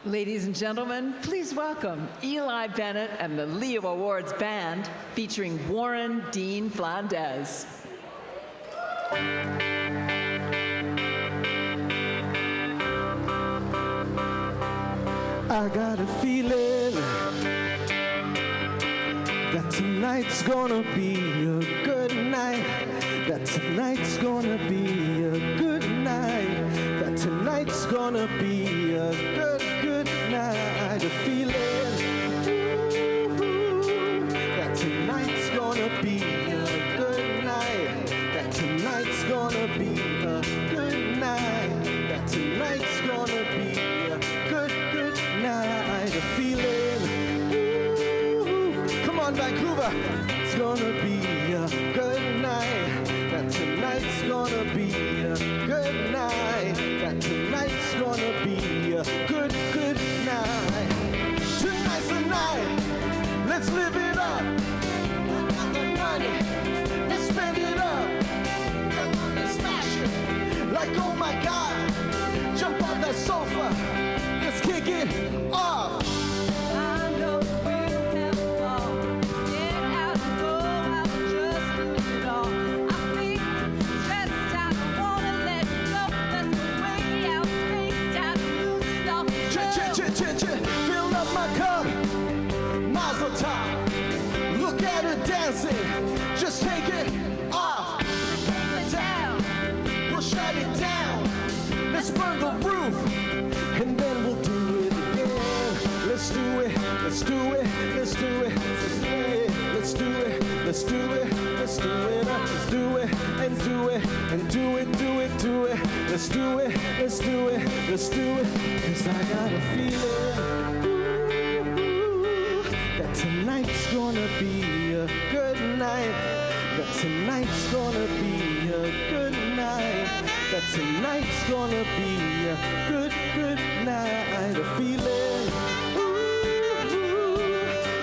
Ladies and gentlemen, please welcome Eli Bennett and the LEO Awards Band featuring Warren Dean Flandes. I got a feeling that tonight's gonna be a good night. That tonight's gonna be a good night. That tonight's gonna be a good night. A feeling that tonight's gonna be a good night. That tonight's gonna be a good night. That tonight's gonna be a good night. A feeling, come on Vancouver, it's gonna be a good night. That tonight's gonna be a good night. That tonight's gonna be a good night. Tonight's the night, let's live it up. We got the money, let's spend it up. Come on and smash it, like oh my God. Jump on that sofa, let's kick it off. I know we'll have fun. Get out and go out and just lose it all. I think stressed out, I wanna let go. That's the way out, spaced out, lose it all. Fill up my cup, mazel tov. Look at her dancing, just take it off. Burn it down. We'll shut it down, let's burn the roof, and then we'll do it again. Let's do it, let's do it, let's do it, let's do it, let's do it, let's do it, let's do it, let's do it, and do it, and do it, do it, do it. Let's do it, let's do it, let's do it. 'Cause I got a feeling that tonight's gonna be a good night. That tonight's gonna be a good night. That tonight's gonna be a good night. A feeling,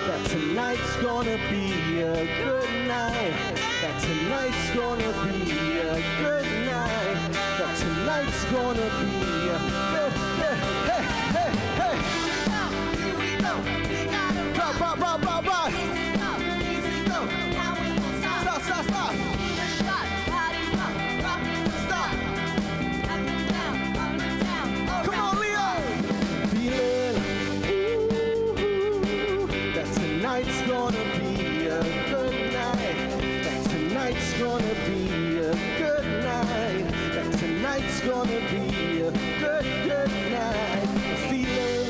that tonight's gonna be a good night. That tonight's gonna be a good night. That tonight's gonna be a good, hey, hey, hey. Here we go. We gotta rock. Bye. Easy go. Now we won't stop. Stop. The shot, body rock, rock it, stop. Up and down, Come on, Leo! Feeling, that tonight's gonna be a good night. That tonight's gonna be a good night. That tonight's gonna be a good night. Feeling,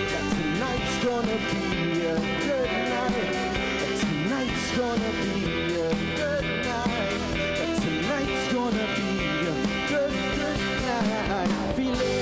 that tonight's gonna be a good night. That tonight's gonna be a good night. That tonight's gonna be a good night. Feeling.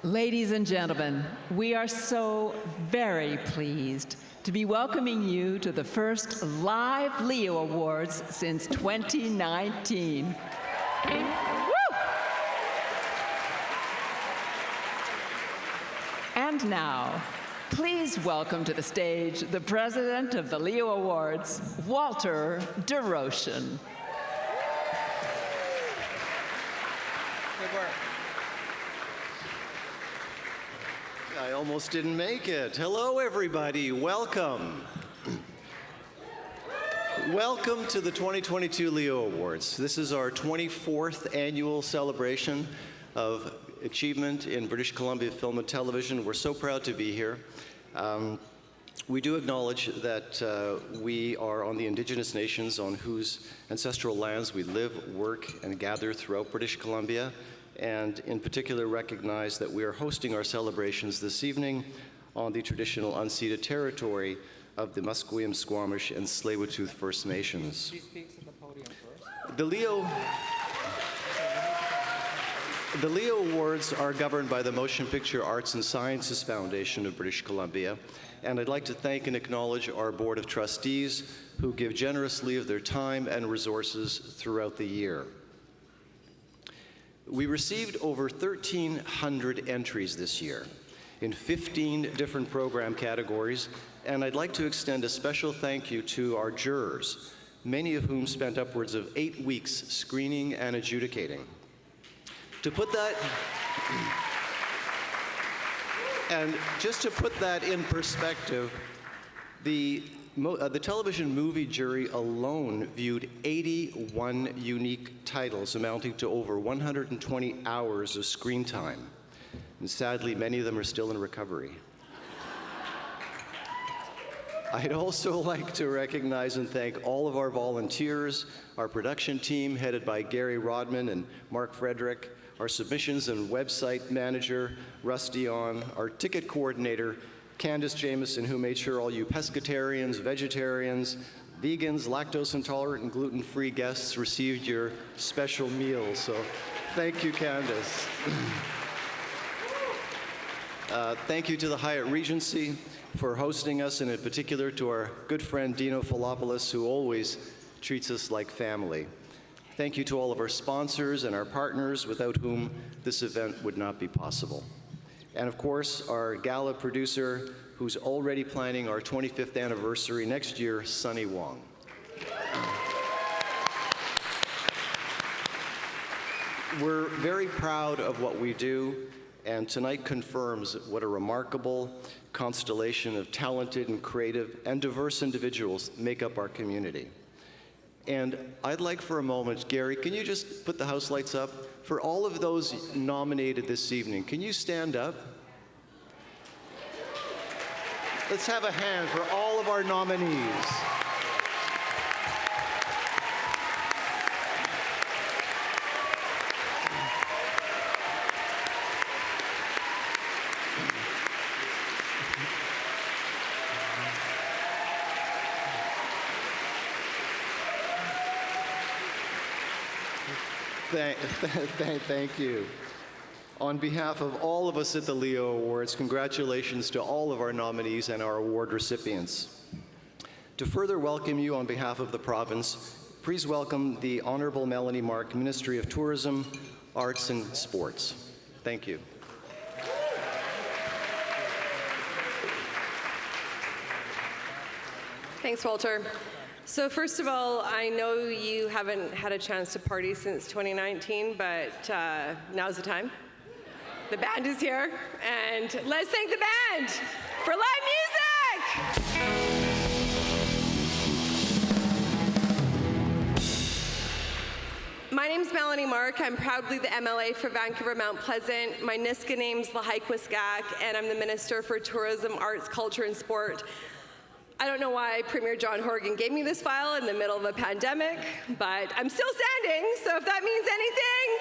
Ladies and gentlemen, we are so very pleased to be welcoming you to the first live LEO Awards since 2019. Woo! And now, please welcome to the stage the president of the LEO Awards, Walter DeRochen. Good work. I almost didn't make it. Hello, everybody. Welcome. Welcome to the 2022 LEO Awards. This is our 24th annual celebration of achievement in British Columbia film and television. We're so proud to be here. We do acknowledge that we are on the Indigenous nations on whose ancestral lands we live, work, and gather throughout British Columbia, and in particular recognize that we are hosting our celebrations this evening on the traditional unceded territory of the Musqueam, Squamish, and Tsleil-Waututh First Nations. She speaks at the podium first. The LEO... The LEO Awards are governed by the Motion Picture Arts and Sciences Foundation of British Columbia, and I'd like to thank and acknowledge our Board of Trustees who give generously of their time and resources throughout the year. We received over 1,300 entries this year in 15 different program categories, and I'd like to extend a special thank you to our jurors, many of whom spent upwards of 8 weeks screening and adjudicating. To put that, and just to put that in perspective, the television movie jury alone viewed 81 unique titles amounting to over 120 hours of screen time. And sadly, many of them are still in recovery. I'd also like to recognize and thank all of our volunteers, our production team headed by Gary Rodman and Mark Frederick, our submissions and website manager, Rusty On, our ticket coordinator, Candace Jameson, who made sure all you pescatarians, vegetarians, vegans, lactose intolerant, and gluten-free guests received your special meals. So thank you, Candace. Thank you to the Hyatt Regency for hosting us, and in particular to our good friend Dino Filopoulos, who always treats us like family. Thank you to all of our sponsors and our partners, without whom this event would not be possible. And of course, our gala producer, who's already planning our 25th anniversary next year, Sunny Wong. We're very proud of what we do, and tonight confirms what a remarkable constellation of talented and creative and diverse individuals make up our community. And I'd like for a moment, Gary, can you just put the house lights up? For all of those nominated this evening, can you stand up? Let's have a hand for all of our nominees. Thank you. On behalf of all of us at the LEO Awards, congratulations to all of our nominees and our award recipients. To further welcome you on behalf of the province, please welcome the Honorable Melanie Mark, Ministry of Tourism, Arts and Sports. Thank you. Thanks, Walter. So first of all, I know you haven't had a chance to party since 2019, but now's the time. The band is here, and let's thank the band for live music! My name's Melanie Mark. I'm proudly the MLA for Vancouver Mount Pleasant. My Niska name's Lahaikwiskak, and I'm the Minister for Tourism, Arts, Culture, and Sport. I don't know why Premier John Horgan gave me this file in the middle of a pandemic, but I'm still standing, so if that means anything,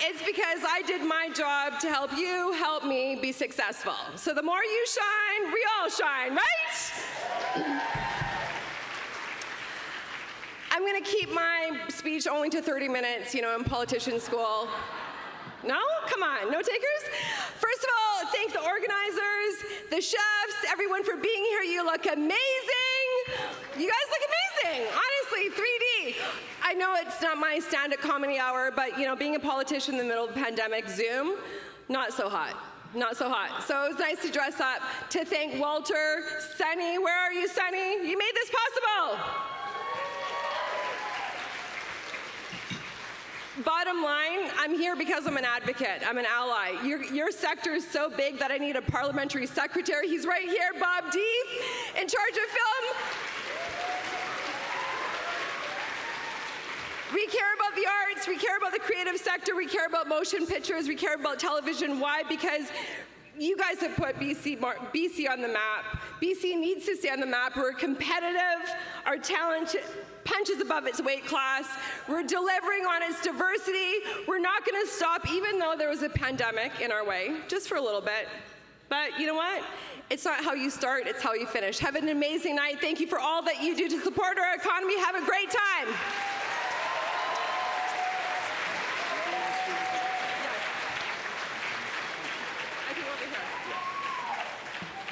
it's because I did my job to help you help me be successful. So the more you shine, we all shine, right? I'm gonna keep my speech only to 30 minutes, you know, in politician school. No? Come on, no takers? First of all, thank the organizers, the chefs, everyone for being here. You look amazing. You guys look amazing. Honestly, 3D. I know it's not my stand-up comedy hour, but you know, being a politician in the middle of the pandemic, Zoom, not so hot. Not so hot. So it was nice to dress up, to thank Walter, Sunny. Where are you, Sunny? You made this possible. Bottom line, I'm here because I'm an advocate. I'm an ally. Your sector is so big that I need a parliamentary secretary. He's right here, Bob Deeth, in charge of film. We care about the arts. We care about the creative sector. We care about motion pictures. We care about television. Why? Because you guys have put BC on the map. BC needs to stay on the map. We're competitive. Our talent punches above its weight class. We're delivering on its diversity. We're not going to stop, even though there was a pandemic in our way, just for a little bit. But you know what? It's not how you start, it's how you finish. Have an amazing night. Thank you for all that you do to support our economy. Have a great time.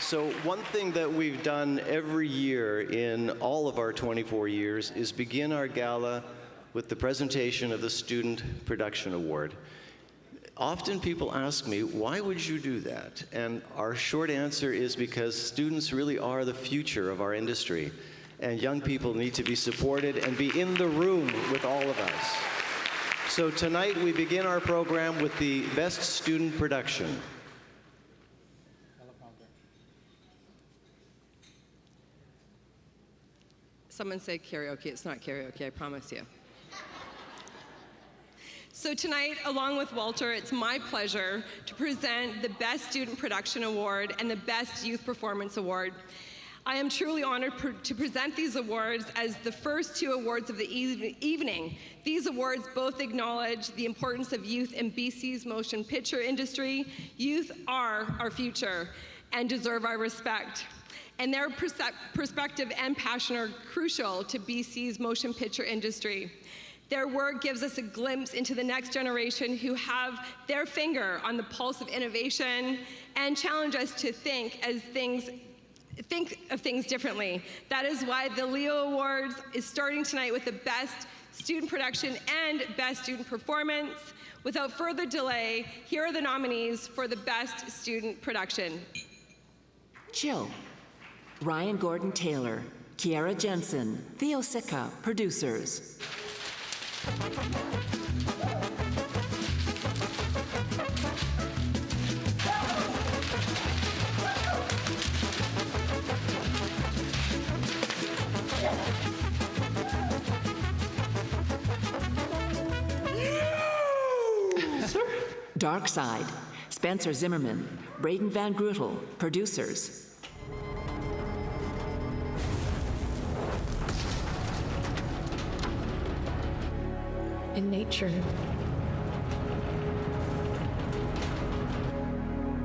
So one thing that we've done every year in all of our 24 years is begin our gala with the presentation of the Student Production Award. Often people ask me, why would you do that? And our short answer is because students really are the future of our industry, and young people need to be supported and be in the room with all of us. So tonight we begin our program with the Best Student Production. Someone say karaoke. It's not karaoke, I promise you. So tonight, along with Walter, it's my pleasure to present the Best Student Production Award and the Best Youth Performance Award. I am truly honored to present these awards as the first two awards of the evening. These awards both acknowledge the importance of youth in BC's motion picture industry. Youth are our future and deserve our respect. And their perspective and passion are crucial to BC's motion picture industry. Their work gives us a glimpse into the next generation who have their finger on the pulse of innovation and challenge us to think of things differently. That is why the LEO Awards is starting tonight with the Best Student Production and Best Student Performance. Without further delay, here are the nominees for the Best Student Production. Chill. Ryan Gordon Taylor, Kiara Jensen, Theo Sika, producers. Dark Side, Spencer Zimmerman, Braden Van Grootel, producers. In nature,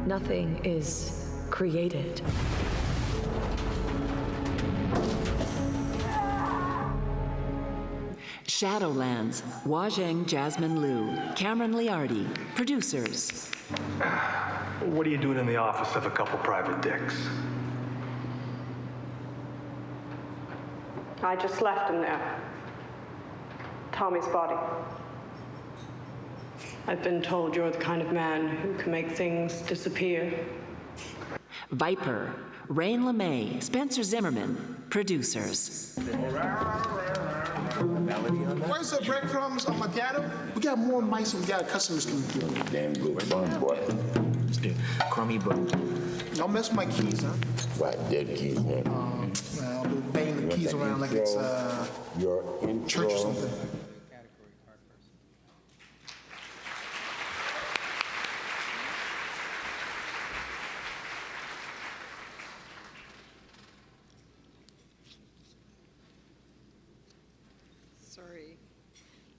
nothing is created. Shadowlands, Wajeng Jasmine Liu, Cameron Liardi, producers. What are you doing in the office of a couple private dicks? I just left him there. Tommy's body. I've been told you're the kind of man who can make things disappear. Viper, Rain LeMay, Spencer Zimmerman, producers. Where's the breadcrumbs on macchiato? We got more mice than we got customers coming through. Damn good bun, boy. Crummy bun. Don't mess with my keys, huh? Right, dead keys, man. Well, we'll bang the keys around like it's Your church or intro. something. Sorry.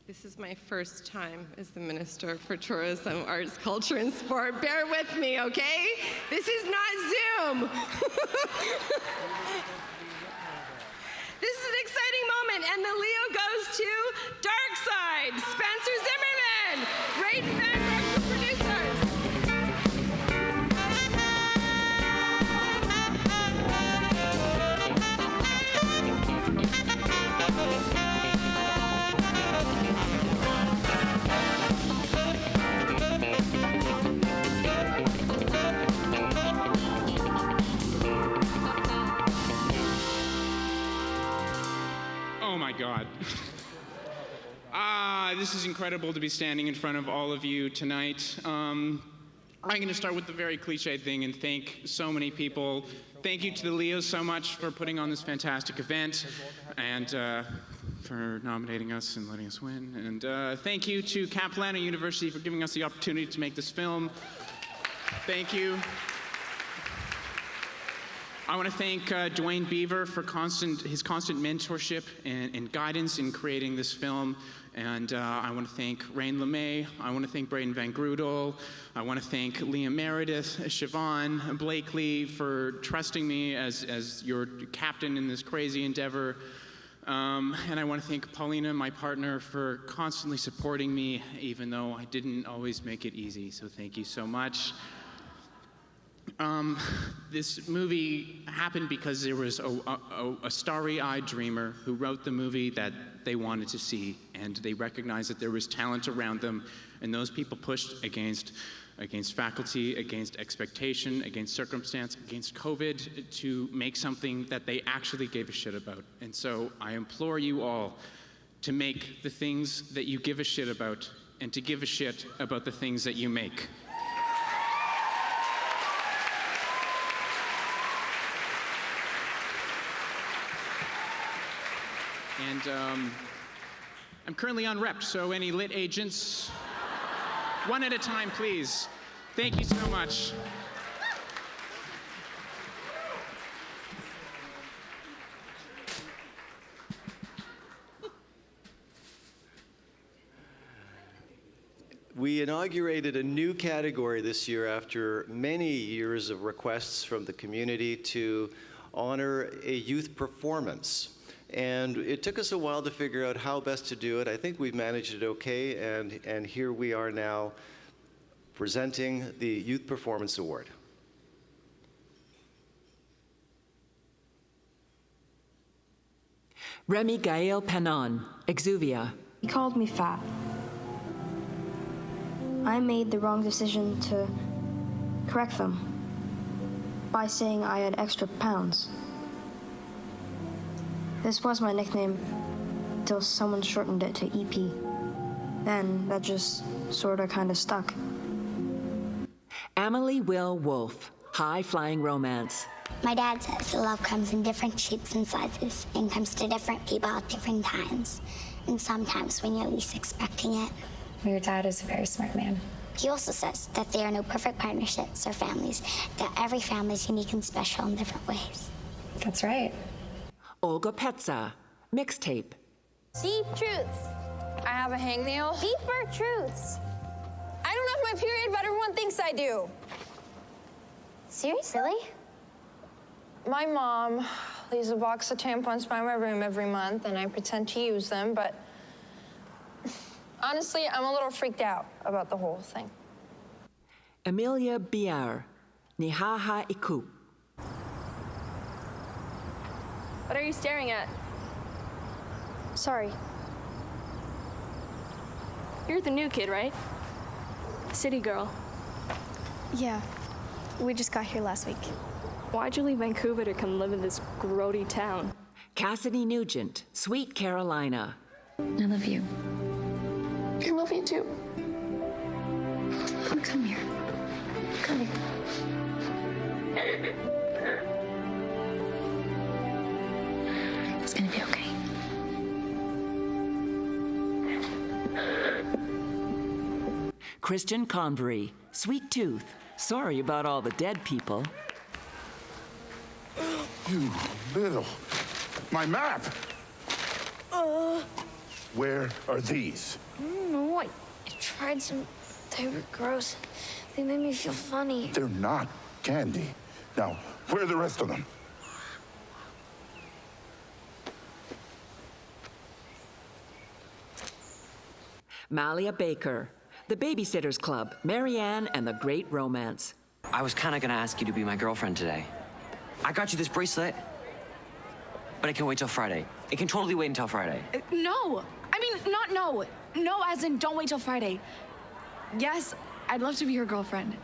This is my first time as the Minister for Tourism, Arts, Culture, and Sport. Bear with me, okay? This is not Zoom. This is an exciting moment, and the Leo goes to Dark Side, Spencer Zimmerman, Braden Van Grootel, producers. Oh my God. This is incredible to be standing in front of all of you tonight. I'm going to start with the very cliche thing and thank so many people. Thank you to the Leos so much for putting on this fantastic event and for nominating us and letting us win. And thank you to Capilano University for giving us the opportunity to make this film. Thank you. I want to thank Dwayne Beaver for his constant mentorship and guidance in creating this film. And I want to thank Rain LeMay. I want to thank Braden Van Grootel. I want to thank Liam Meredith, Siobhan Blakely for trusting me as your captain in this crazy endeavor. And I want to thank Paulina, my partner, for constantly supporting me, even though I didn't always make it easy. So thank you so much. This movie happened because there was a starry-eyed dreamer who wrote the movie that they wanted to see, and they recognized that there was talent around them, and those people pushed against faculty, against expectation, against circumstance, against COVID, to make something that they actually gave a shit about. And so I implore you all to make the things that you give a shit about, and to give a shit about the things that you make. And I'm currently unrepped, so any lit agents, one at a time, please. Thank you so much. We inaugurated a new category this year after many years of requests from the community to honor a youth performance. And it took us a while to figure out how best to do it. I think we've managed it okay, and here we are now presenting the Youth Performance Award. Remy Gael Panon, Exuvia. He called me fat. I made the wrong decision to correct them by saying I had extra pounds. This was my nickname until someone shortened it to EP. Then that just sorta kinda stuck. Amelie Will Wolfe, High Flying Romance. My dad says love comes in different shapes and sizes and comes to different people at different times, and sometimes when you're least expecting it. Your dad is a very smart man. He also says that there are no perfect partnerships or families, that every family is unique and special in different ways. That's right. Olga Petza, Mixtape. Deep truths. I have a hangnail. Deeper truths. I don't have my period, but everyone thinks I do. Seriously? My mom leaves a box of tampons by my room every month, and I pretend to use them, but honestly, I'm a little freaked out about the whole thing. Emilia Biar, Nihaha Ikup. What are you staring at? Sorry. You're the new kid, right? City girl. Yeah, we just got here last week. Why'd you leave Vancouver to come live in this grody town? Cassidy Nugent, Sweet Carolina. I love you. I love you too. Oh, come here. Come here. It's gonna be okay. Christian Convery, Sweet Tooth. Sorry about all the dead people. You little... My map! Where are these? I don't know. I tried some. They were gross. They made me feel funny. They're not candy. Now, where are the rest of them? Malia Baker, The Babysitter's Club, Marianne and the Great Romance. I was kind of going to ask you to be my girlfriend today. I got you this bracelet, but it can wait till Friday. It can totally wait until Friday. No. I mean, not no. No, as in don't wait till Friday. Yes, I'd love to be your girlfriend.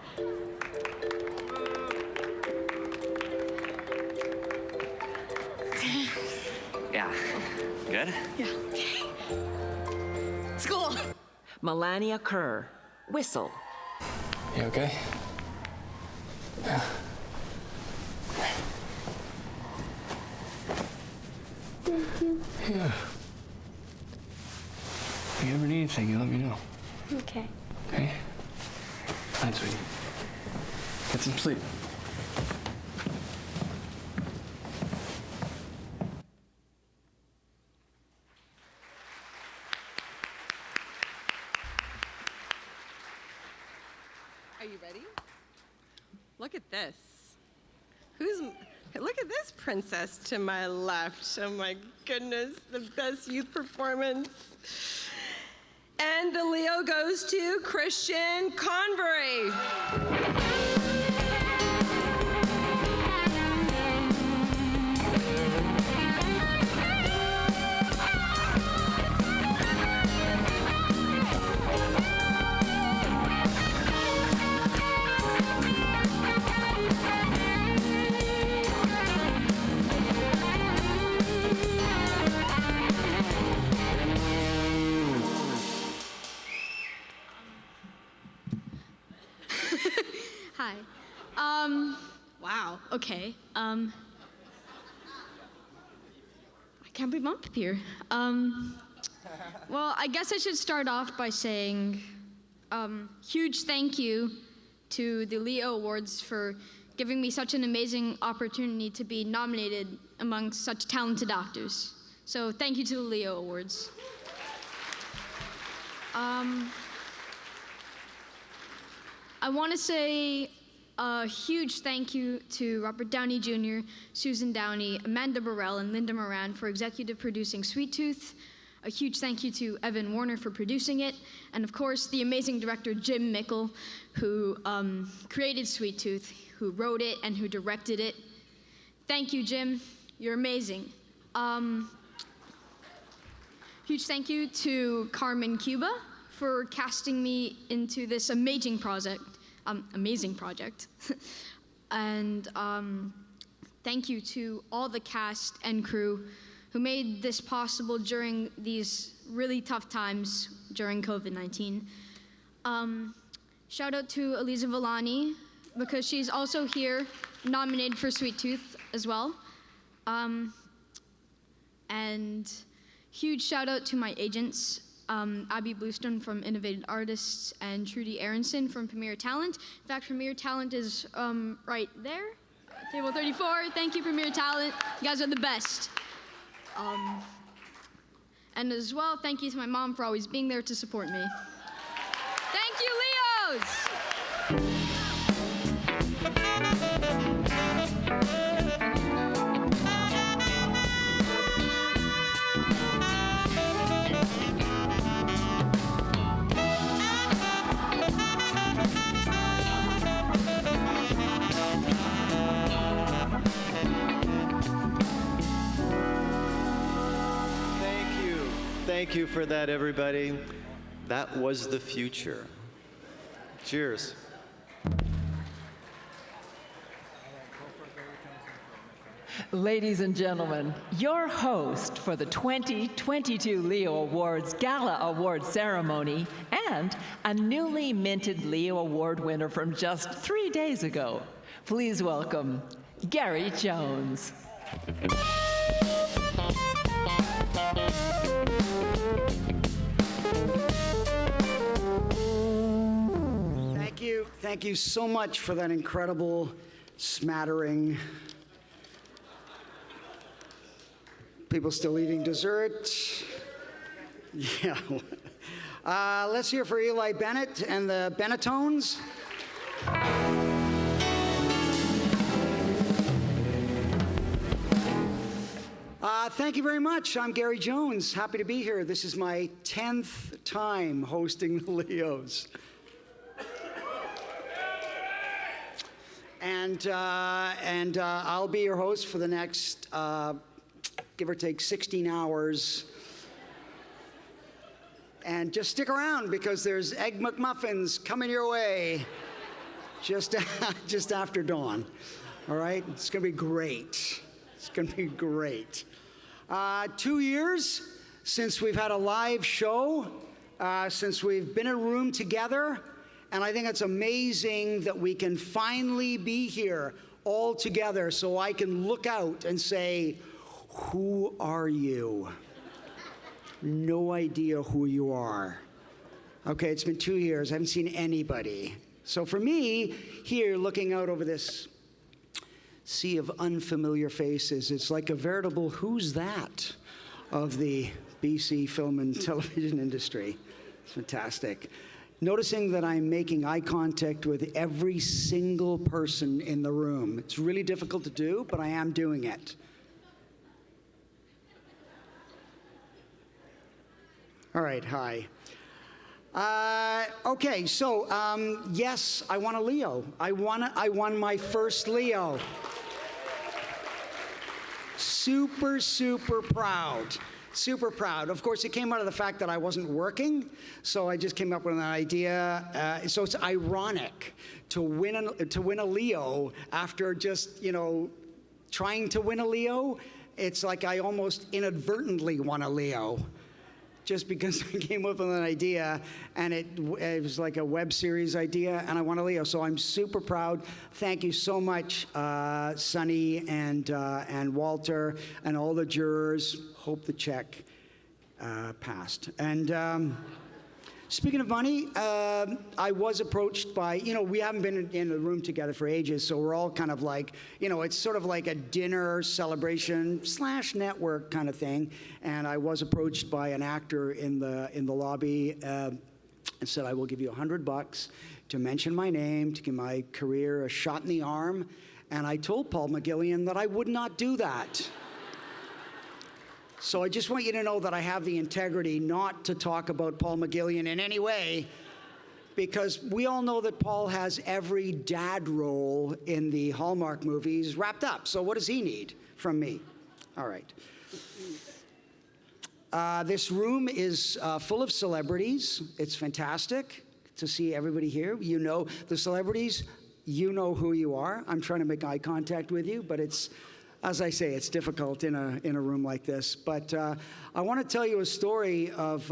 Yeah. Good? Yeah. Okay. School. Melania Kerr, Whistle. You okay? Yeah. Thank you. Yeah. If you ever need anything, you let me know. Okay. Okay? Night, sweetie. Get some sleep. Are you ready? Look at this. Look at this princess to my left. Oh my goodness, the best youth performance. And the Leo goes to Christian Convery. Hi. Wow, okay. I can't believe I'm up here. Well, I guess I should start off by saying huge thank you to the LEO Awards for giving me such an amazing opportunity to be nominated among such talented actors. So thank you to the LEO Awards. I want to say a huge thank you to Robert Downey Jr., Susan Downey, Amanda Burrell, and Linda Moran for executive producing Sweet Tooth. A huge thank you to Evan Warner for producing it, and of course the amazing director Jim Mickle, who created Sweet Tooth, who wrote it, and who directed it. Thank you, Jim. You're amazing. Huge thank you to Carmen Cuba for casting me into this amazing project. And thank you to all the cast and crew who made this possible during these really tough times during COVID-19. Shout out to Eliza Villani, because she's also here, nominated for Sweet Tooth as well. And huge shout out to my agents, Abby Bluestone from Innovative Artists and Trudy Aronson from Premier Talent. In fact, Premier Talent is right there, table 34. Thank you, Premier Talent. You guys are the best. And as well, thank you to my mom for always being there to support me. Thank you, Leos! Thank you for that, everybody. That was the future. Cheers. Ladies and gentlemen, your host for the 2022 LEO Awards Gala Award Ceremony and a newly minted LEO Award winner from just 3 days ago. Please welcome Gary Jones. Thank you so much for that incredible smattering. People still eating dessert? Yeah. Let's hear for Eli Bennett and the Bennettones. Thank you very much. I'm Gary Jones. Happy to be here. This is my 10th time hosting the Leos. And I'll be your host for the next, give or take, 16 hours. And just stick around, because there's Egg McMuffins coming your way just after dawn. All right? It's going to be great. It's going to be great. 2 years since we've had a live show, since we've been in a room together. And I think it's amazing that we can finally be here all together, so I can look out and say, who are you? No idea who you are. Okay, it's been 2 years. I haven't seen anybody. So for me, here, looking out over this sea of unfamiliar faces, it's like a veritable who's that of the BC film and television industry. It's fantastic. Noticing that I'm making eye contact with every single person in the room. It's really difficult to do, but I am doing it. All right, hi. Okay, so yes, I won a Leo. I won my first Leo. Super, super proud. Super proud. Of course, it came out of the fact that I wasn't working, so I just came up with an idea. So it's ironic to win a Leo after just, trying to win a Leo. It's like I almost inadvertently won a Leo. just because I came up with an idea, and it was like a web series idea, and I won a Leo. So I'm super proud. Thank you so much, Sonny and Walter and all the jurors. Hope the check passed. And speaking of money, I was approached by, we haven't been in the room together for ages, so we're all kind of like, it's sort of like a dinner celebration / network kind of thing. And I was approached by an actor in the lobby and said, I will give you $100 to mention my name, to give my career a shot in the arm. And I told Paul McGillion that I would not do that. So I just want you to know that I have the integrity not to talk about Paul McGillion in any way, because we all know that Paul has every dad role in the Hallmark movies wrapped up. So what does he need from me? All right. This room is full of celebrities. It's fantastic to see everybody here. You know the celebrities. You know who you are. I'm trying to make eye contact with you, but it's... As I say, it's difficult in a room like this. But I want to tell you a story of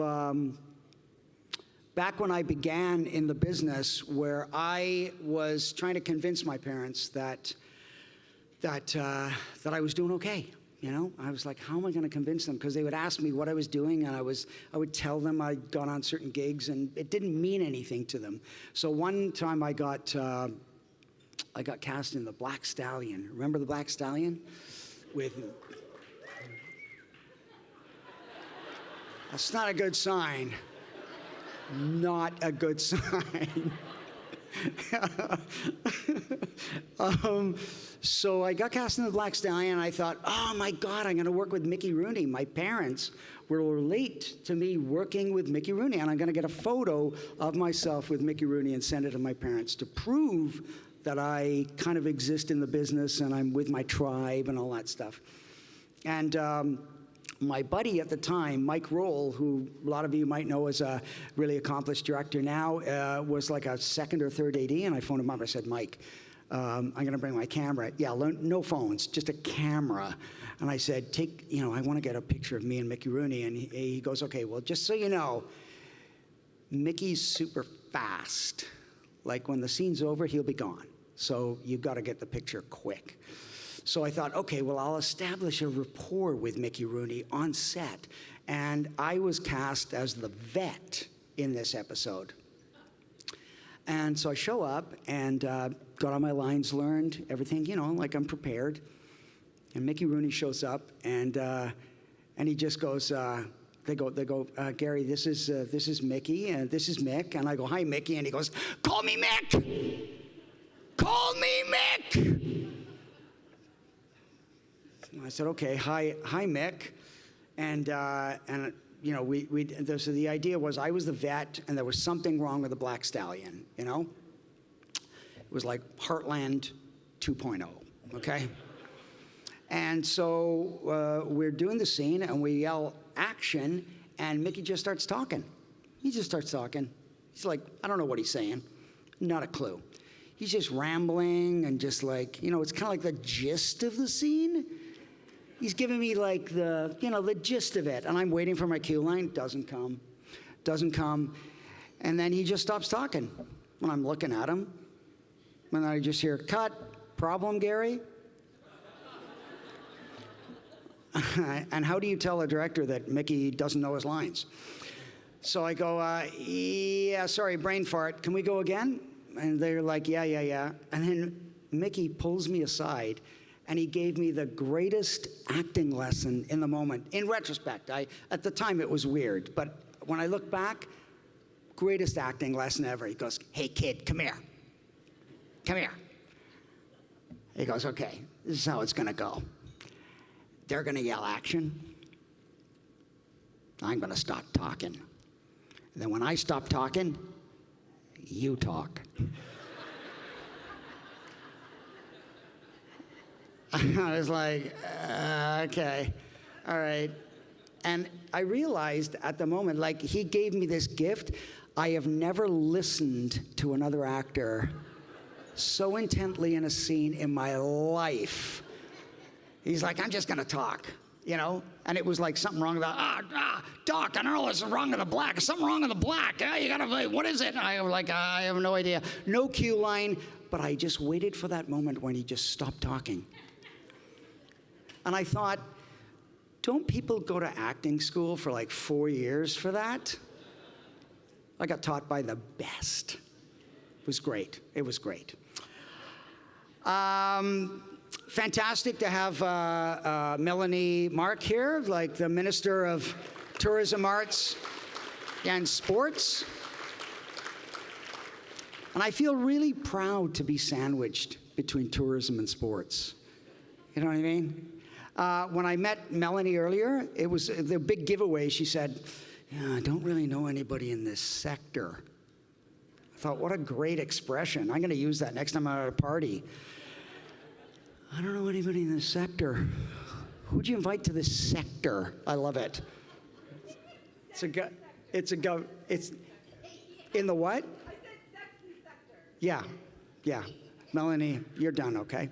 back when I began in the business, where I was trying to convince my parents that I was doing okay. I was like, how am I going to convince them? Because they would ask me what I was doing, and I would tell them I'd gone on certain gigs, and it didn't mean anything to them. So one time I got cast in The Black Stallion. Remember The Black Stallion? That's not a good sign. Not a good sign. So I got cast in The Black Stallion, and I thought, oh my God, I'm going to work with Mickey Rooney. My parents will relate to me working with Mickey Rooney, and I'm going to get a photo of myself with Mickey Rooney and send it to my parents to prove that I kind of exist in the business and I'm with my tribe and all that stuff. And my buddy at the time, Mike Roll, who a lot of you might know is a really accomplished director now, was like a second or third AD, and I phoned him up. I said, Mike, I'm going to bring my camera. Yeah, no phones, just a camera. And I said, I want to get a picture of me and Mickey Rooney. And he goes, okay, well, just so you know, Mickey's super fast. Like when the scene's over, he'll be gone. So you've got to get the picture quick. So I thought, okay, well, I'll establish a rapport with Mickey Rooney on set. And I was cast as the vet in this episode. And so I show up and got all my lines learned, everything, like I'm prepared. And Mickey Rooney shows up and he just goes, They go, Gary, this is Mickey, and this is Mick. And I go, hi, Mickey. And he goes, call me Mick. Call me Mick. And I said, okay, hi, Mick. And so the idea was I was the vet, and there was something wrong with the Black Stallion, It was like Heartland 2.0, okay? And so we're doing the scene, and we yell, action, and Mickey just starts talking. He just starts talking. He's like, I don't know what he's saying. Not a clue. He's just rambling and just like, it's kind of like the gist of the scene. He's giving me like the gist of it. And I'm waiting for my cue line. Doesn't come. And then he just stops talking. And I'm looking at him. And I just hear, cut. Problem, Gary? And how do you tell a director that Mickey doesn't know his lines? So I go, yeah, sorry, brain fart. Can we go again? And they're like, yeah. And then Mickey pulls me aside, and he gave me the greatest acting lesson in the moment. In retrospect, at the time it was weird, but when I look back, greatest acting lesson ever. He goes, hey, kid, come here. Come here. He goes, okay, this is how it's going to go. They're going to yell action. I'm going to stop talking. And then when I stop talking, you talk. I was like, okay, all right. And I realized at the moment, like, he gave me this gift. I have never listened to another actor so intently in a scene in my life. He's like, I'm just going to talk. you know, and it was like something wrong with the, Doc, I don't know what's wrong with the black. There's something wrong with the black. You gotta, what is it? I was like, I have no idea. No cue line, but I just waited for that moment when he just stopped talking. And I thought, don't people go to acting school for like 4 years for that? I got taught by the best. It was great. It was great. Fantastic to have Melanie Mark here, like the Minister of Tourism, Arts, and Sports. And I feel really proud to be sandwiched between tourism and sports. You know what I mean? When I met Melanie earlier, it was the big giveaway. She said, yeah, I don't really know anybody in this sector. I thought, what a great expression. I'm going to use that next time I'm at a party. I don't know anybody in this sector. Who'd you invite to this sector? I love it. It's in the what? I said sexy sector. Yeah. Melanie, you're done, okay?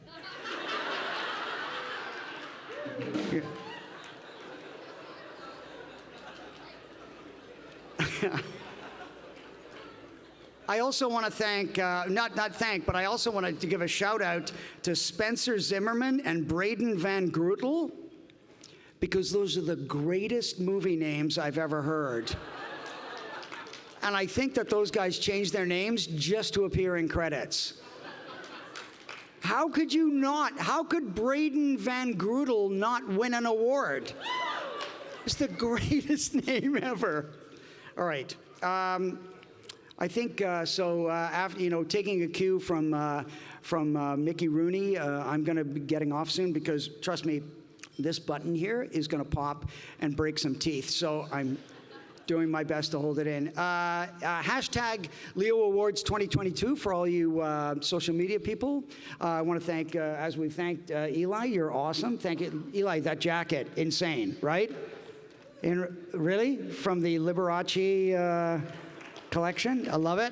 I also want to thank, but I also wanted to give a shout out to Spencer Zimmerman and Braden Van Grootel, because those are the greatest movie names I've ever heard. And I think that those guys changed their names just to appear in credits. How could Braden Van Grootel not win an award? It's the greatest name ever. All right. I think after taking a cue from Mickey Rooney, I'm going to be getting off soon because trust me, this button here is going to pop and break some teeth. So I'm doing my best to hold it in. Hashtag LEO Awards 2022 for all you social media people. I want to thank, as we thanked Eli, you're awesome. Thank you, Eli. That jacket, insane, right? Really, from the Liberace collection. I love it.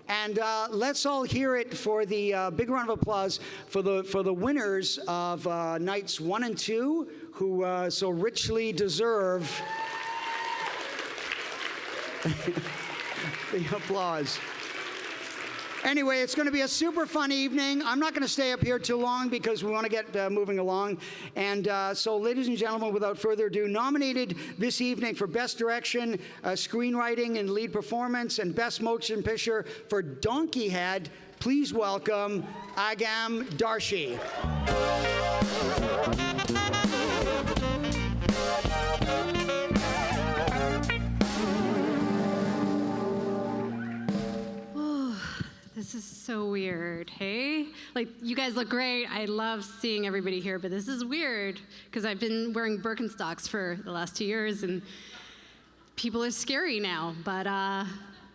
And let's all hear it for the big round of applause for the winners of nights 1 and 2, who so richly deserve the applause. Anyway, it's going to be a super fun evening. I'm not going to stay up here too long because we want to get moving along. And so, ladies and gentlemen, without further ado, nominated this evening for Best Direction, Screenwriting and Lead Performance, and Best Motion Picture for Donkey Head, please welcome Agam Darshi. This is so weird, hey? Like, you guys look great. I love seeing everybody here, but this is weird because I've been wearing Birkenstocks for the last 2 years, and people are scary now. But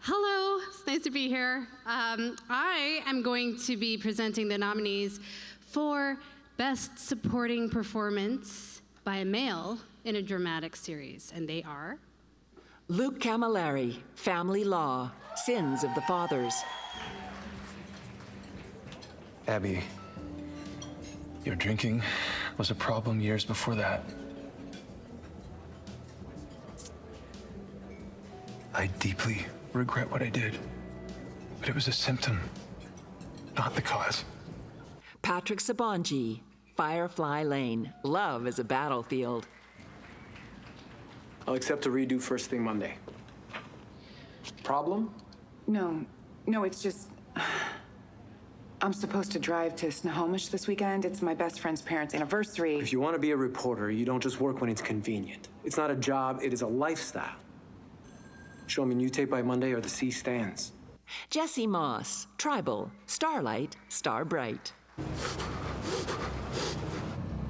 hello, it's nice to be here. I am going to be presenting the nominees for Best Supporting Performance by a Male in a Dramatic Series, and they are Luke Camilleri, Family Law, Sins of the Fathers. Abby, your drinking was a problem years before that. I deeply regret what I did, but it was a symptom, not the cause. Patrick Sabanji, Firefly Lane, Love is a Battlefield. I'll accept a redo first thing Monday. Problem? No, it's just... I'm supposed to drive to Snohomish this weekend. It's my best friend's parents' anniversary. If you want to be a reporter, you don't just work when it's convenient. It's not a job, it is a lifestyle. Show me new tape by Monday or the sea stands. Jesse Moss, Tribal, Starlight, Star Bright.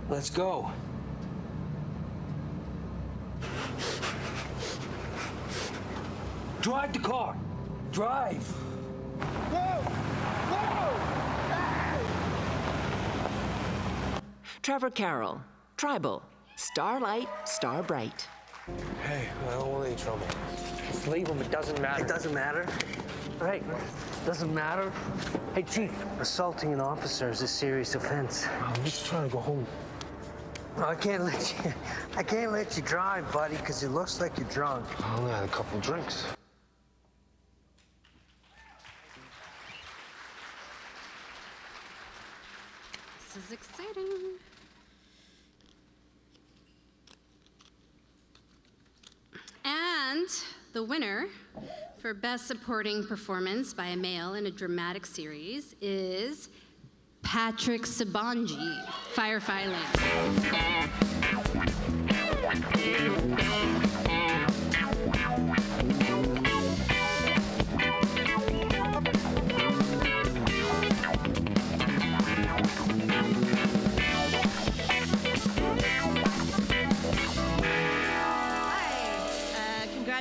Let's go. Drive the car. Drive. Trevor Carroll, Tribal, Starlight, Star Bright. Hey, I don't want any trouble. Just leave him, it doesn't matter. It doesn't matter? Right, doesn't matter? Hey, Chief, assaulting an officer is a serious offense. I'm just trying to go home. I can't let you drive, buddy, because it looks like you're drunk. I only had a couple drinks. This is exciting. And the winner for Best Supporting Performance by a Male in a Dramatic Series is Patrick Sabanji, Firefighting.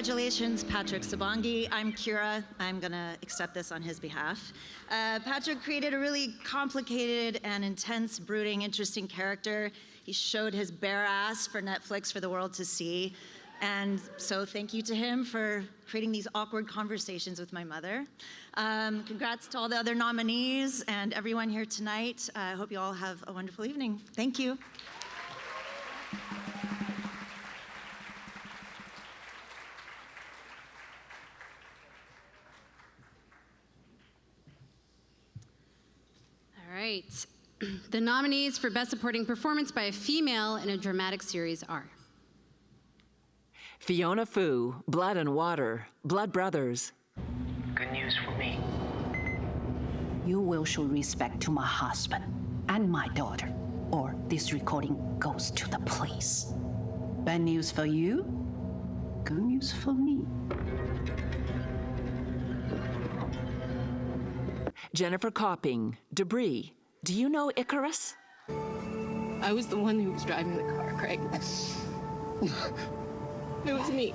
Congratulations, Patrick Sabangi. I'm Kira. I'm going to accept this on his behalf. Patrick created a really complicated and intense, brooding, interesting character. He showed his bare ass for Netflix for the world to see. And so thank you to him for creating these awkward conversations with my mother. Congrats to all the other nominees and everyone here tonight. I hope you all have a wonderful evening. Thank you. All right. The nominees for Best Supporting Performance by a Female in a Dramatic Series are Fiona Fu, Blood and Water, Blood Brothers. Good news for me. You will show respect to my husband and my daughter, or this recording goes to the police. Bad news for you, good news for me. Jennifer Copping, Debris. Do you know Icarus? I was the one who was driving the car, Craig. It was me.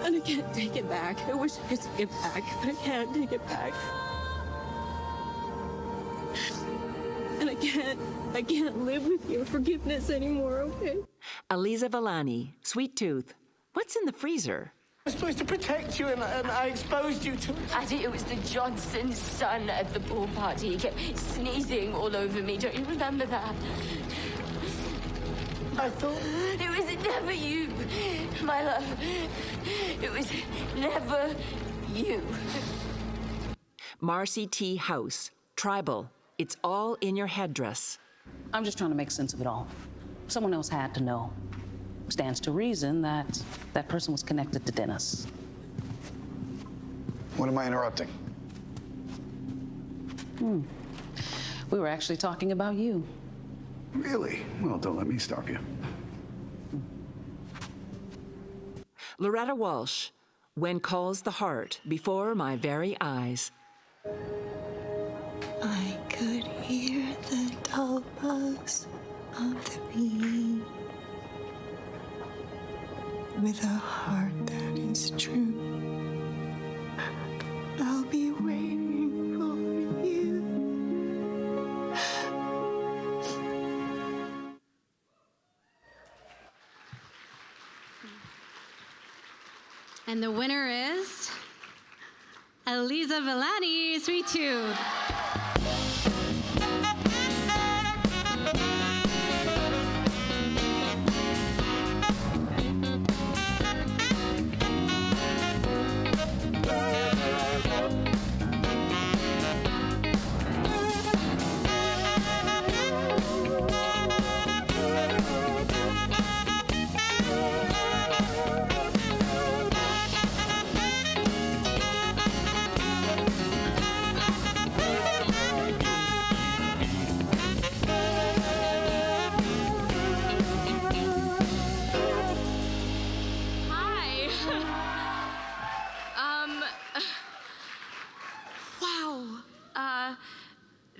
And I can't take it back. I wish I could take it back, but I can't take it back. And I can't live with your forgiveness anymore, okay? Aliza Villani, Sweet Tooth. What's in the freezer? I was supposed to protect you, and I exposed you to it. Addie, it was the Johnson's son at the pool party. He kept sneezing all over me. Don't you remember that? I thought... It was never you, my love. It was never you. Marcy T. House, Tribal. It's all in your headdress. I'm just trying to make sense of it all. Someone else had to know. Stands to reason that that person was connected to Dennis. What am I interrupting? We were actually talking about you. Really? Well, don't let me stop you. Loretta Walsh, When Calls the Heart, Before My Very Eyes. I could hear the dull buzz of the bee. With a heart that is true, I'll be waiting for you. And the winner is Aliza Villani, Sweet Tooth.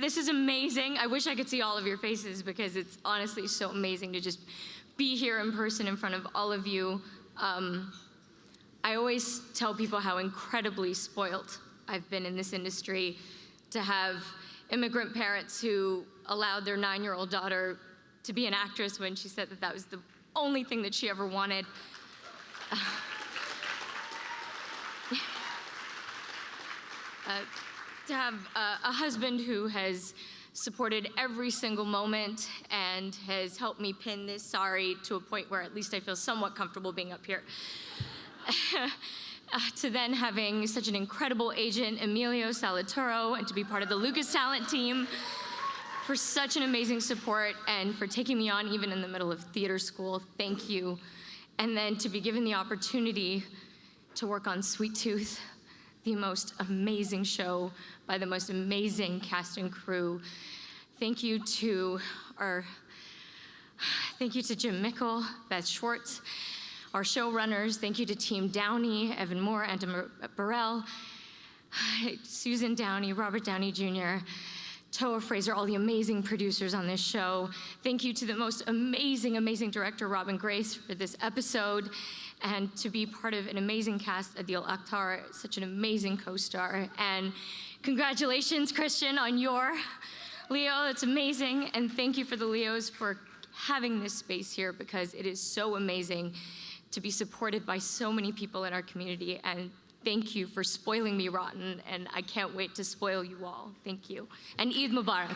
This is amazing. I wish I could see all of your faces because it's honestly so amazing to just be here in person in front of all of you. I always tell people how incredibly spoiled I've been in this industry to have immigrant parents who allowed their 9-year-old daughter to be an actress when she said that that was the only thing that she ever wanted. To have a husband who has supported every single moment and has helped me pin this sari to a point where at least I feel somewhat comfortable being up here. To then having such an incredible agent, Emilio Salaturo, and to be part of the Lucas Talent team for such an amazing support and for taking me on even in the middle of theater school. Thank you. And then to be given the opportunity to work on Sweet Tooth, the most amazing show by the most amazing cast and crew. Thank you to Jim Mickle, Beth Schwartz, our showrunners. Thank you to Team Downey, Evan Moore, Anta Burrell, Susan Downey, Robert Downey Jr., Toa Fraser, all the amazing producers on this show. Thank you to the most amazing, amazing director, Robin Grace, for this episode, and to be part of an amazing cast, Adil Akhtar, such an amazing co-star. And congratulations, Christian, on your Leo. It's amazing. And thank you for the Leos for having this space here, because it is so amazing to be supported by so many people in our community. And thank you for spoiling me rotten, and I can't wait to spoil you all. Thank you. And Eid Mubarak.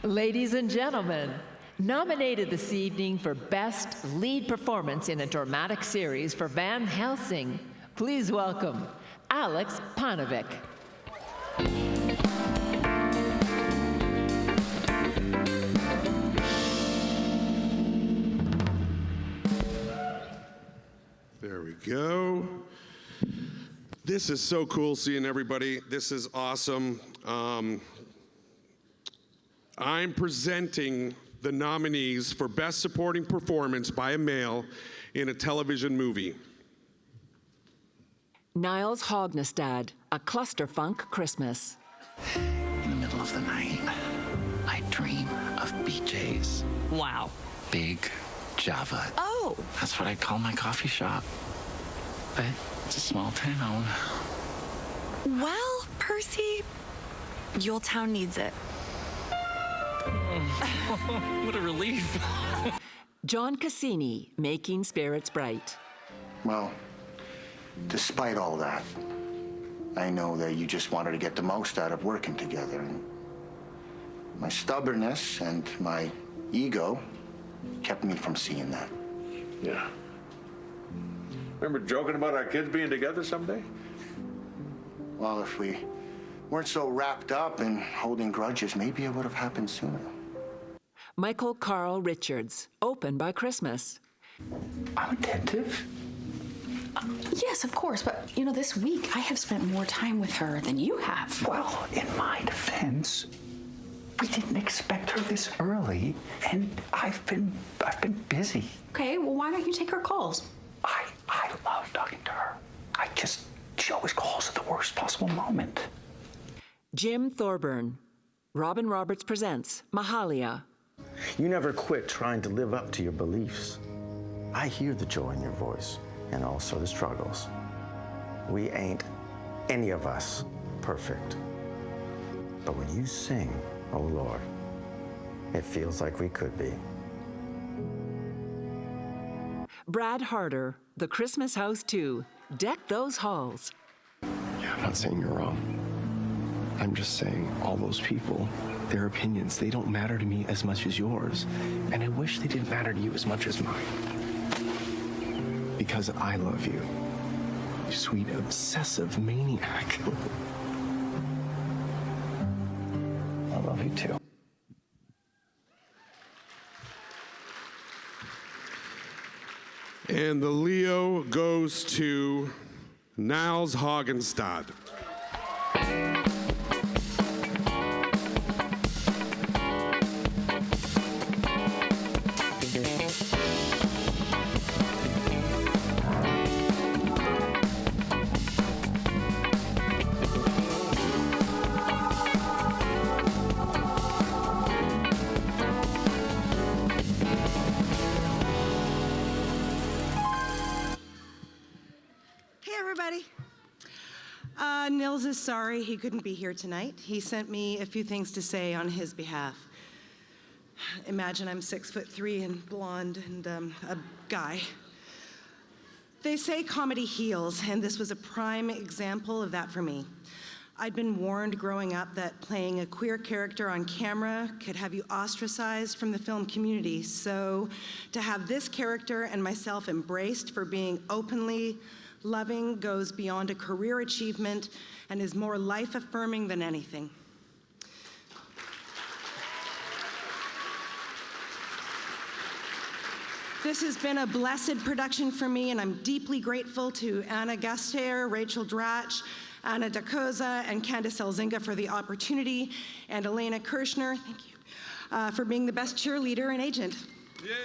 Ladies and gentlemen, nominated this evening for Best Lead Performance in a Dramatic Series for Van Helsing, please welcome Alex Panovic. There we go. This is so cool seeing everybody. This is awesome. I'm presenting the nominees for Best Supporting Performance by a Male in a Television Movie. Niles Hognestad, A Clusterfunk Christmas. In the middle of the night, I dream of BJ's. Wow. Big Java. Oh! That's what I call my coffee shop. But it's a small town. Well, Percy, Yuletown needs it. What a relief. John Cassini, Making Spirits Bright. Well, despite all that, I know that you just wanted to get the most out of working together. And my stubbornness and my ego kept me from seeing that. Yeah. Remember joking about our kids being together someday? Well, if we weren't so wrapped up in holding grudges, maybe it would have happened sooner. Michael Carl Richards, Open by Christmas. I'm attentive. Yes, of course, but you know, this week I have spent more time with her than you have. Well, in my defense, we didn't expect her this early, and I've been busy. Okay, well, why don't you take her calls? I love talking to her. She always calls at the worst possible moment. Jim Thorburn, Robin Roberts Presents, Mahalia. You never quit trying to live up to your beliefs. I hear the joy in your voice and also the struggles. We ain't, any of us, perfect. But when you sing, oh Lord, it feels like we could be. Brad Harder, The Christmas House 2, Deck Those Halls. Yeah, I'm not saying you're wrong. I'm just saying all those people, their opinions, they don't matter to me as much as yours. And I wish they didn't matter to you as much as mine. Because I love you, you sweet, obsessive maniac. I love you too. And the Leo goes to Niles Hognestad. Nils is sorry he couldn't be here tonight. He sent me a few things to say on his behalf. Imagine I'm 6'3" and blonde and a guy. They say comedy heals, and this was a prime example of that for me. I'd been warned growing up that playing a queer character on camera could have you ostracized from the film community. So to have this character and myself embraced for being openly loving goes beyond a career achievement and is more life-affirming than anything. This has been a blessed production for me, and I'm deeply grateful to Anna Gaster, Rachel Dratch, Anna Dakoza, and Candice Elzinga for the opportunity, and Elena Kirshner, thank you, for being the best cheerleader and agent. Yeah.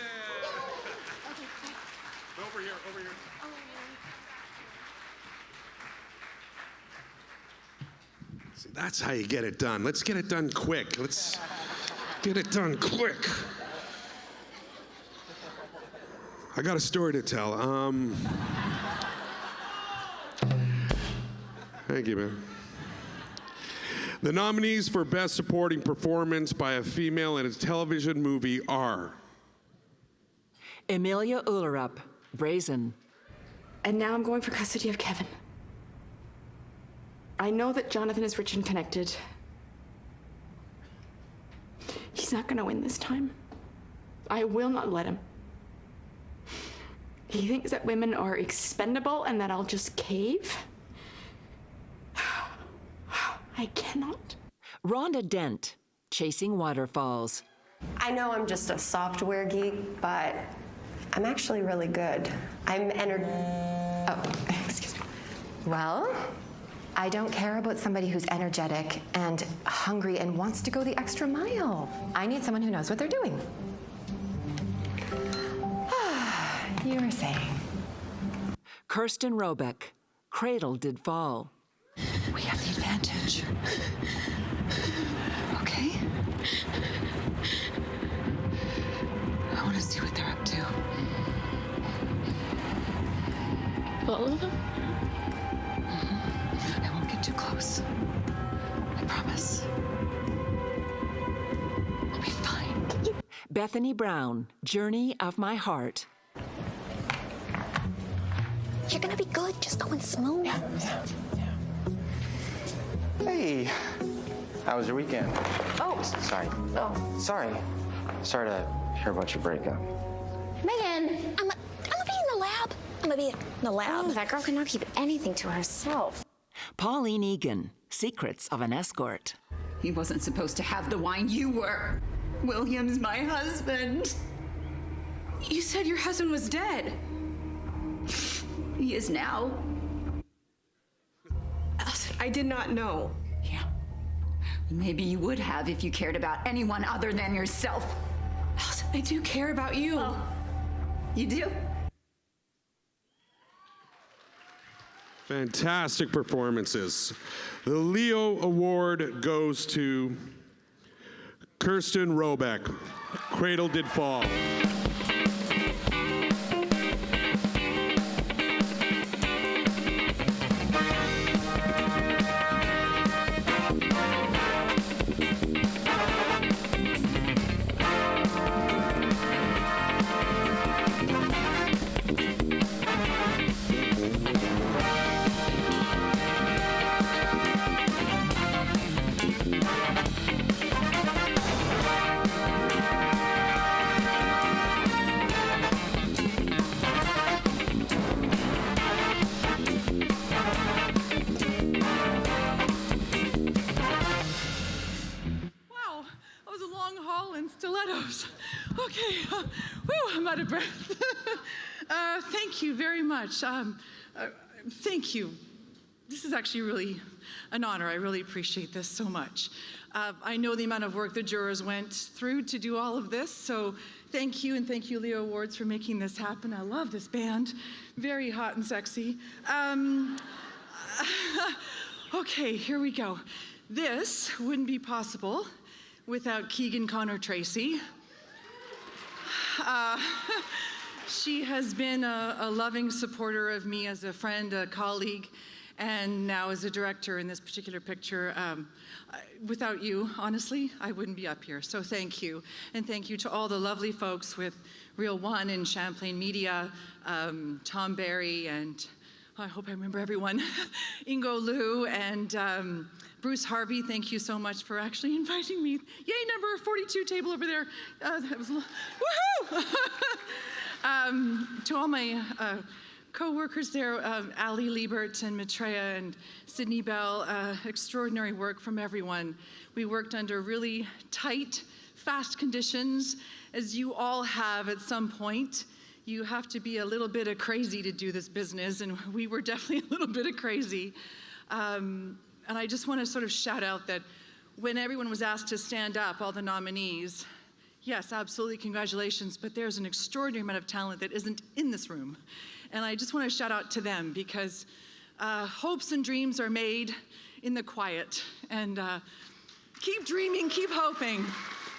Over here, over here. See, that's how you get it done. Let's get it done quick. Let's get it done quick. I got a story to tell. Thank you, man. The nominees for Best Supporting Performance by a Female in a Television Movie are Emilia Ullerup, Brazen. And now I'm going for custody of Kevin. I know that Jonathan is rich and connected. He's not gonna win this time. I will not let him. He thinks that women are expendable and that I'll just cave. I cannot. Rhonda Dent, Chasing Waterfalls. I know I'm just a software geek, but I'm actually really good. Excuse me. Well, I don't care about somebody who's energetic and hungry and wants to go the extra mile. I need someone who knows what they're doing. You were saying. Kirsten Robeck, Cradle Did Fall. We have the advantage. Okay? I want to see what they're up to. All of them? I won't get too close. I promise. We'll be fine. Bethany Brown, Journey of My Heart. You're gonna be good, just going smooth. Yeah. Hey, how was your weekend? Oh. Sorry. Oh. Sorry to hear about your breakup. Megan, I'm gonna be in the lab. I'm gonna be in the lab. Oh, that girl cannot keep anything to herself. Pauline Egan, Secrets of an Escort. He wasn't supposed to have the wine. You were. William's my husband. You said your husband was dead. He is now. Elsa, I did not know. Yeah. Maybe you would have if you cared about anyone other than yourself. Elsa, I do care about you. Oh, you do? Fantastic performances. The Leo Award goes to Kirsten Robeck, Cradle Did Fall. Okay, I'm out of breath. Thank you very much. Thank you. This is actually really an honor. I really appreciate this so much. I know the amount of work the jurors went through to do all of this, so thank you, and thank you, LEO Awards, for making this happen. I love this band. Very hot and sexy. Okay, here we go. This wouldn't be possible without Keegan Connor Tracy. She has been a loving supporter of me as a friend, a colleague, and now as a director in this particular picture. Without you, honestly, I wouldn't be up here. So thank you. And thank you to all the lovely folks with Reel One and Champlain Media, Tom Barry, and I hope I remember everyone, Ingo Liu, and Bruce Harvey. Thank you so much for actually inviting me. Yay, number 42 table over there. That was, woohoo! To all my co-workers there, Ali Liebert and Maitreya and Sydney Bell, extraordinary work from everyone. We worked under really tight, fast conditions, as you all have at some point. You have to be a little bit of crazy to do this business, and we were definitely a little bit of crazy. And I just want to sort of shout out that when everyone was asked to stand up, all the nominees, yes, absolutely, congratulations, but there's an extraordinary amount of talent that isn't in this room. And I just want to shout out to them because hopes and dreams are made in the quiet. And keep dreaming, keep hoping.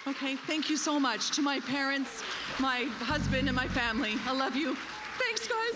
Okay, thank you so much to my parents, my husband, and my family. I love you. Thanks, guys.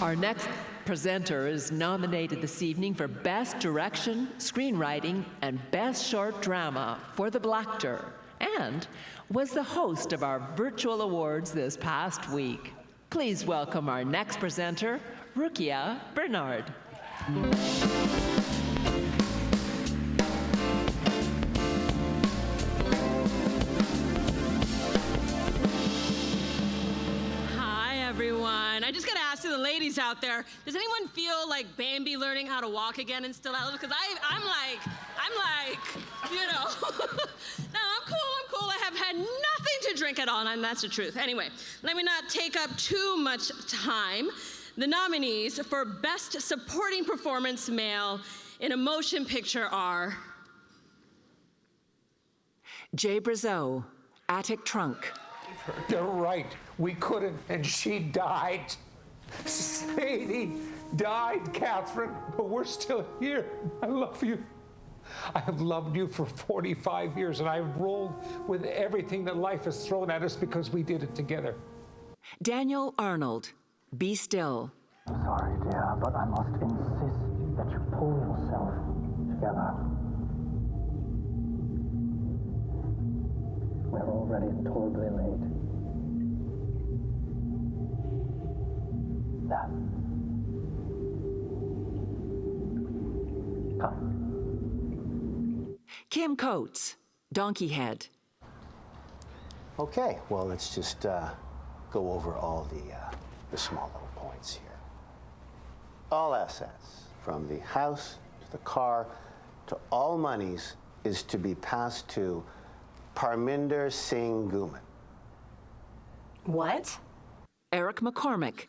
Our next presenter is nominated this evening for Best Direction, Screenwriting, and Best Short Drama for The Blactor, and was the host of our virtual awards this past week. Please welcome our next presenter, Rukia Bernard. Everyone. I just gotta ask the ladies out there, does anyone feel like Bambi learning how to walk again in Still Atlas? Because I'm like, you know. No, I'm cool. I have had nothing to drink at all, and that's the truth. Anyway, let me not take up too much time. The nominees for Best Supporting Performance Male in a Motion Picture are Jay Brazeau, Attic Trunk. They're right. We couldn't, and she died. Sadie died, Catherine, but we're still here. I love you. I have loved you for 45 years, and I've rolled with everything that life has thrown at us because we did it together. Daniel Arnold, Be Still. I'm sorry, dear, but I must insist that you pull yourself together. We're already terribly late. There. Come. Kim Coates, Donkey Head. Okay, well, let's just go over all the small little points here. All assets, from the house to the car to all monies, is to be passed to Parminder Singh Guman. What? Eric McCormick,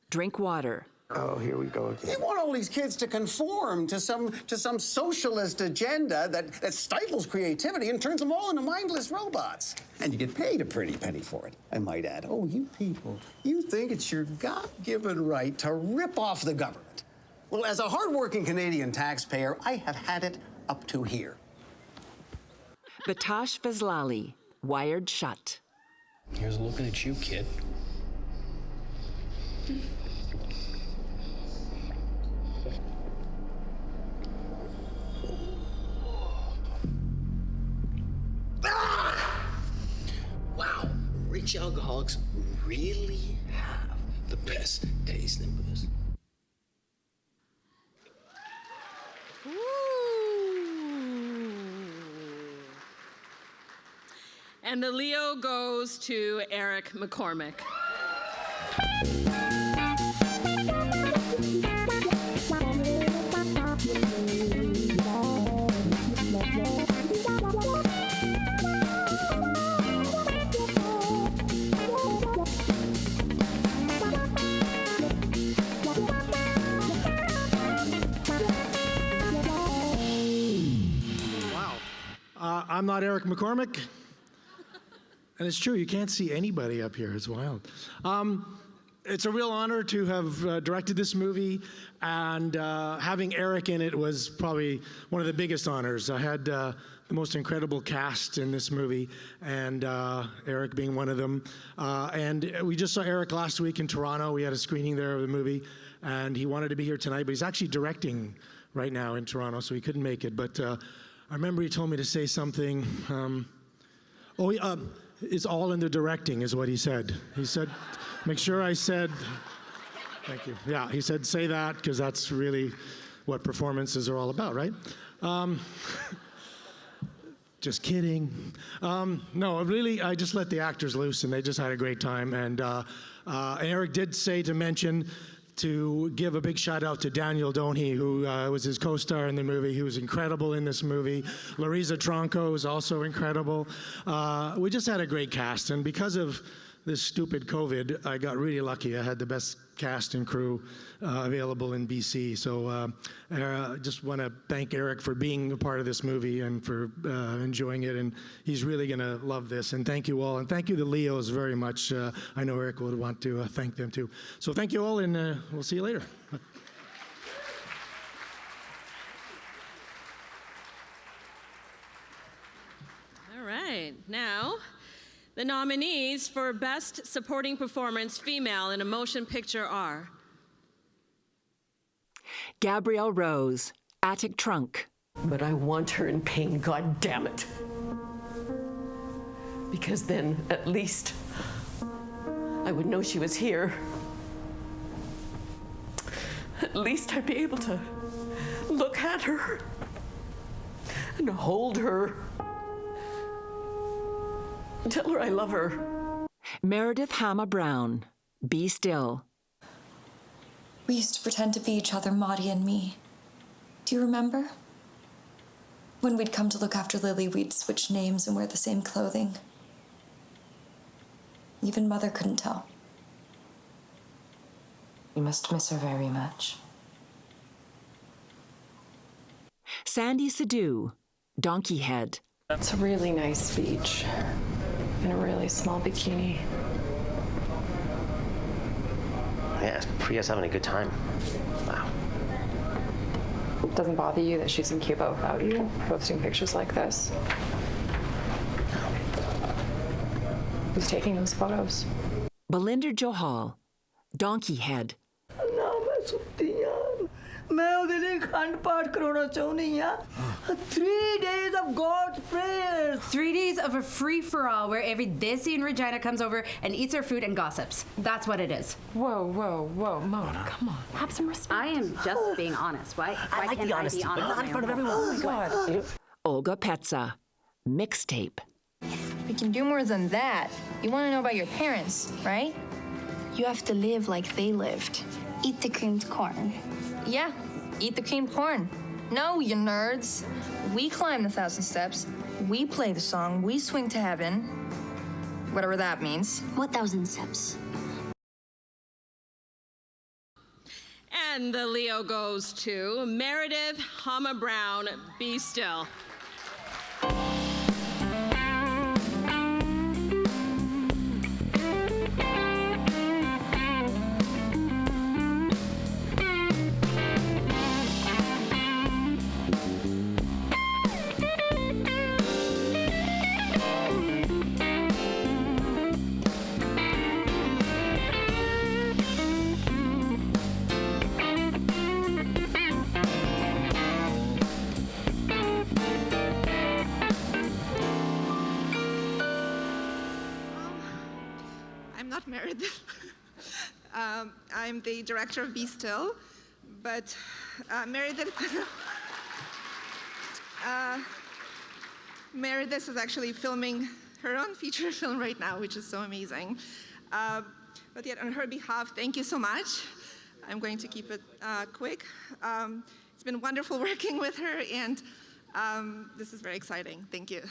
Drink Water. Oh, here we go again. You want all these kids to conform to some socialist agenda that stifles creativity and turns them all into mindless robots. And you get paid a pretty penny for it, I might add. Oh, you people, you think it's your God-given right to rip off the government. Well, as a hardworking Canadian taxpayer, I have had it up to here. Batash Fazlali, Wired Shut. Here's looking at you, kid. Wow, rich alcoholics really have the best taste in booze. And the Leo goes to Eric McCormick. I'm not Eric McCormick. And it's true, you can't see anybody up here. It's wild. It's a real honor to have directed this movie, and having Eric in it was probably one of the biggest honors. I had the most incredible cast in this movie, and Eric being one of them. And we just saw Eric last week in Toronto. We had a screening there of the movie, and he wanted to be here tonight, but he's actually directing right now in Toronto, so he couldn't make it. But I remember he told me to say something. It's all in the directing, is what he said. He said, make sure I said, thank you. Yeah, he said, say that, because that's really what performances are all about, right? Just kidding. No, really, I just let the actors loose, and they just had a great time. And Eric did say to mention, to give a big shout out to Daniel Donahue, who was his co-star in the movie. He was incredible in this movie. Larissa Tronco was also incredible. We just had a great cast, and because of this stupid COVID, I got really lucky. I had the best cast and crew available in BC. So I just want to thank Eric for being a part of this movie and for enjoying it. And he's really going to love this. And thank you all. And thank you to Leos very much. I know Eric would want to thank them too. So thank you all, and we'll see you later. All right. Now, the nominees for Best Supporting Performance Female in a Motion Picture are Gabrielle Rose, Attic Trunk. But I want her in pain, God damn it. Because then, at least, I would know she was here. At least I'd be able to look at her and hold her. Tell her I love her. Meredith Hama Brown, Be Still. We used to pretend to be each other, Maudie and me. Do you remember? When we'd come to look after Lily, we'd switch names and wear the same clothing. Even Mother couldn't tell. You must miss her very much. Sandy Sadu, Donkey Head. It's a really nice beach in a really small bikini. Yeah, Priya's having a good time. Wow. Doesn't bother you that she's in Cuba without you, posting pictures like this? Who's taking those photos? Belinda Johal, Donkey Head. मैं ਉਹਦੇ ਲਈ ਖੰਡ ਪਾਠ ਕਰਾਉਣਾ ਚਾਹੁੰਦੀ ਆ 3 days of God's prayers. 3 days of a free-for-all where every Desi and Regina comes over and eats our food and gossips. That's what it is. Whoa, Mona, come on. Have some respect. I am just being honest. Why I like can't the I honesty, be but honest? not in front of everyone. Oh my God. Olga Petza, Mixtape. We can do more than that. You want to know about your parents, right? You have to live like they lived. Eat the creamed corn. Yeah, eat the creamed corn. No, you nerds. We climb the 1,000 steps. We play the song. We swing to heaven. Whatever that means. What 1,000 steps? And the Leo goes to Meredith Hama Brown, Be Still. Not Meredith. I'm the director of Be Still, but Meredith is actually filming her own feature film right now, which is so amazing. But yet, on her behalf, thank you so much. I'm going to keep it quick. It's been wonderful working with her, and this is very exciting. Thank you.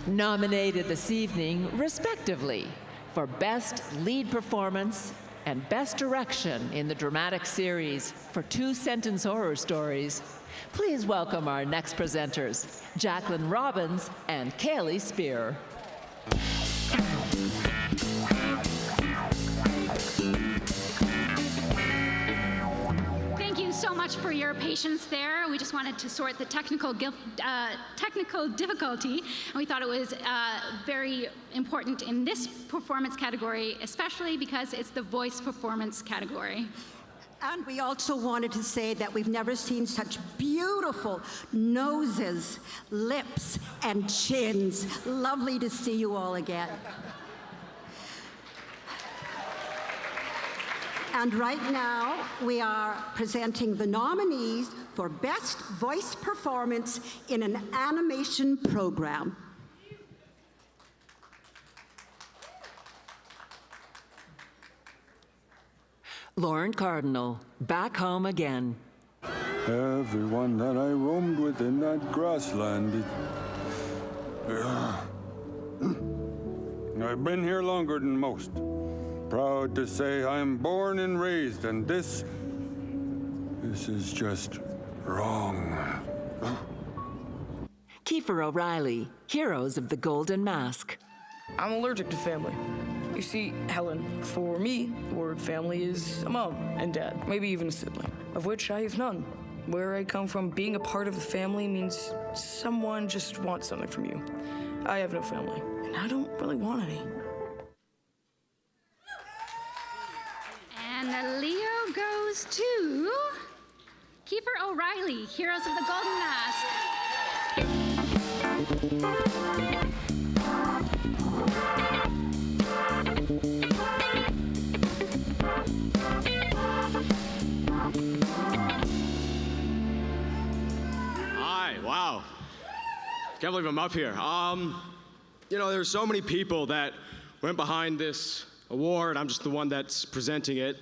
nominated this evening, respectively, for Best Lead Performance and Best Direction in the Dramatic Series for two-sentence horror stories. Please welcome our next presenters, Jacqueline Robbins and Kaylee Spear. Thank you so much for your patience there. We just wanted to sort the technical difficulty, and we thought it was very important in this performance category, especially because it's the voice performance category. And we also wanted to say that we've never seen such beautiful noses, lips, and chins. Lovely to see you all again. And right now, we are presenting the nominees for Best Voice Performance in an Animation Program. Lauren Cardinal, Back Home Again. Everyone that I roamed with in that grassland. I've been here longer than most. Proud to say I'm born and raised, and this is just wrong. Kiefer O'Reilly, Heroes of the Golden Mask. I'm allergic to family. You see, Helen, for me, the word family is a mom and dad, maybe even a sibling, of which I have none. Where I come from, being a part of the family means someone just wants something from you. I have no family, and I don't really want any. And the Leo goes to Kiefer O'Reilly, Heroes of the Golden Mask. Hi, wow. Can't believe I'm up here. You know, there's so many people that went behind this award. I'm just the one that's presenting it.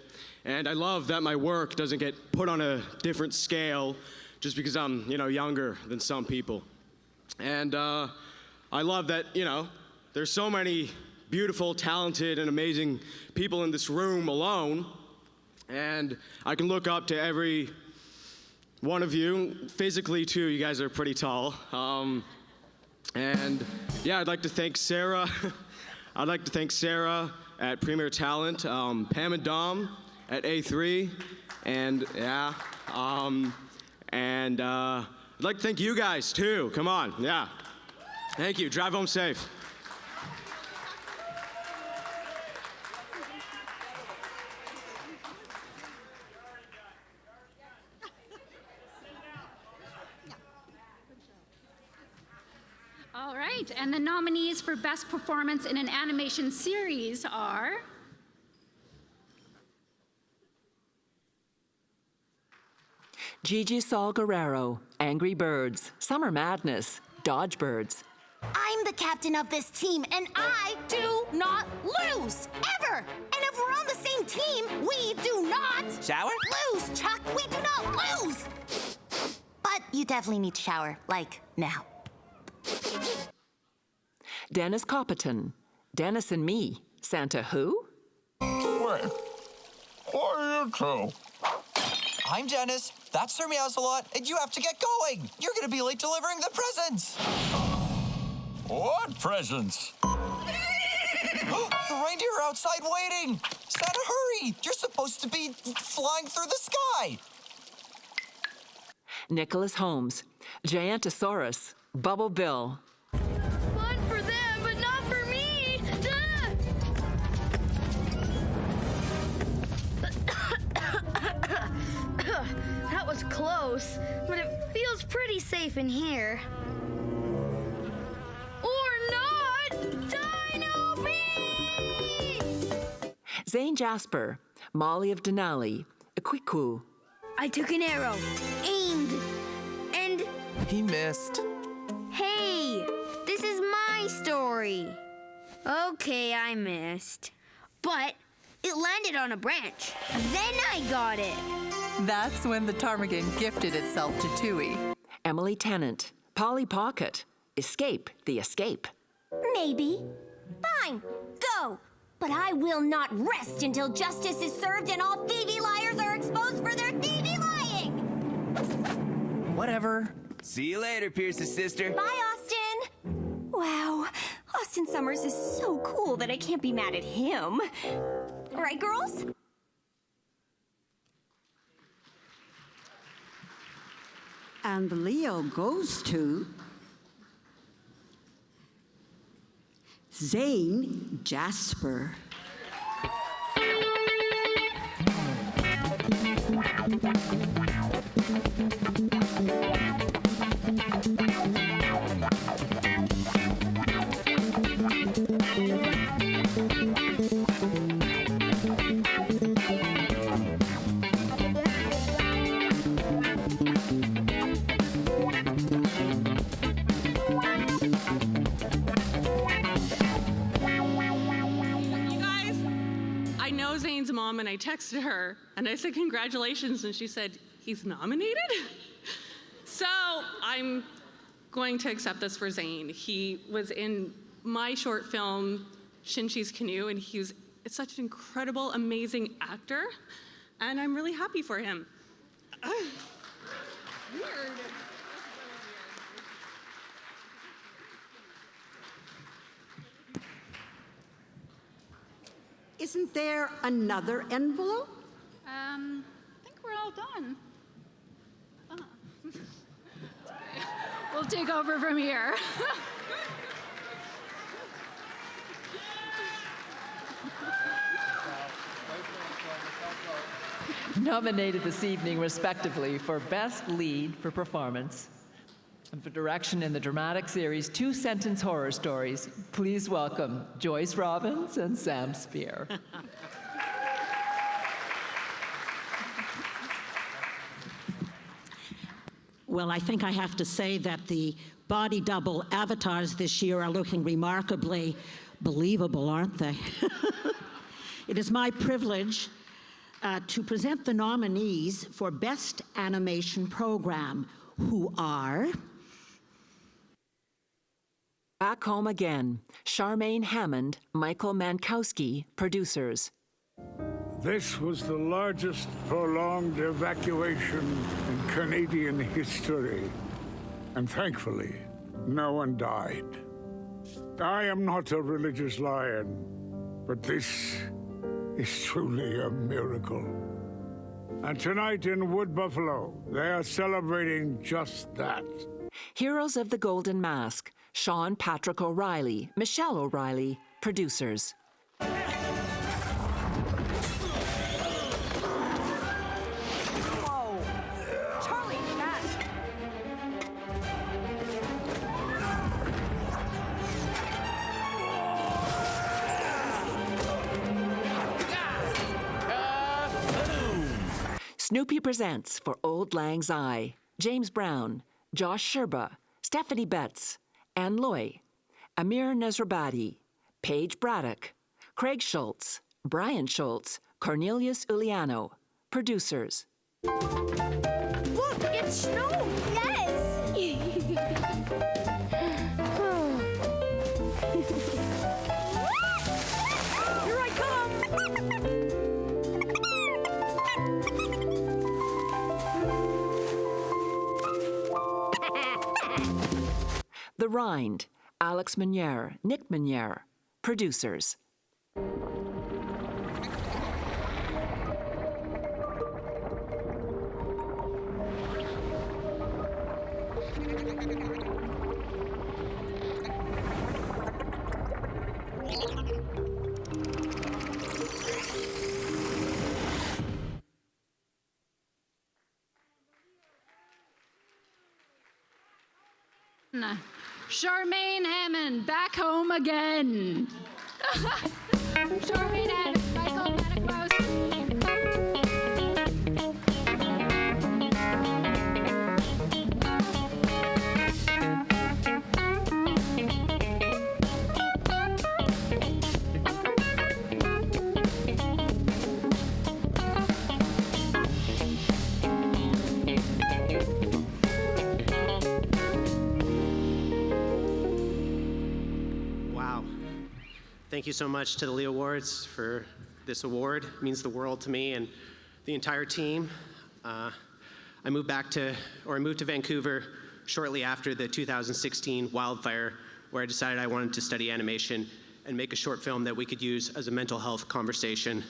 And I love that my work doesn't get put on a different scale just because I'm, you know, younger than some people. And I love that, you know, there's so many beautiful, talented, and amazing people in this room alone. And I can look up to every one of you, physically too. You guys are pretty tall. And yeah, I'd like to thank Sarah. I'd like to thank Sarah at Premier Talent, Pam and Dom at A3, and yeah, and I'd like to thank you guys too. Come on, yeah. Thank you. Drive home safe. All right, and the nominees for Best Performance in an Animation Series are Gigi Saul Guerrero, Angry Birds, Summer Madness, Dodgebirds. I'm the captain of this team, and I do not lose, ever! And if we're on the same team, we do not... Shower? Lose, Chuck! We do not lose! But you definitely need to shower, like, now. Dennis Coppiton, Dennis and Me, Santa Who? Wait, who are you two? I'm Dennis, that's Sir Meows-a-Lot, and you have to get going. You're gonna be late delivering the presents. What presents? The reindeer are outside waiting. Santa, hurry! You're supposed to be flying through the sky. Nicholas Holmes, Gigantosaurus, Bubble Bill. Fun for them, but not for me! That was close, but it feels pretty safe in here. Or not! Dino Beast! Zane Jasper, Molly of Denali, Ikwiku. I took an arrow, aimed, and... He missed. Hey, this is my story. Okay, I missed. But it landed on a branch. Then I got it. That's when the ptarmigan gifted itself to Tui. Emily Tennant, Polly Pocket, Escape the Escape. Maybe. Fine, go. But I will not rest until justice is served and all thievy liars are exposed for their thievy lying. Whatever. See you later, Pierce's sister. Bye, Austin. Wow, Austin Summers is so cool that I can't be mad at him. Right, girls? And the Leo goes to Zane Jasper. Zane's mom, and I texted her and I said congratulations, and she said he's nominated. So I'm going to accept this for Zane. He was in my short film Shinchi's Canoe, and it's such an incredible, amazing actor, and I'm really happy for him. Weird. Isn't there another envelope? I think we're all done. We'll take over from here. Nominated this evening, respectively, for Best Lead for Performance and for direction in the dramatic series Two Sentence Horror Stories, please welcome Joyce Robbins and Sam Spear. Well, I think I have to say that the body double avatars this year are looking remarkably believable, aren't they? It is my privilege to present the nominees for Best Animation Program, who are Back Home Again, Charmaine Hammond, Michael Mankowski, producers. This was the largest prolonged evacuation in Canadian history. And thankfully, no one died. I am not a religious lion, but this is truly a miracle. And tonight in Wood Buffalo, they are celebrating just that. Heroes of the Golden Mask, Sean Patrick O'Reilly, Michelle O'Reilly, producers. Whoa! Charlie, fast! Snoopy presents for Old Lang Syne, James Brown, Josh Sherba, Stephanie Betts, Anne Loy, Amir Nesrabadi, Paige Braddock, Craig Schultz, Brian Schultz, Cornelius Uliano, producers. Look, it's snow! Yes! Here I come! The Rind, Alex Meunier, Nick Meunier, producers. Charmaine Hammond, Back Home Again. Charmaine Hammond, Michael Manikowski. Thank you so much to the LEO Awards for this award. It means the world to me and the entire team. I moved to Vancouver shortly after the 2016 wildfire, where I decided I wanted to study animation and make a short film that we could use as a mental health conversation.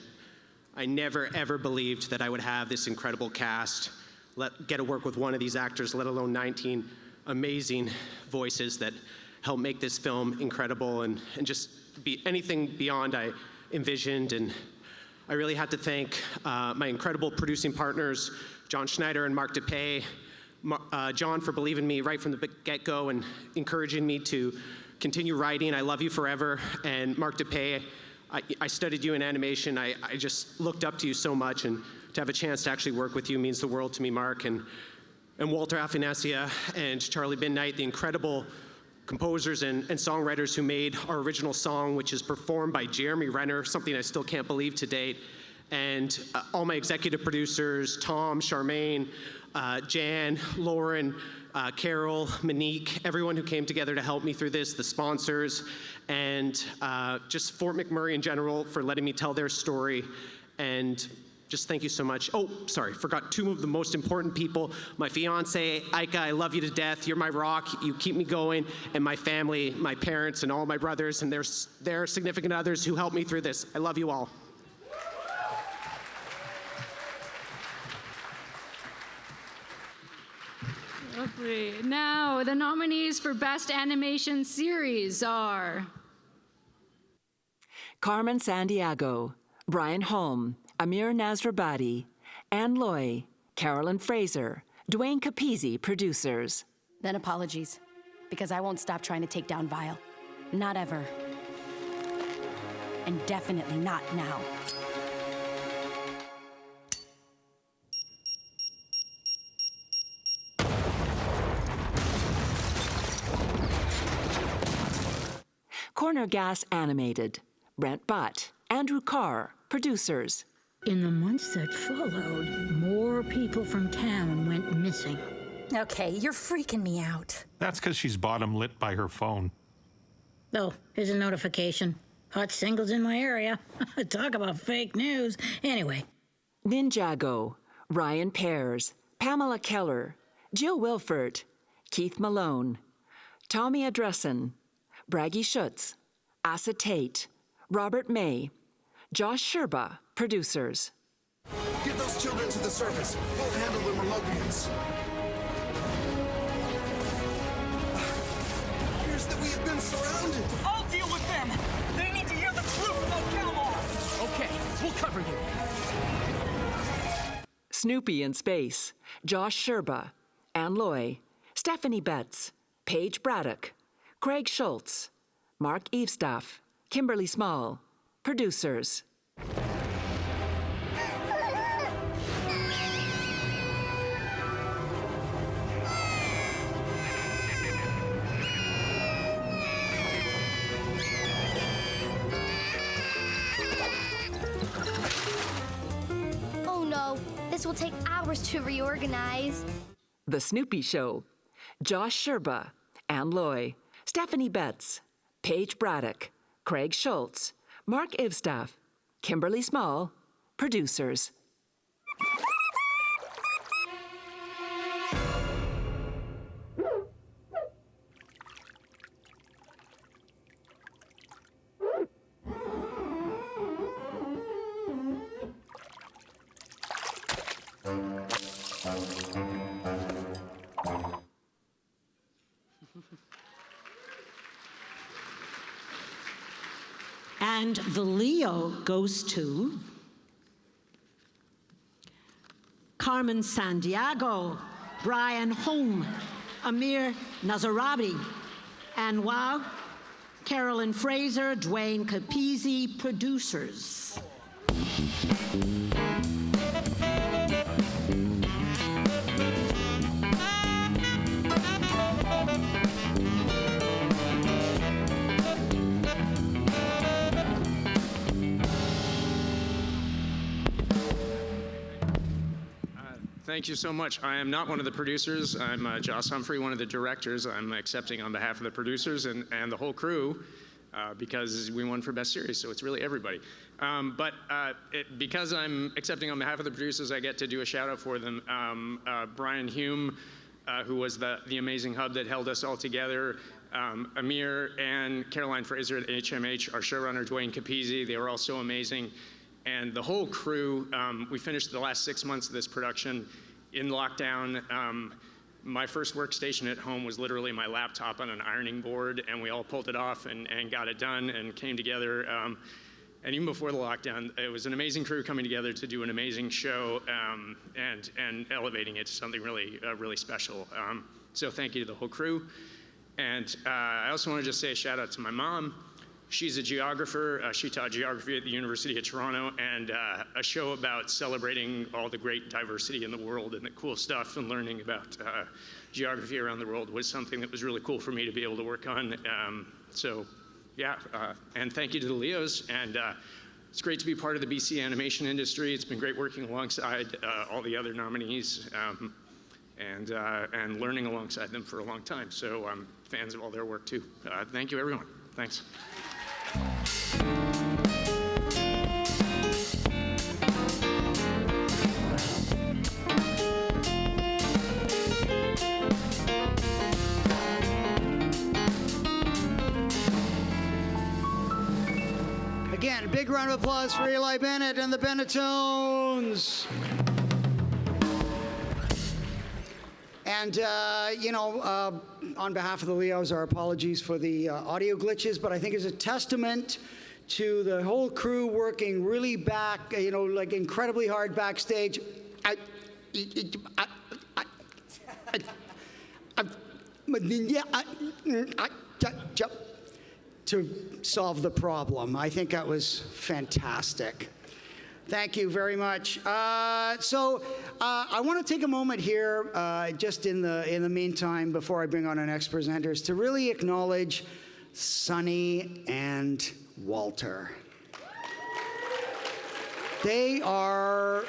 I never, ever believed that I would have this incredible cast, get to work with one of these actors, let alone 19 amazing voices that help make this film incredible and just be anything beyond I envisioned. And I really had to thank my incredible producing partners, John Schneider and Mark DePay. John for believing in me right from the get-go and encouraging me to continue writing. I love you forever. And Mark DePay, I studied you in animation. I just looked up to you so much, and to have a chance to actually work with you means the world to me, Mark. And Walter Afanasia and Charlie Midnight, the incredible composers and songwriters who made our original song, which is performed by Jeremy Renner, something I still can't believe to date. And all my executive producers, Tom, Charmaine, Jan, Lauren, Carol, Monique, everyone who came together to help me through this, the sponsors, and just Fort McMurray in general for letting me tell their story. And just thank you so much. Oh, sorry, forgot two of the most important people. My fiance, Aika, I love you to death. You're my rock. You keep me going. And my family, my parents, and all my brothers and their significant others who helped me through this. I love you all. Lovely. Now, the nominees for Best Animation Series are Carmen Sandiego, Brian Holm, Amir Nasrabadi, Anne Loy, Carolyn Fraser, Dwayne Capizzi, producers. Then apologies, because I won't stop trying to take down Vile. Not ever. And definitely not now. Corner Gas Animated, Brent Butt, Andrew Carr, producers. In the months that followed, more people from town went missing. Okay, you're freaking me out. That's because she's bottom lit by her phone. Oh, here's a notification. Hot singles in my area. Talk about fake news. Anyway. Ninjago, Ryan Pears, Pamela Keller, Jill Wilford, Keith Malone, Tommy Adressen, Braggy Schutz, Asa Tate, Robert May, Josh Sherba, producers. Get those children to the surface. We'll handle the remote. Here's that we have been surrounded. I'll deal with them. They need to hear the truth about Galmar. Okay, we'll cover you. Snoopy in Space, Josh Sherba, Anne Loy, Stephanie Betts, Paige Braddock, Craig Schultz, Mark Evestaff, Kimberly Small, producers. Oh no, this will take hours to reorganize. The Snoopy Show, Josh Sherba, Anne Loy, Stephanie Betts, Paige Braddock, Craig Schultz, Mark Evestaff, Kimberly Small, producers. And the Leo goes to Carmen Sandiego, Brian Holm, Amir Nazarabi, and wow, Carolyn Fraser, Dwayne Capizzi, producers. Thank you so much. I am not one of the producers. I'm Joss Humphrey, one of the directors. I'm accepting on behalf of the producers and the whole crew. because we won for Best Series, so it's really everybody. Because I'm accepting on behalf of the producers, I get to do a shout out for them. Brian Hume, who was the amazing hub that held us all together. Amir and Caroline Fraser at HMH, our showrunner Dwayne Capizzi, they were all so amazing. And the whole crew, we finished the last 6 months of this production in lockdown. My first workstation at home was literally my laptop on an ironing board, and we all pulled it off and got it done and came together. And even before the lockdown, it was an amazing crew coming together to do an amazing show and elevating it to something really, really special. So thank you to the whole crew. And I also want to just say a shout out to my mom. She's a geographer. She taught geography at the University of Toronto, and a show about celebrating all the great diversity in the world and the cool stuff and learning about geography around the world was something that was really cool for me to be able to work on. And thank you to the Leos. And it's great to be part of the BC animation industry. It's been great working alongside all the other nominees and learning alongside them for a long time. So I'm fans of all their work too. Thank you, everyone. Thanks. Again, a big round of applause for Eli Bennett and the Bennettones. And, on behalf of the Leos, our apologies for the audio glitches, but I think it's a testament to the whole crew working really incredibly hard backstage. To solve the problem. I think that was fantastic. Thank you very much. I want to take a moment here, just in the meantime, before I bring on our next presenters, to really acknowledge Sonny and Walter. They're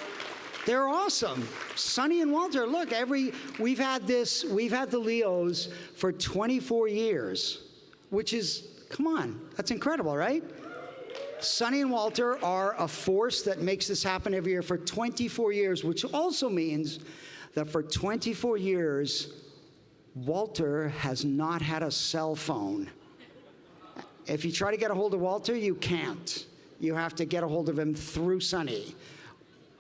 awesome. Sonny and Walter, look, we've had the Leos for 24 years, which is, come on, that's incredible, right? Sonny and Walter are a force that makes this happen every year for 24 years, which also means that for 24 years, Walter has not had a cell phone. If you try to get a hold of Walter, you can't. You have to get a hold of him through Sonny.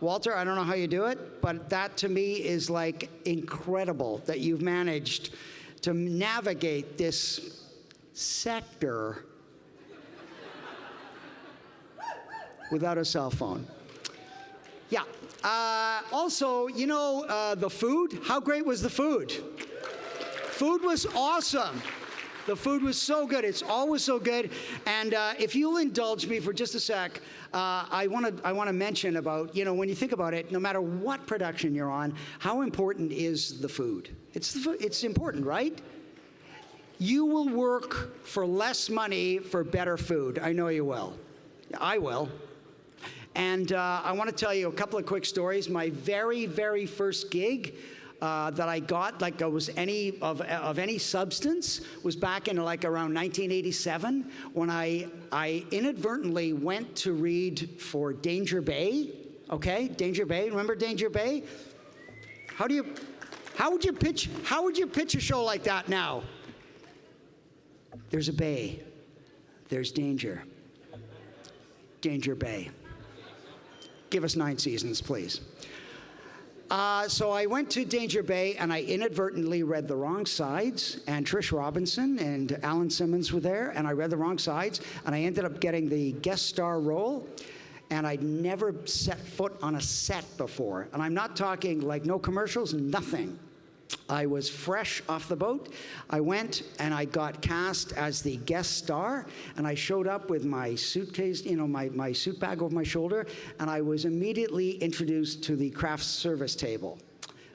Walter, I don't know how you do it, but that to me is like incredible that you've managed to navigate this sector without a cell phone. Yeah. Also, the food. How great was the food? Food was awesome. The food was so good. It's always so good. And if you'll indulge me for just a sec, I want to mention about, when you think about it, no matter what production you're on, how important is the food? It's important, right? You will work for less money for better food. I know you will. I will. And I want to tell you a couple of quick stories. My very, very first gig that I got, like it was of any substance, was back in around 1987 when I inadvertently went to read for Danger Bay. Okay, Danger Bay. Remember Danger Bay? How would you pitch a show like that now? There's a bay. There's danger. Danger Bay. Give us 9 seasons, please. So I went to Danger Bay, and I inadvertently read the wrong sides, and Trish Robinson and Alan Simmons were there, and I read the wrong sides, and I ended up getting the guest star role, and I'd never set foot on a set before. And I'm not talking like no commercials, nothing. I was fresh off the boat. I went and I got cast as the guest star, and I showed up with my suitcase, my suit bag over my shoulder, and I was immediately introduced to the craft service table.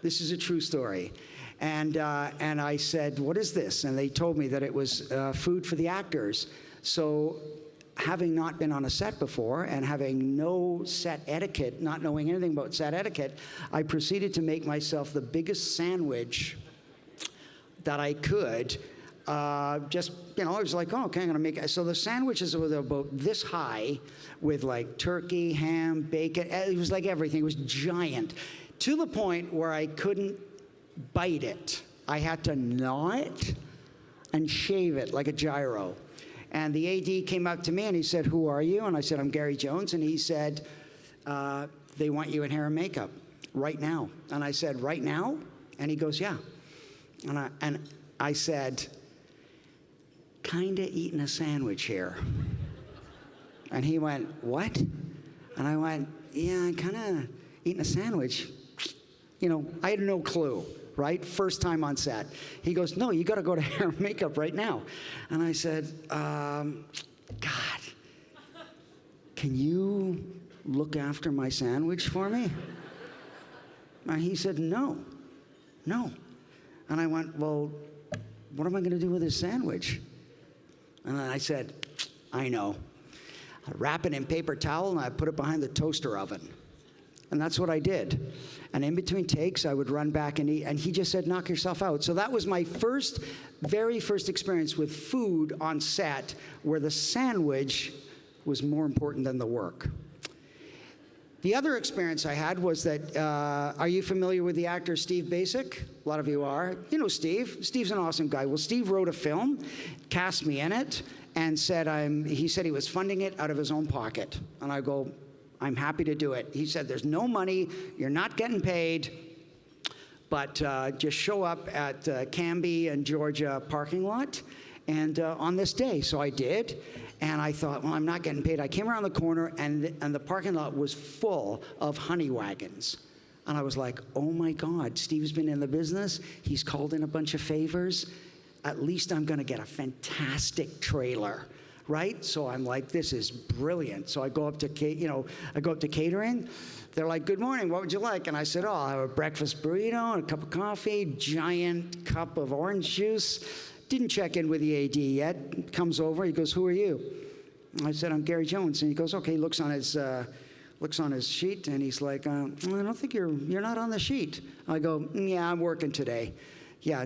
This is a true story. And I said, "What is this?" And they told me that it was food for the actors. So having not been on a set before and having no set etiquette, not knowing anything about set etiquette, I proceeded to make myself the biggest sandwich that I could just, you know, I was like, oh, okay, I'm gonna make it. So the sandwiches were about this high with like turkey, ham, bacon. It was like everything. It was giant to the point where I couldn't bite it. I had to gnaw it and shave it like a gyro. And the AD came up to me and he said, who are you? And I said, I'm Gary Jones. And he said, they want you in hair and makeup right now. And I said, right now? And he goes, yeah. And I said, kinda eating a sandwich here. And he went, what? And I went, yeah, kinda eating a sandwich. You know, I had no clue, right? First time on set. He goes, no, you gotta go to hair and makeup right now. And I said, God, can you look after my sandwich for me? And he said, no. And I went, well, what am I gonna do with this sandwich? And then I said, I know. I wrap it in paper towel and I put it behind the toaster oven. And that's what I did. And in between takes, I would run back and eat. And he just said, knock yourself out. So that was my very first experience with food on set, where the sandwich was more important than the work. The other experience I had was that, are you familiar with the actor Steve Basic? A lot of you are. You know Steve. Steve's an awesome guy. Well, Steve wrote a film, cast me in it, and he said he was funding it out of his own pocket. And I go, I'm happy to do it. He said, there's no money, you're not getting paid, but just show up at Canby and Georgia parking lot and on this day. So I did. And I thought, well, I'm not getting paid. I came around the corner, and the parking lot was full of honey wagons. And I was like, oh my God, Steve's been in the business. He's called in a bunch of favors. At least I'm gonna get a fantastic trailer, right? So I'm like, this is brilliant. So I go up to catering. They're like, good morning, what would you like? And I said, oh, I'll have a breakfast burrito and a cup of coffee, giant cup of orange juice. Didn't check in with the AD yet. Comes over, he goes, who are you? I said, I'm Gary Jones. And he goes, okay, looks on his sheet, and he's like, I don't think you're not on the sheet. I go, yeah, I'm working today. Yeah,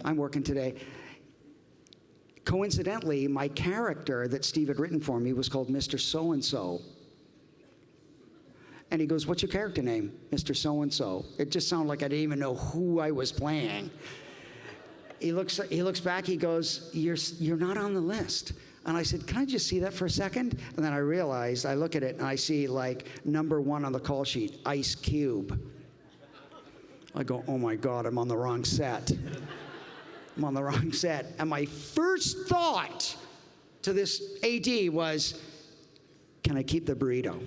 I'm working today. Coincidentally, my character that Steve had written for me was called Mr. So-and-so. And he goes, what's your character name? Mr. So-and-so. It just sounded like I didn't even know who I was playing. He looks back, he goes, you're not on the list. And I said, can I just see that for a second? And then I realized, I look at it and I see like number 1 on the call sheet, Ice Cube. I go, oh my God, I'm on the wrong set. I'm on the wrong set. And my first thought to this AD was, can I keep the burrito?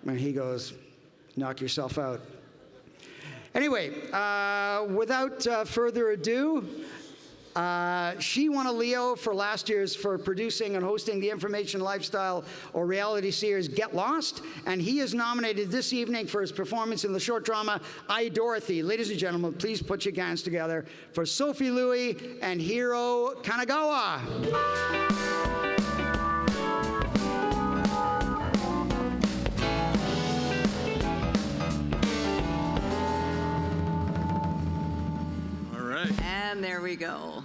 And he goes, knock yourself out. Anyway, without further ado, she won a Leo for last year's for producing and hosting the information, lifestyle, or reality series Get Lost, and he is nominated this evening for his performance in the short drama I, Dorothy. Ladies and gentlemen, please put your hands together for Sophie Louis and Hiro Kanagawa. And there we go.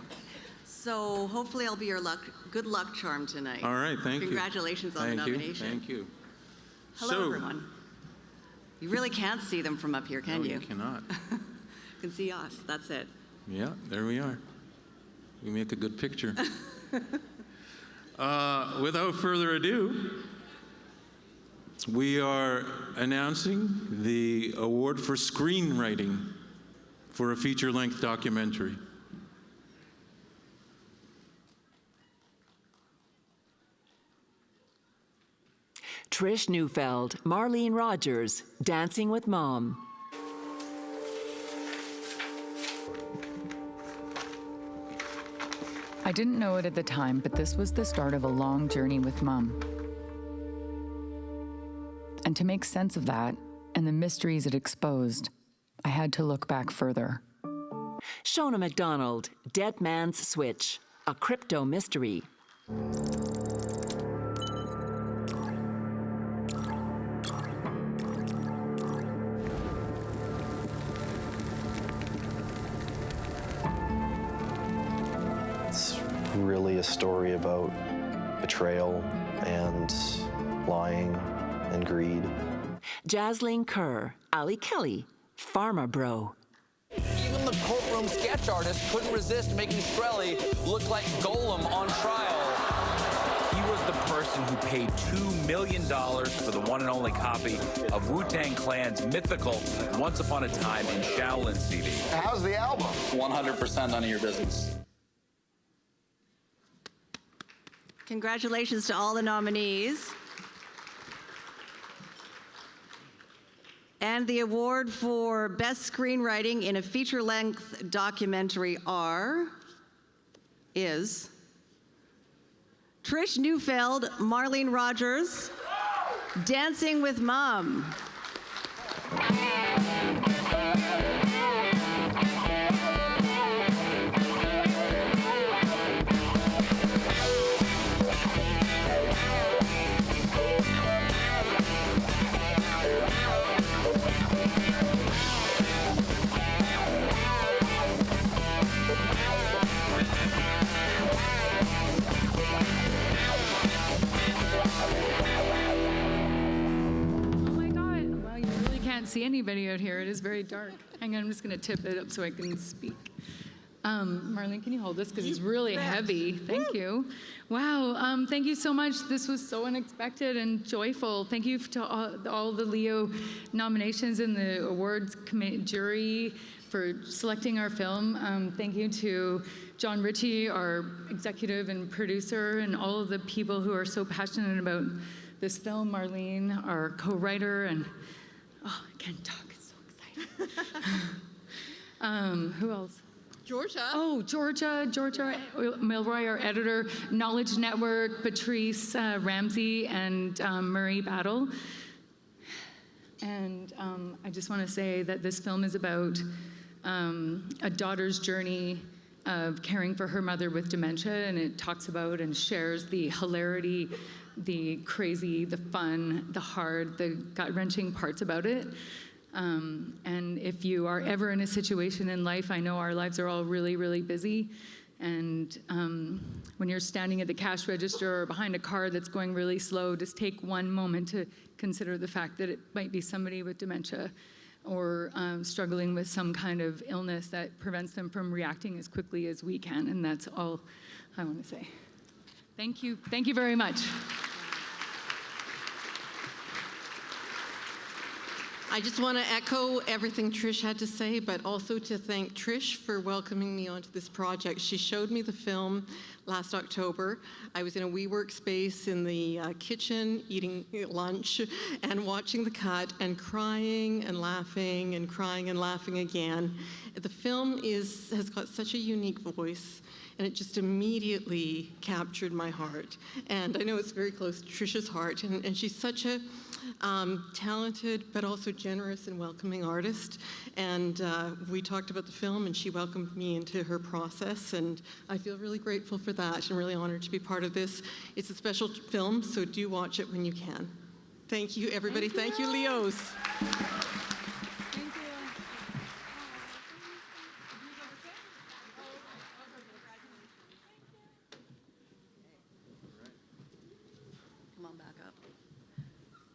So hopefully I'll be your good luck charm tonight. All right, thank you. Congratulations on the nomination. Thank you. Hello, everyone. You really can't see them from up here, can you? No, you cannot. You can see us, that's it. Yeah, there we are. We make a good picture. Without further ado, we are announcing the award for screenwriting for a feature-length documentary. Trish Neufeld, Marlene Rogers, Dancing with Mom. I didn't know it at the time, but this was the start of a long journey with Mom. And to make sense of that and the mysteries it exposed, I had to look back further. Shona MacDonald, Dead Man's Switch, a crypto mystery. really a story about betrayal and lying and greed. Jasleen Kerr, Ali Kelly, Pharma Bro. Even the courtroom sketch artist couldn't resist making Shkreli look like Golem on trial. He was the person who paid $2 million for the one and only copy of Wu-Tang Clan's mythical Once Upon a Time in Shaolin CD. How's the album? 100% none of your business. Congratulations to all the nominees. And the award for Best Screenwriting in a Feature-Length Documentary is Trish Neufeld, Marlene Rogers, Dancing with Mom. See anybody out here. It is very dark. Hang on, I'm just going to tip it up so I can speak. Marlene, can you hold this? Because it's really heavy. Thank you. Wow, thank you so much. This was so unexpected and joyful. Thank you to all the Leo nominations and the awards jury for selecting our film. Thank you to John Ritchie, our executive and producer, and all of the people who are so passionate about this film. Marlene, our co-writer, and oh, I can't talk, it's so exciting. Who else? Georgia. Oh, Georgia Milroy, our editor, Knowledge Network, Patrice Ramsey, and Murray Battle. And I just want to say that this film is about a daughter's journey of caring for her mother with dementia, and it talks about and shares the hilarity, the crazy, the fun, the hard, the gut-wrenching parts about it. And if you are ever in a situation in life, I know our lives are all really, really busy, and when you're standing at the cash register or behind a car that's going really slow, just take one moment to consider the fact that it might be somebody with dementia or struggling with some kind of illness that prevents them from reacting as quickly as we can, and that's all I want to say. Thank you very much. I just want to echo everything Trish had to say, but also to thank Trish for welcoming me onto this project. She showed me the film last October. I was in a WeWork space in the kitchen eating lunch and watching the cut and crying and laughing and crying and laughing again. The film has got such a unique voice, and it just immediately captured my heart. And I know it's very close to Trisha's heart, and she's such a talented but also generous and welcoming artist. And we talked about the film, and she welcomed me into her process, and I feel really grateful for that and really honored to be part of this. It's a special film, so do watch it when you can. Thank you, everybody. Thank you, Leos.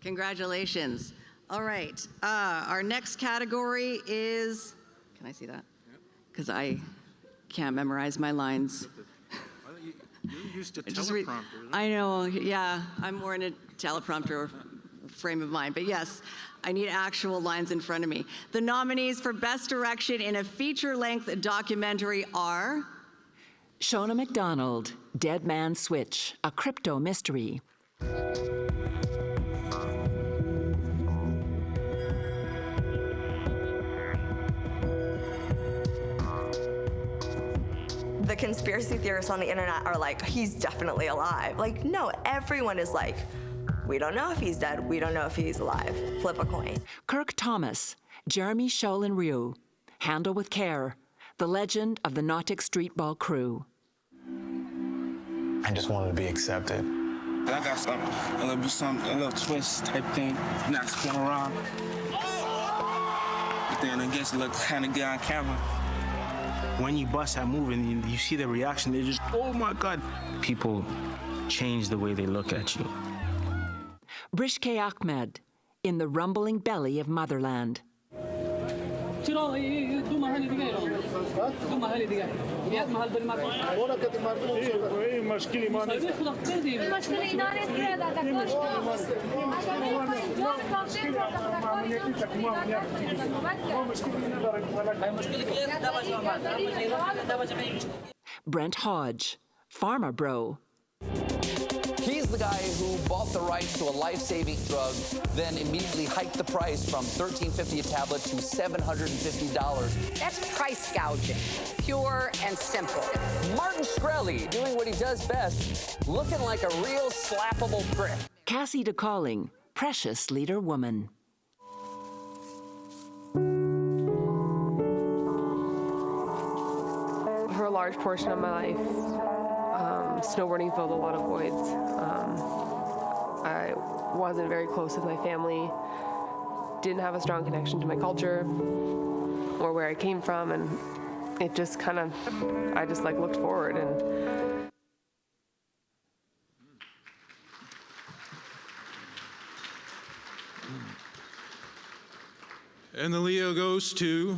Congratulations. All right. Our next category is, can I see that? Because I can't memorize my lines. You're used to teleprompter. I know, yeah. I'm more in a teleprompter frame of mind. But yes, I need actual lines in front of me. The nominees for Best Direction in a Feature-Length Documentary are Shona McDonald, Dead Man's Switch, a crypto mystery. The conspiracy theorists on the internet are like, he's definitely alive. Like, no, everyone is like, we don't know if he's dead, we don't know if he's alive. Flip a coin. Kirk Thomas, Jeremy Sholin Ryu, Handle with Care, The Legend of the Nautic Street Ball Crew. I just wanted to be accepted. I got a little twist type thing, not spin around. But then I guess it looked kind of good on camera. when you bust that move and you see the reaction, they're just, oh my God. People change the way they look at you. Brishke Ahmed, in the rumbling belly of motherland. Brent Hodge, Pharma Bro. He's the guy who bought the rights to a life-saving drug, then immediately hiked the price from $13.50 a tablet to $750. That's price gouging, pure and simple. Martin Shkreli doing what he does best, looking like a real slappable prick. Cassie DeCalling, Precious Leader Woman. For a large portion of my life, snowboarding filled a lot of voids. I wasn't very close with my family, didn't have a strong connection to my culture or where I came from, and it just kind of, I just like looked forward. And the Leo goes to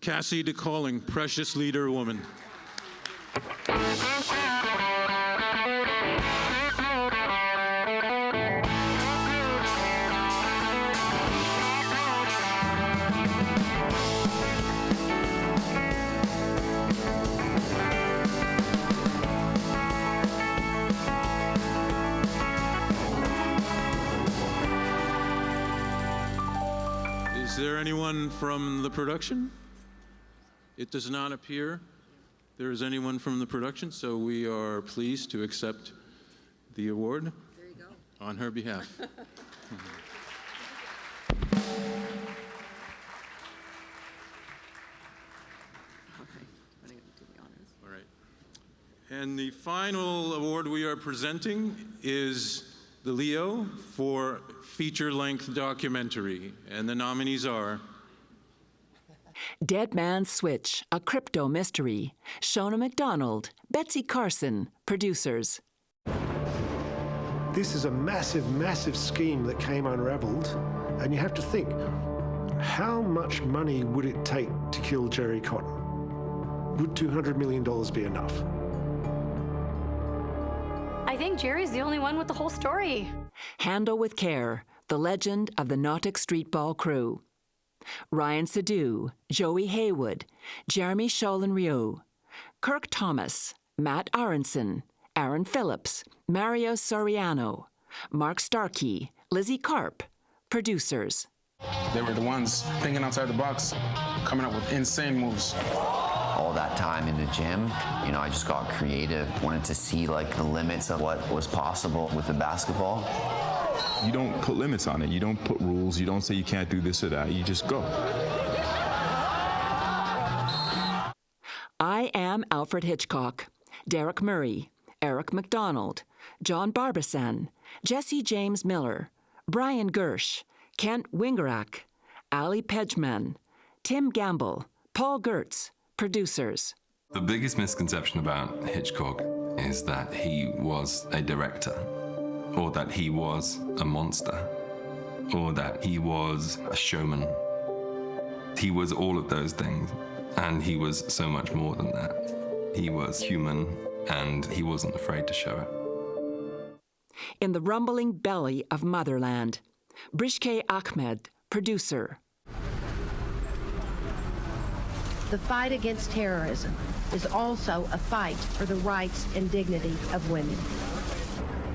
Cassie DeCalling, Precious Leader Woman. Is there anyone from the production? It does not appear there is anyone from the production, so we are pleased to accept the award. There you go. On her behalf. All right. And the final award we are presenting is the Leo for feature-length documentary, and the nominees are Dead Man's Switch, a crypto mystery. Shona McDonald, Betsy Carson, producers. This is a massive, massive scheme that came unraveled, and you have to think, how much money would it take to kill Jerry Cotton? Would $200 million be enough? I think Jerry's the only one with the whole story. Handle with Care, the legend of the Nautic Street Ball crew. Ryan Sadu, Joey Haywood, Jeremy Sholin-Ryu, Kirk Thomas, Matt Aronson, Aaron Phillips, Mario Soriano, Mark Starkey, Lizzie Karp, producers. They were the ones thinking outside the box, coming up with insane moves. All that time in the gym, you know, I just got creative, wanted to see like the limits of what was possible with the basketball. You don't put limits on it. You don't put rules. You don't say you can't do this or that. You just go. I Am Alfred Hitchcock, Derek Murray, Eric McDonald, John Barbasan, Jesse James Miller, Brian Gersh, Kent Wingerak, Ali Pejman, Tim Gamble, Paul Gertz, producers. The biggest misconception about Hitchcock is that he was a director, or that he was a monster, or that he was a showman. He was all of those things, and he was so much more than that. He was human, and he wasn't afraid to show it. In the rumbling belly of motherland, Brishke Ahmed, producer. The fight against terrorism is also a fight for the rights and dignity of women.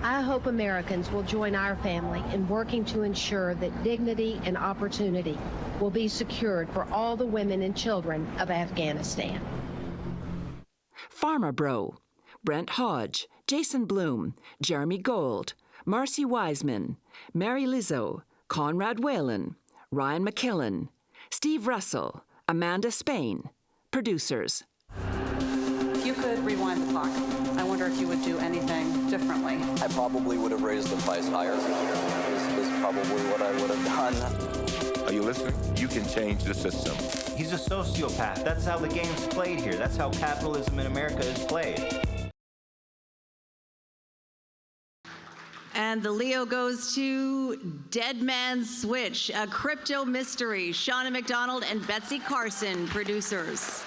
I hope Americans will join our family in working to ensure that dignity and opportunity will be secured for all the women and children of Afghanistan. Pharma Bro, Brent Hodge, Jason Bloom, Jeremy Gold, Marcy Wiseman, Mary Lizzo, Conrad Whalen, Ryan McKillen, Steve Russell, Amanda Spain, producers. If you could rewind the clock, I wonder if you would do anything differently. I probably would have raised the price higher. This is probably what I would have done. Are you listening? You can change the system. He's a sociopath. That's how the game's played here. That's how capitalism in America is played. And the Leo goes to Dead Man's Switch, a crypto mystery. Shauna McDonald and Betsy Carson, producers.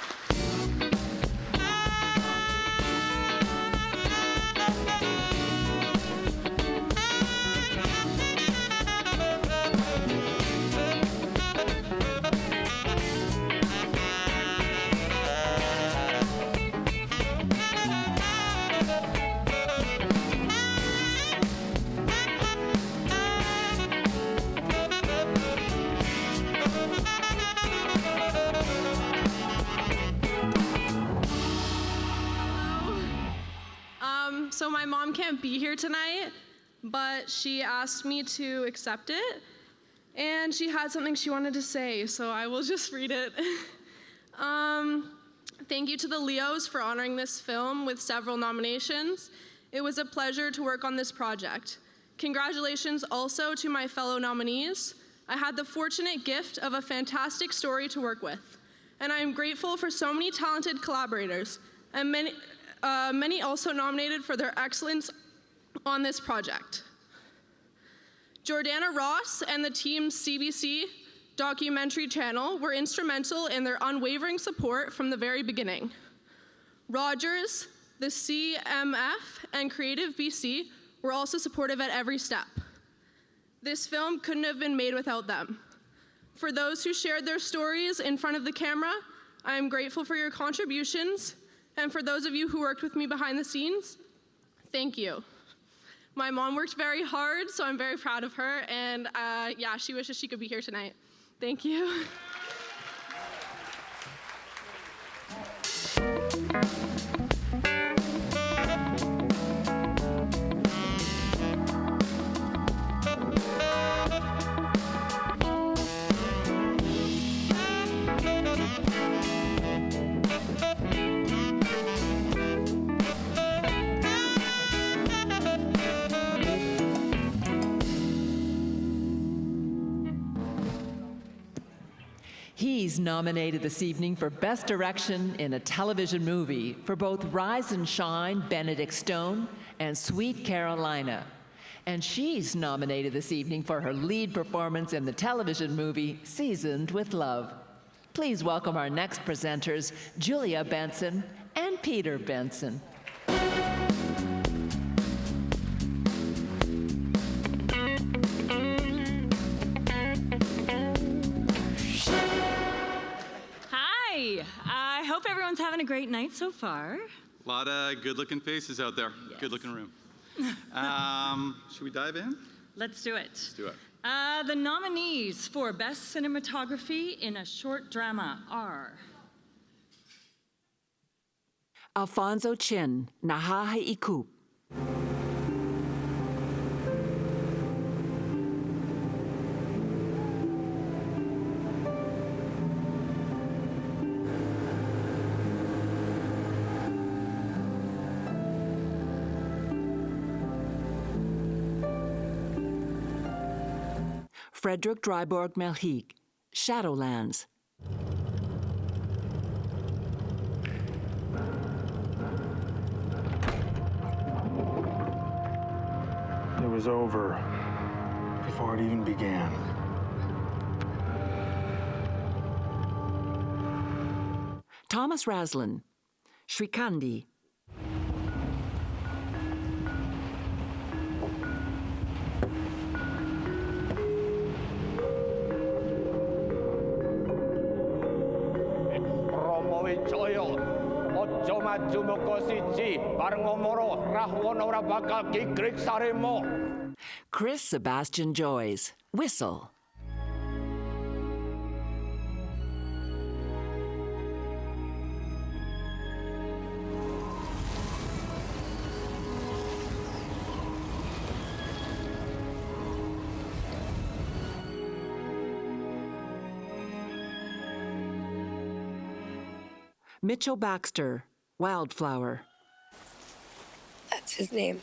So my mom can't be here tonight, but she asked me to accept it, and she had something she wanted to say, so I will just read it. Thank you to the Leos for honoring this film with several nominations. It was a pleasure to work on this project. Congratulations also to my fellow nominees. I had the fortunate gift of a fantastic story to work with, and I am grateful for so many talented collaborators, and many also nominated for their excellence on this project. Jordana Ross and the team's CBC documentary channel were instrumental in their unwavering support from the very beginning. Rogers, the CMF, and Creative BC were also supportive at every step. This film couldn't have been made without them. For those who shared their stories in front of the camera, I am grateful for your contributions. And for those of you who worked with me behind the scenes, thank you. My mom worked very hard, so I'm very proud of her, and yeah, she wishes she could be here tonight. Thank you. He's nominated this evening for Best Direction in a Television Movie for both Rise and Shine, Benedict Stone, and Sweet Carolina. And she's nominated this evening for her lead performance in the television movie Seasoned with Love. Please welcome our next presenters, Julia Benson and Peter Benson. I hope everyone's having a great night so far. A lot of good-looking faces out there. Yes. Good-looking room. Should we dive in? Let's do it. Let's do it. The nominees for Best Cinematography in a Short Drama are Alfonso Chin, Nahahe Ikup. Frederick Dryborg Melchig, Shadowlands. It was over before it even began. Thomas Raslin, Shrikandi. Chris Sebastian Joyce, Whistle. Mitchell Baxter, Wildflower. That's his name.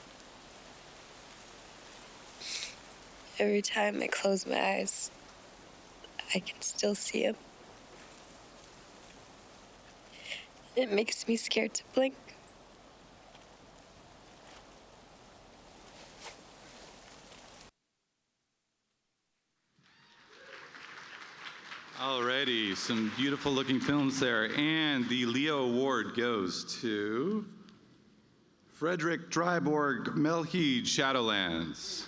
Every time I close my eyes, I can still see him. It makes me scared to blink. Alrighty, some beautiful looking films there. And the Leo Award goes to Frederick Dryborg Melchede, Shadowlands.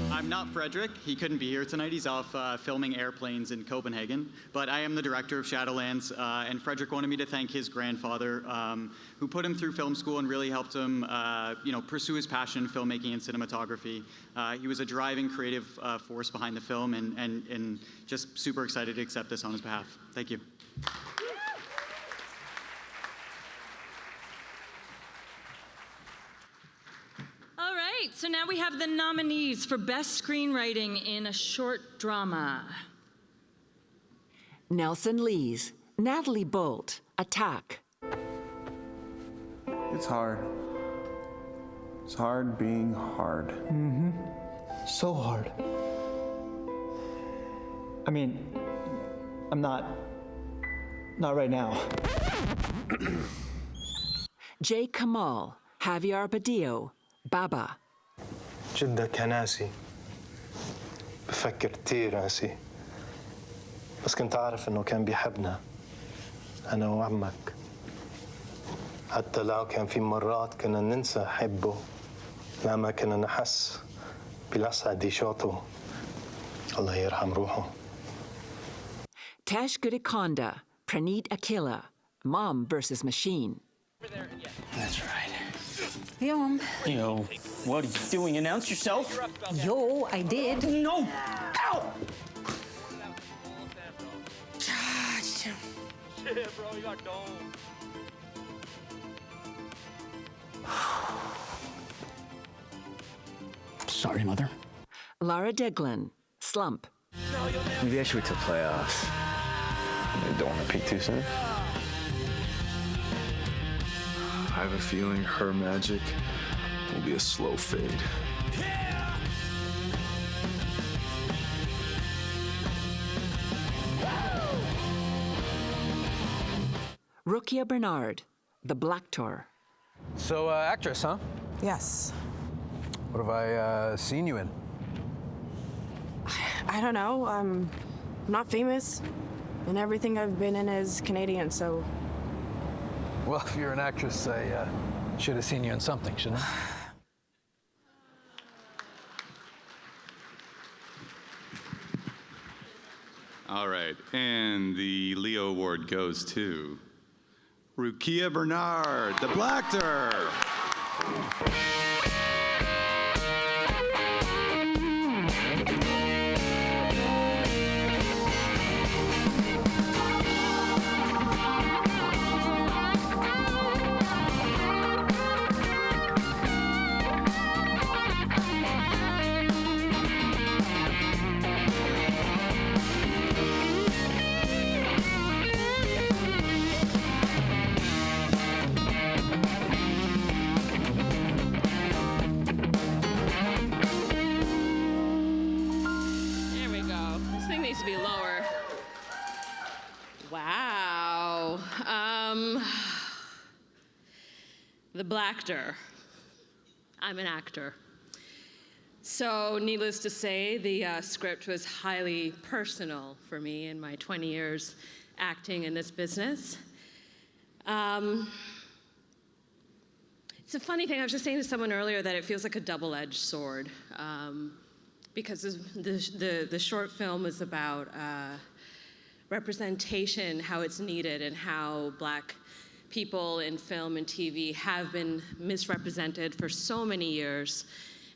I'm not Frederick. He couldn't be here tonight. He's off filming airplanes in Copenhagen. But I am the director of Shadowlands, and Frederick wanted me to thank his grandfather, who put him through film school and really helped him, pursue his passion in filmmaking and cinematography. He was a driving creative force behind the film, and just super excited to accept this on his behalf. Thank you. All right, so now we have the nominees for Best Screenwriting in a Short Drama. Nelson Lees, Natalie Bolt, Attack. It's hard. It's hard being hard. Mm-hmm. So hard. I mean, I'm not right now. Jay Kamal, Javier Badillo, بابا. جدك كان قاسي. بفكر كتير قاسي. بس كنت عارف إنه كان بيحبنا. أنا وعمك. حتى لو كان في مرات كنا ننسى حبه. لما كنا نحس بلسعة ديشاته. الله يرحم روحه. Tash Gurikonda, Praneet Akila, Mom vs. Machine. That's right. Yo. Yo, what are you doing? Announce yourself. Yo, I did. No. Ow! Shit, bro, you got dome. Sorry, Mother. Lara Deglin, Slump. Maybe I should wait till playoffs. I don't want to peak too soon. I have a feeling her magic will be a slow fade. Rukia Bernard, The Black Tour. So, actress, huh? Yes. What have I seen you in? I don't know. I'm not famous, and everything I've been in is Canadian, so. Well, if you're an actress, I should have seen you in something, shouldn't I? All right, and the Leo Award goes to Rukia Bernard, The Blackter. There we go. This thing needs to be lower. Wow. The Blackter. I'm an actor. So, needless to say, the script was highly personal for me in my 20 years acting in this business. It's a funny thing. I was just saying to someone earlier that it feels like a double-edged sword, because the short film is about representation, how it's needed, and how Black people in film and TV have been misrepresented for so many years.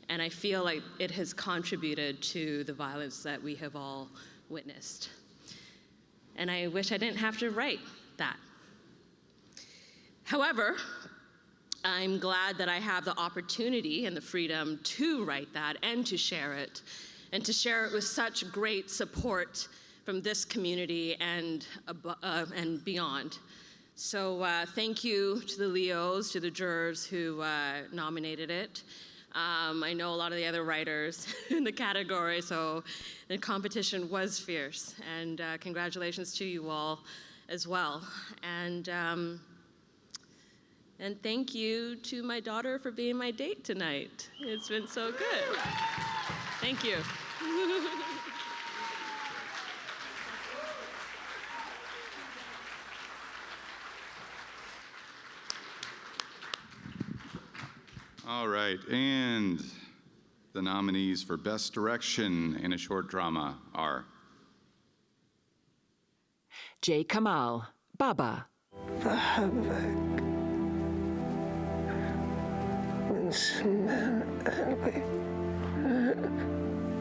And I feel like it has contributed to the violence that we have all witnessed. And I wish I didn't have to write that. However, I'm glad that I have the opportunity and the freedom to write that and to share it with such great support this community and beyond. So thank you to the Leos, to the jurors who nominated it. I know a lot of the other writers in the category, so the competition was fierce. And congratulations to you all as well. And thank you to my daughter for being my date tonight. It's been so good. Thank you. All right, and the nominees for Best Direction in a Short Drama are J. Kamal, Baba.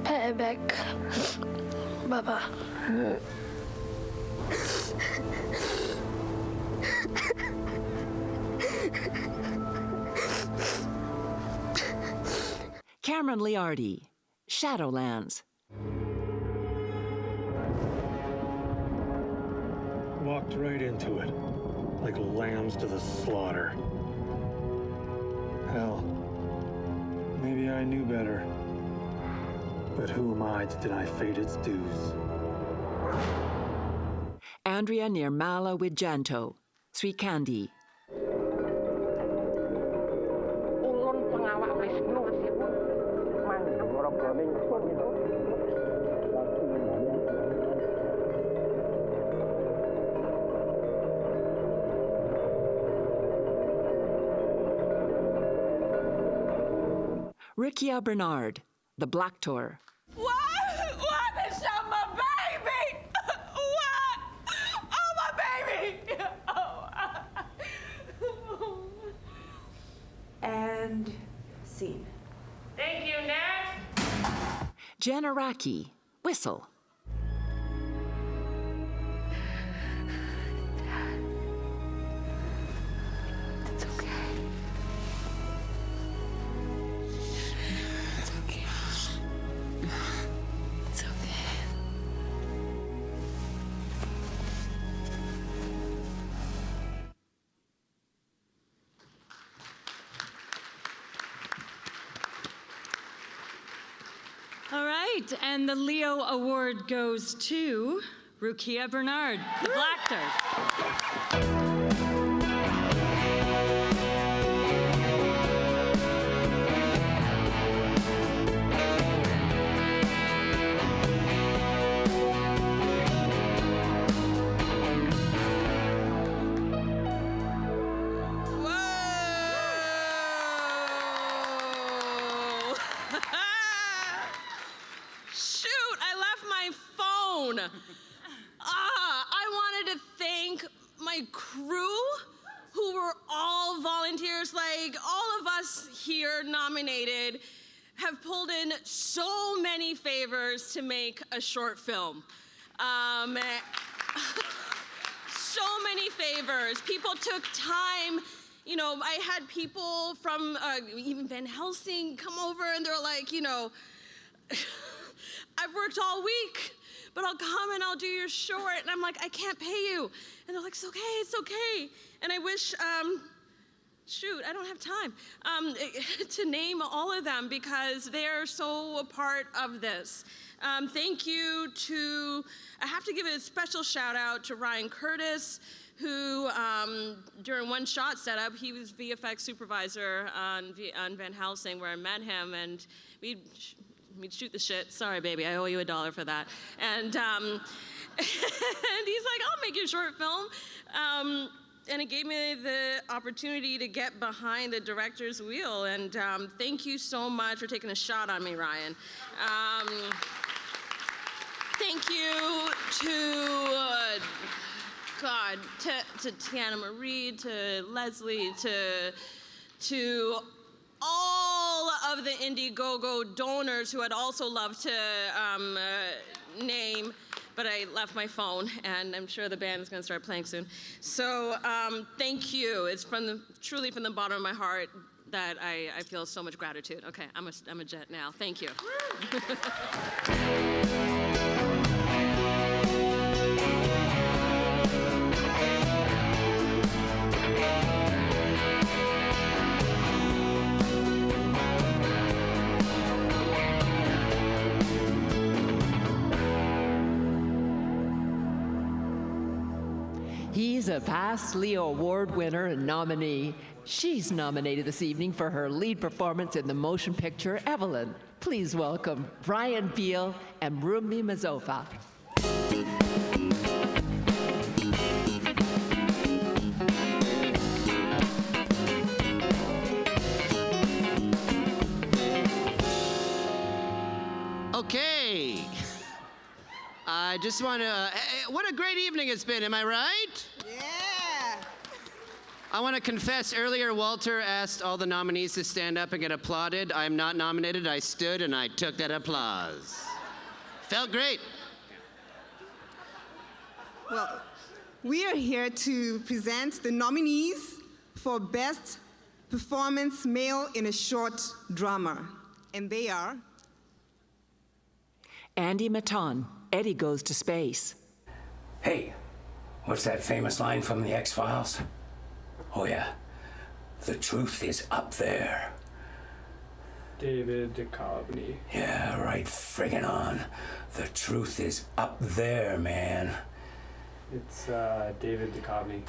Payback. Baba. Cameron Liardi, Shadowlands. Walked right into it, like lambs to the slaughter. Hell, maybe I knew better. But who am I to deny fate its dues? Andrea Nirmala Wijanto, Sweet Candy. Rikia Bernard, The Black Tour. What? They shot my baby! What? Oh, my baby! And scene. Thank you, next. Jen Araki, Whistle. It's okay. It's okay. It's okay. All right, and the Leo Award goes to Rukia Bernard, The Black Tour. Shoot, I left my phone. I wanted to thank my crew, who were all volunteers. Like, all of us here nominated have pulled in so many favors to make a short film. So many favors. People took time. You know, I had people from even Van Helsing come over, and they're like, you know, I've worked all week, but I'll come and I'll do your short. And I'm like, I can't pay you. And they're like, it's okay, it's okay. And I wish, shoot, I don't have time to name all of them because they're so a part of this. Thank you to, I have to give a special shout out to Ryan Curtis, who during one shot setup, he was VFX supervisor on Van Helsing where I met him, and we'd shoot the shit. Sorry, baby, I owe you $1 for that. And, and he's like, I'll make you a short film. And it gave me the opportunity to get behind the director's wheel. And thank you so much for taking a shot on me, Ryan. Thank you to, to Tiana Marie, to Leslie, to all of the Indiegogo donors who I'd also love to name, but I left my phone, and I'm sure the band is going to start playing soon. So thank you. It's truly from the bottom of my heart that I feel so much gratitude. Okay, I'm a jet now. Thank you. He's a past Leo Award winner and nominee. She's nominated this evening for her lead performance in the motion picture Evelyn. Please welcome Brian Beal and Rumi Mazofa. Okay. I just want to, what a great evening it's been, am I right? Yeah. I want to confess, earlier Walter asked all the nominees to stand up and get applauded. I'm not nominated, I stood and I took that applause. Felt great. Well, we are here to present the nominees for Best Performance Male in a Short Drama. And they are Andy Maton, Eddie Goes to Space. Hey, what's that famous line from the X-Files? Oh yeah, the truth is up there. David Duchovny. Yeah, right friggin' on. The truth is up there, man. It's David Duchovny.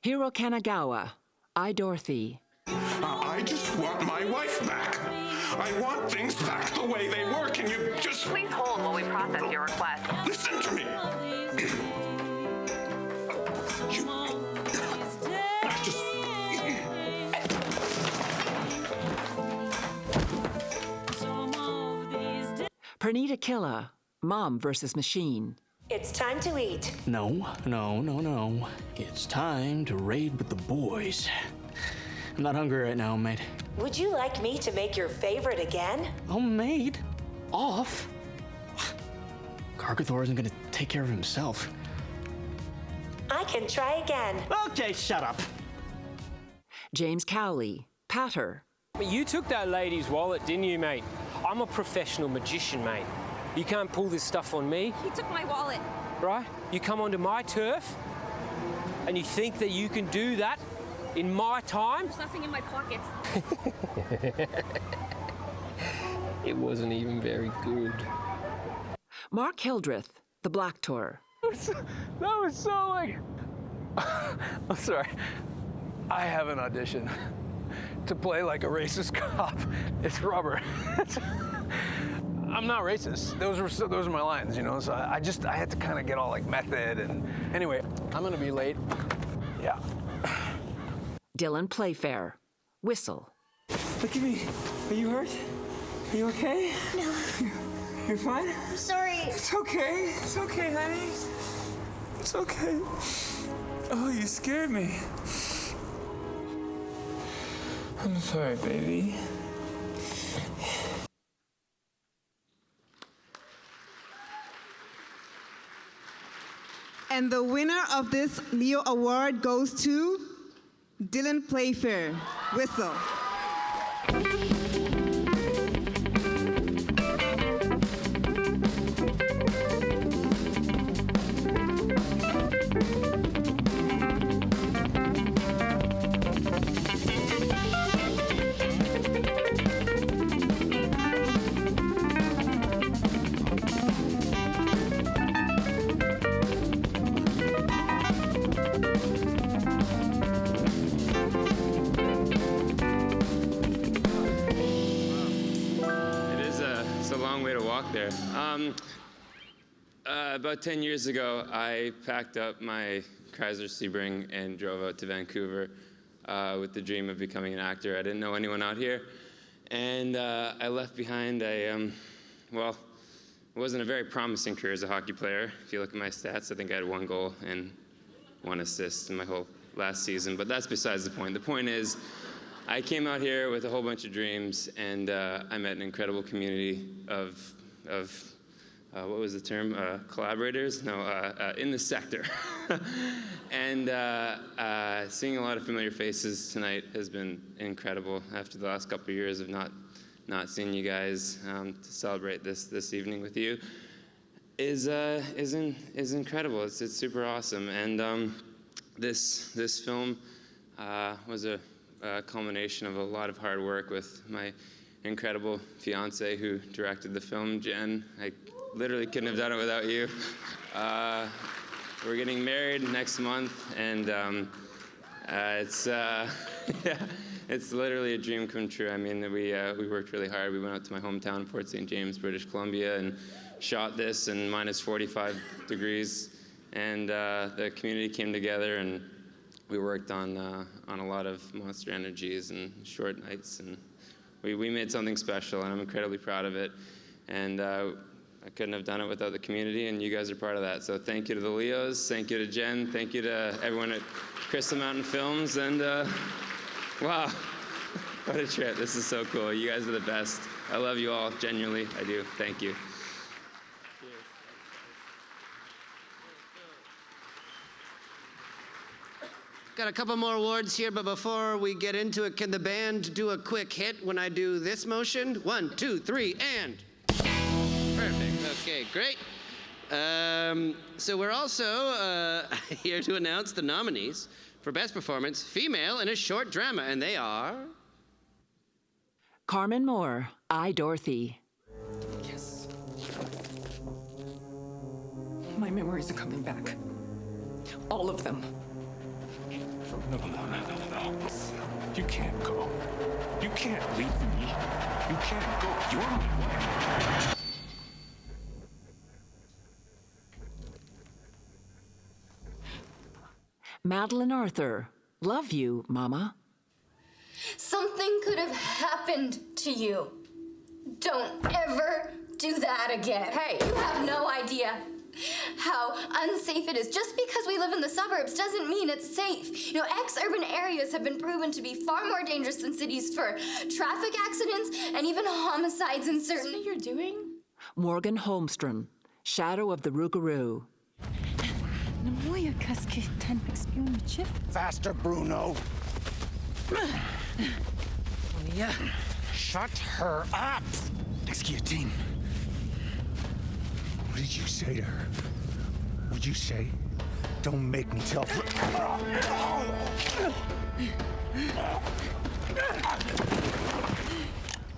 Hiro Kanagawa, I, Dorothy. I just want my wife back. I want things back the way they were. Can you just... Please hold while we process your request. Listen to me. Pernita Killa, Mom versus Machine. It's time to eat. No. It's time to raid with the boys. I'm not hungry right now, mate. Would you like me to make your favorite again? Oh, mate. Off? Gargathor isn't gonna take care of himself. I can try again. Okay, shut up. James Cowley, Patter. You took that lady's wallet, didn't you, mate? I'm a professional magician, mate. You can't pull this stuff on me. He took my wallet. Right? You come onto my turf, and you think that you can do that in my time? There's nothing in my pockets. It wasn't even very good. Mark Hildreth, The Black Tour. That was so like... I'm sorry. I have an audition to play like a racist cop. It's rubber. I'm not racist. Those were my lines, you know. So I had to kind of get all like method and anyway, I'm gonna be late. Yeah. Dylan Playfair, Whistle. Look at me. Are you hurt? Are you okay? No. You're fine? I'm sorry. It's okay. It's okay, honey. It's okay. Oh, you scared me. I'm sorry, baby. And the winner of this Leo Award goes to Dylan Playfair, Whistle. There. About 10 years ago, I packed up my Chrysler Sebring and drove out to Vancouver with the dream of becoming an actor. I didn't know anyone out here, and I left behind well, it wasn't a very promising career as a hockey player. If you look at my stats, I think I had 1 goal and 1 assist in my whole last season, but that's besides the point. The point is, I came out here with a whole bunch of dreams, and I met an incredible community of what was the term? Collaborators? No, in the sector. And seeing a lot of familiar faces tonight has been incredible after the last couple of years of not seeing you guys. To celebrate this evening with you is incredible. It's super awesome. And this film was a culmination of a lot of hard work with my incredible fiance who directed the film, Jen. I literally couldn't have done it without you. we're getting married next month, and it's yeah, it's literally a dream come true. I mean, we worked really hard. We went out to my hometown, Port St. James, British Columbia, and shot this in minus 45 degrees. And the community came together, and we worked on a lot of Monster Energies and short nights, and we made something special, and I'm incredibly proud of it. And I couldn't have done it without the community, and you guys are part of that. So thank you to the Leos, thank you to Jen, thank you to everyone at Crystal Mountain Films, and wow, what a trip. This is so cool. You guys are the best. I love you all, genuinely, I do. Thank you. Got a couple more awards here, but before we get into it, can the band do a quick hit when I do this motion? 1, 2, 3, and. Perfect. Okay, great. So we're also here to announce the nominees for Best Performance Female in a Short Drama, and they are... Carmen Moore, I, Dorothy. Yes. My memories are coming back. All of them. No. You can't go. You can't leave me. You can't go. You're my wife. Madeline Arthur, love you, Mama. Something could have happened to you. Don't ever do that again. Hey, you have no idea how unsafe it is. Just because we live in the suburbs doesn't mean it's safe. You know, ex-urban areas have been proven to be far more dangerous than cities for traffic accidents and even homicides in certain... Is that what you're doing? Morgan Holmstrom, Shadow of the Rougarou. Faster, Bruno. Leah, shut her up. Next guillotine. What did you say to her? What'd you say? Don't make me tell.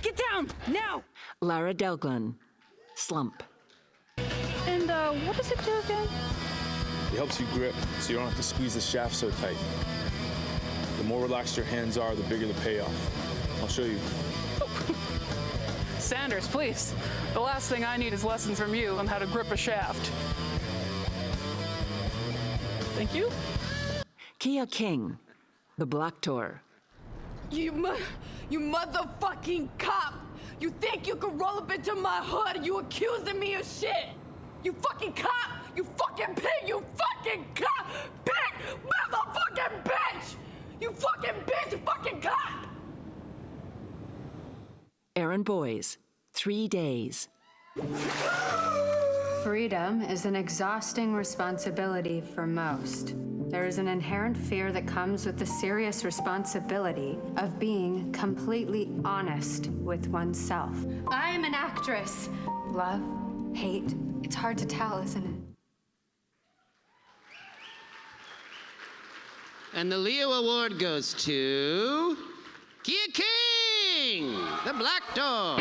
get down, now! Lara Delglin, Slump. And what does it do again? It helps you grip, so you don't have to squeeze the shaft so tight. The more relaxed your hands are, the bigger the payoff. I'll show you. Sanders, please. The last thing I need is lessons from you on how to grip a shaft. Thank you. Kia King, The Black Tour. You motherfucking cop! You think you can roll up into my hood and you accusing me of shit? You fucking cop! You fucking pig! You fucking cop! Pig! Motherfucking bitch! You fucking bitch! You fucking cop! Aaron Boyes, 3 Days. Freedom is an exhausting responsibility for most. There is an inherent fear that comes with the serious responsibility of being completely honest with oneself. I am an actress. Love, hate, it's hard to tell, isn't it? And the Leo Award goes to Kia King, The Black Door.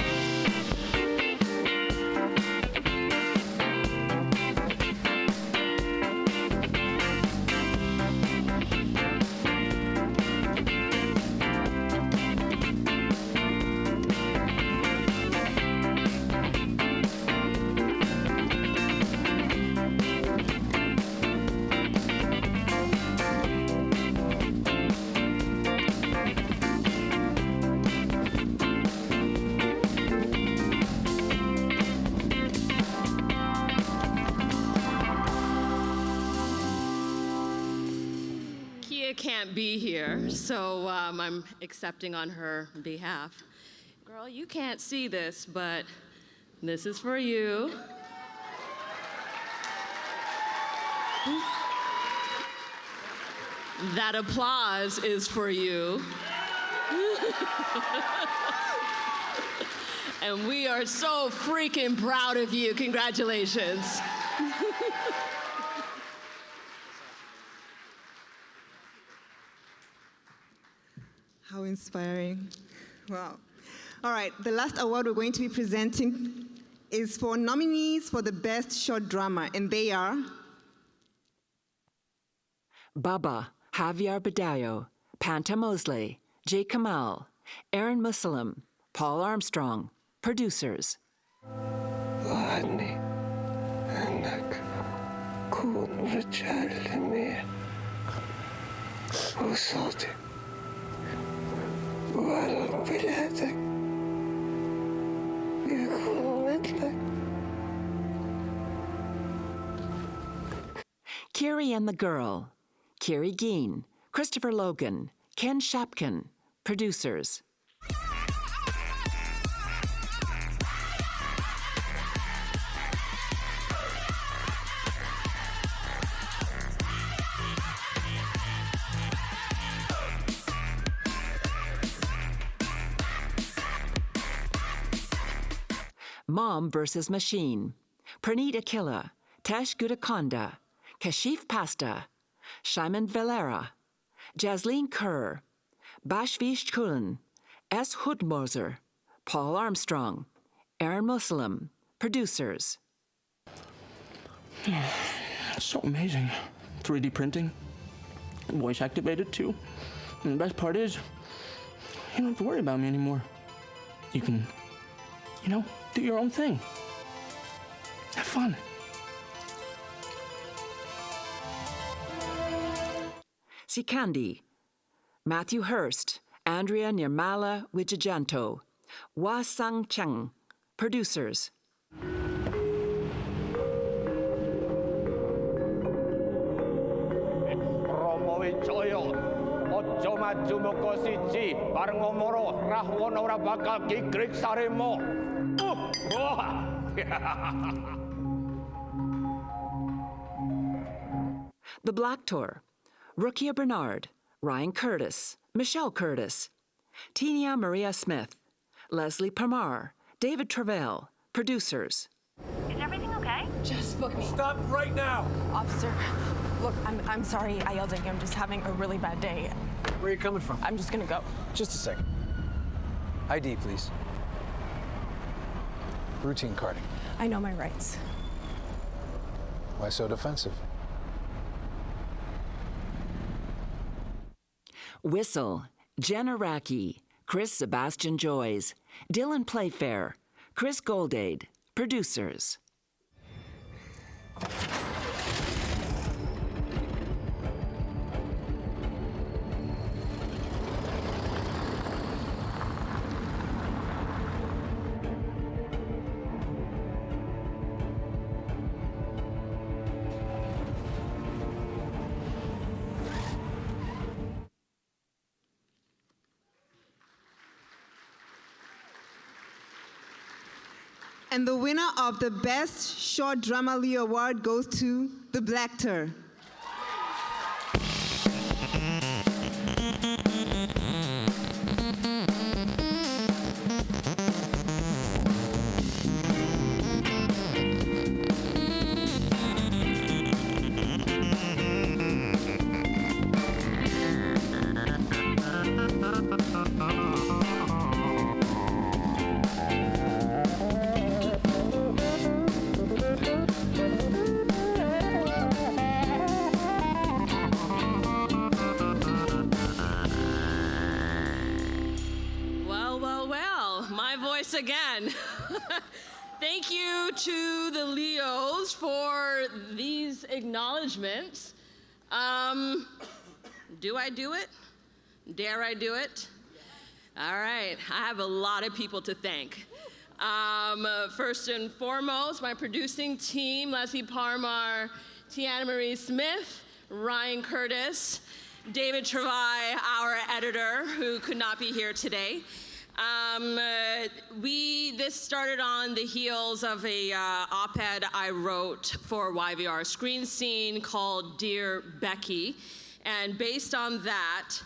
Can't be here, so I'm accepting on her behalf. Girl, you can't see this, but this is for you. That applause is for you. And we are so freaking proud of you. Congratulations. How inspiring. Wow. All right, the last award we're going to be presenting is for nominees for the Best Short Drama, and they are Baba, Javier Badallo, Panta Mosley, Jay Kamal, Aaron Muslim, Paul Armstrong. Producers. وعدني أنك تكون رجال لميع وصوتك وعلم بلادك يكون مثلك. Kiri and the Girl. Kiri Geen, Christopher Logan, Ken Shapkin. Producers. Mom vs. Machine. Praneet Akilla, Tesh Gudakonda, Kashif Pasta, Shimon Valera, Jasleen Kerr, Bashvish Kulin, S. Hoodmoser, Paul Armstrong, Aaron Muslim. Producers. It's so amazing. 3D printing, voice activated too. And the best part is, you don't have to worry about me anymore. You can, do your own thing. Have fun. Sikandi, Matthew Hurst, Andrea Nirmala Wijajanto, Wa Sang Cheng. Producers. Romovicoyo, Ochoma Jumokosichi, Barngomoro, Rahwonora Baka Kikrik Saremo. The Black Tour. Rukia Bernard, Ryan Curtis, Michelle Curtis, Tina Maria Smith, Leslie Parmar, David Travell. Producers. Is everything okay? Just book me. Stop right now! Officer, look, I'm sorry I yelled at you. I'm just having a really bad day. Where are you coming from? I'm just gonna go. Just a second. ID, please. Routine carding. I know my rights. Why so defensive? Whistle, Jen Araki, Chris Sebastian Joys, Dylan Playfair, Chris Goldade. Producers. And the winner of the Best Short Drama Leo Award goes to The Black Tour. Again. Thank you to the Leos for these acknowledgments. Do I do it? Dare I do it? All right, I have a lot of people to thank. First and foremost, my producing team, Leslie Parmar, Tiana Marie Smith, Ryan Curtis, David Travai, our editor, who could not be here today. This started on the heels of a op-ed I wrote for YVR Screen Scene called Dear Becky. And based on that,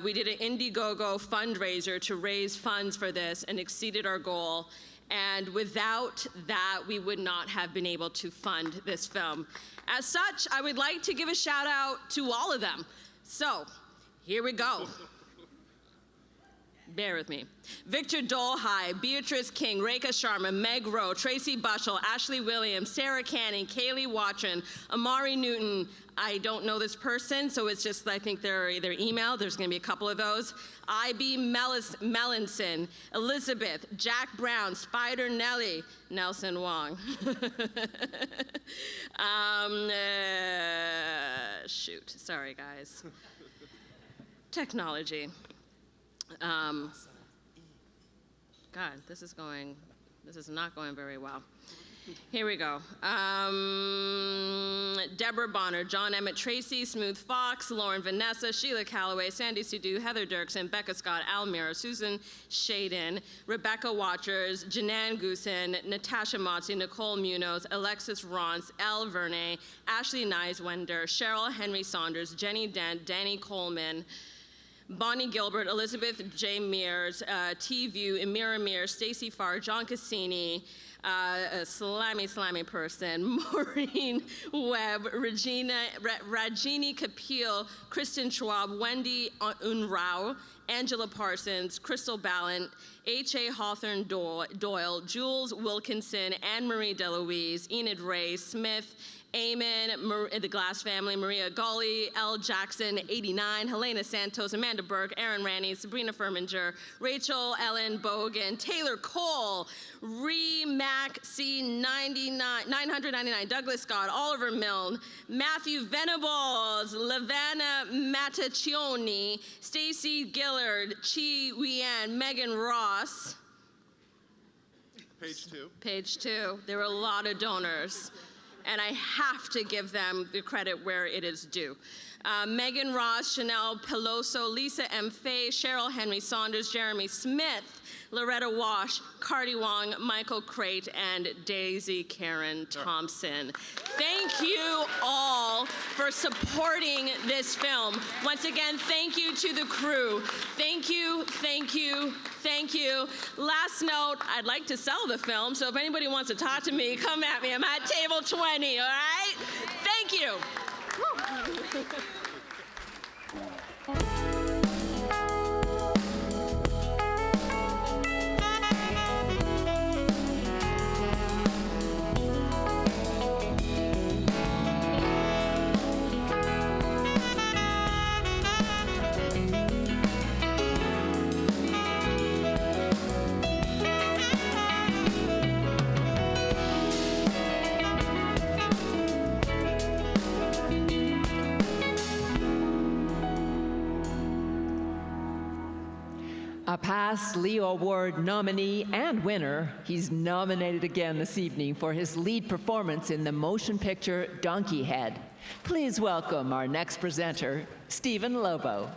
we did an Indiegogo fundraiser to raise funds for this and exceeded our goal. And without that, we would not have been able to fund this film. As such, I would like to give a shout out to all of them. So, here we go. bear with me. Victor Dolhai, Beatrice King, Rekha Sharma, Meg Rowe, Tracy Bushell, Ashley Williams, Sarah Canning, Kaylee Watson, Amari Newton. I don't know this person, so it's just, I think their email. There's going to be a couple of those. I.B. Mellinson, Elizabeth, Jack Brown, Spider Nelly, Nelson Wong. Shoot, sorry guys. Technology. God, this is not going very well. Here we go. Deborah Bonner, John Emmett Tracy, Smooth Fox, Lauren Vanessa, Sheila Calloway, Sandy Sidhu, Heather Dirksen, Becca Scott, Almira, Susan Shaden, Rebecca Watchers, Janan Goosen, Natasha Motzi, Nicole Munoz, Alexis Ronce, Elle Vernay, Ashley Neiswender, Cheryl Henry Saunders, Jenny Dent, Danny Coleman, Bonnie Gilbert, Elizabeth J. Mears, T-View, Amira Mears, Stacy Farr, John Cassini, a slimy person, Maureen Webb, Rajini Kapil, Kristen Schwab, Wendy Unrau, Angela Parsons, Crystal Ballant, H.A. Hawthorne Doyle, Jules Wilkinson, Anne-Marie DeLuise, Enid Ray, Smith, Eamon, the Glass family, Maria Gully, L. Jackson, 89, Helena Santos, Amanda Burke, Aaron Ranney, Sabrina Furminger, Rachel Ellen Bogan, Taylor Cole, Ree Mac C. 999, Douglas Scott, Oliver Milne, Matthew Venables, Lavana Mattaccioni, Stacy Gillard, Chi Wian, Megan Ross. Page two. There were a lot of donors, and I have to give them the credit where it is due. Megan Ross, Chanel Peloso, Lisa M. Fay, Cheryl Henry Saunders, Jeremy Smith, Loretta Wash, Cardi Wong, Michael Crate, and Daisy Karen Thompson. Thank you all for supporting this film. Once again, thank you to the crew. Thank you, thank you, thank you. Last note, I'd like to sell the film, so if anybody wants to talk to me, come at me. I'm at table 20, all right? Thank you. A past Leo Award nominee and winner, he's nominated again this evening for his lead performance in the motion picture Donkey Head. Please welcome our next presenter, Stephen Lobo.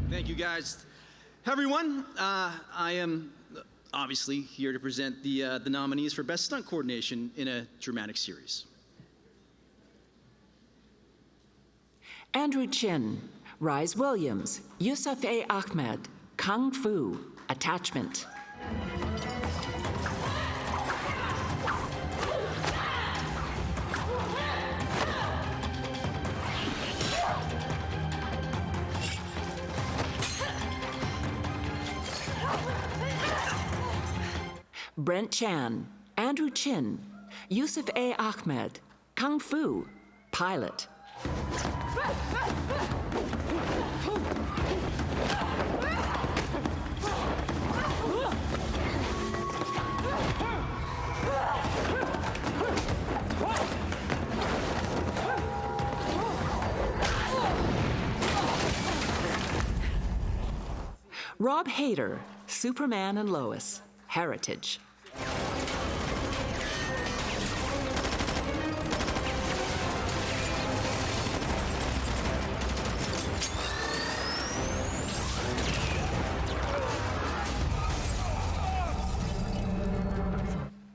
Thank you, guys. Hi, everyone. I am obviously here to present the nominees for Best Stunt Coordination in a Dramatic Series. Andrew Chin, Rise Williams, Yusuf A. Ahmed, Kung Fu, Attachment. Brent Chan, Andrew Chin, Yusuf A. Ahmed, Kung Fu, Pilot. Rob Hader, Superman and Lois, Heritage.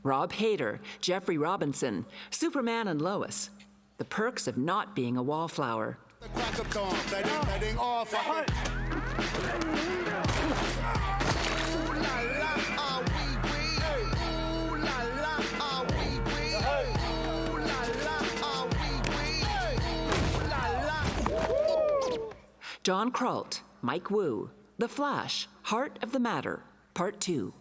Rob Hader, Jeffrey Robinson, Superman and Lois. The perks of not being a wallflower. John Kralt, Mike Wu, The Flash, Heart of the Matter, Part 2.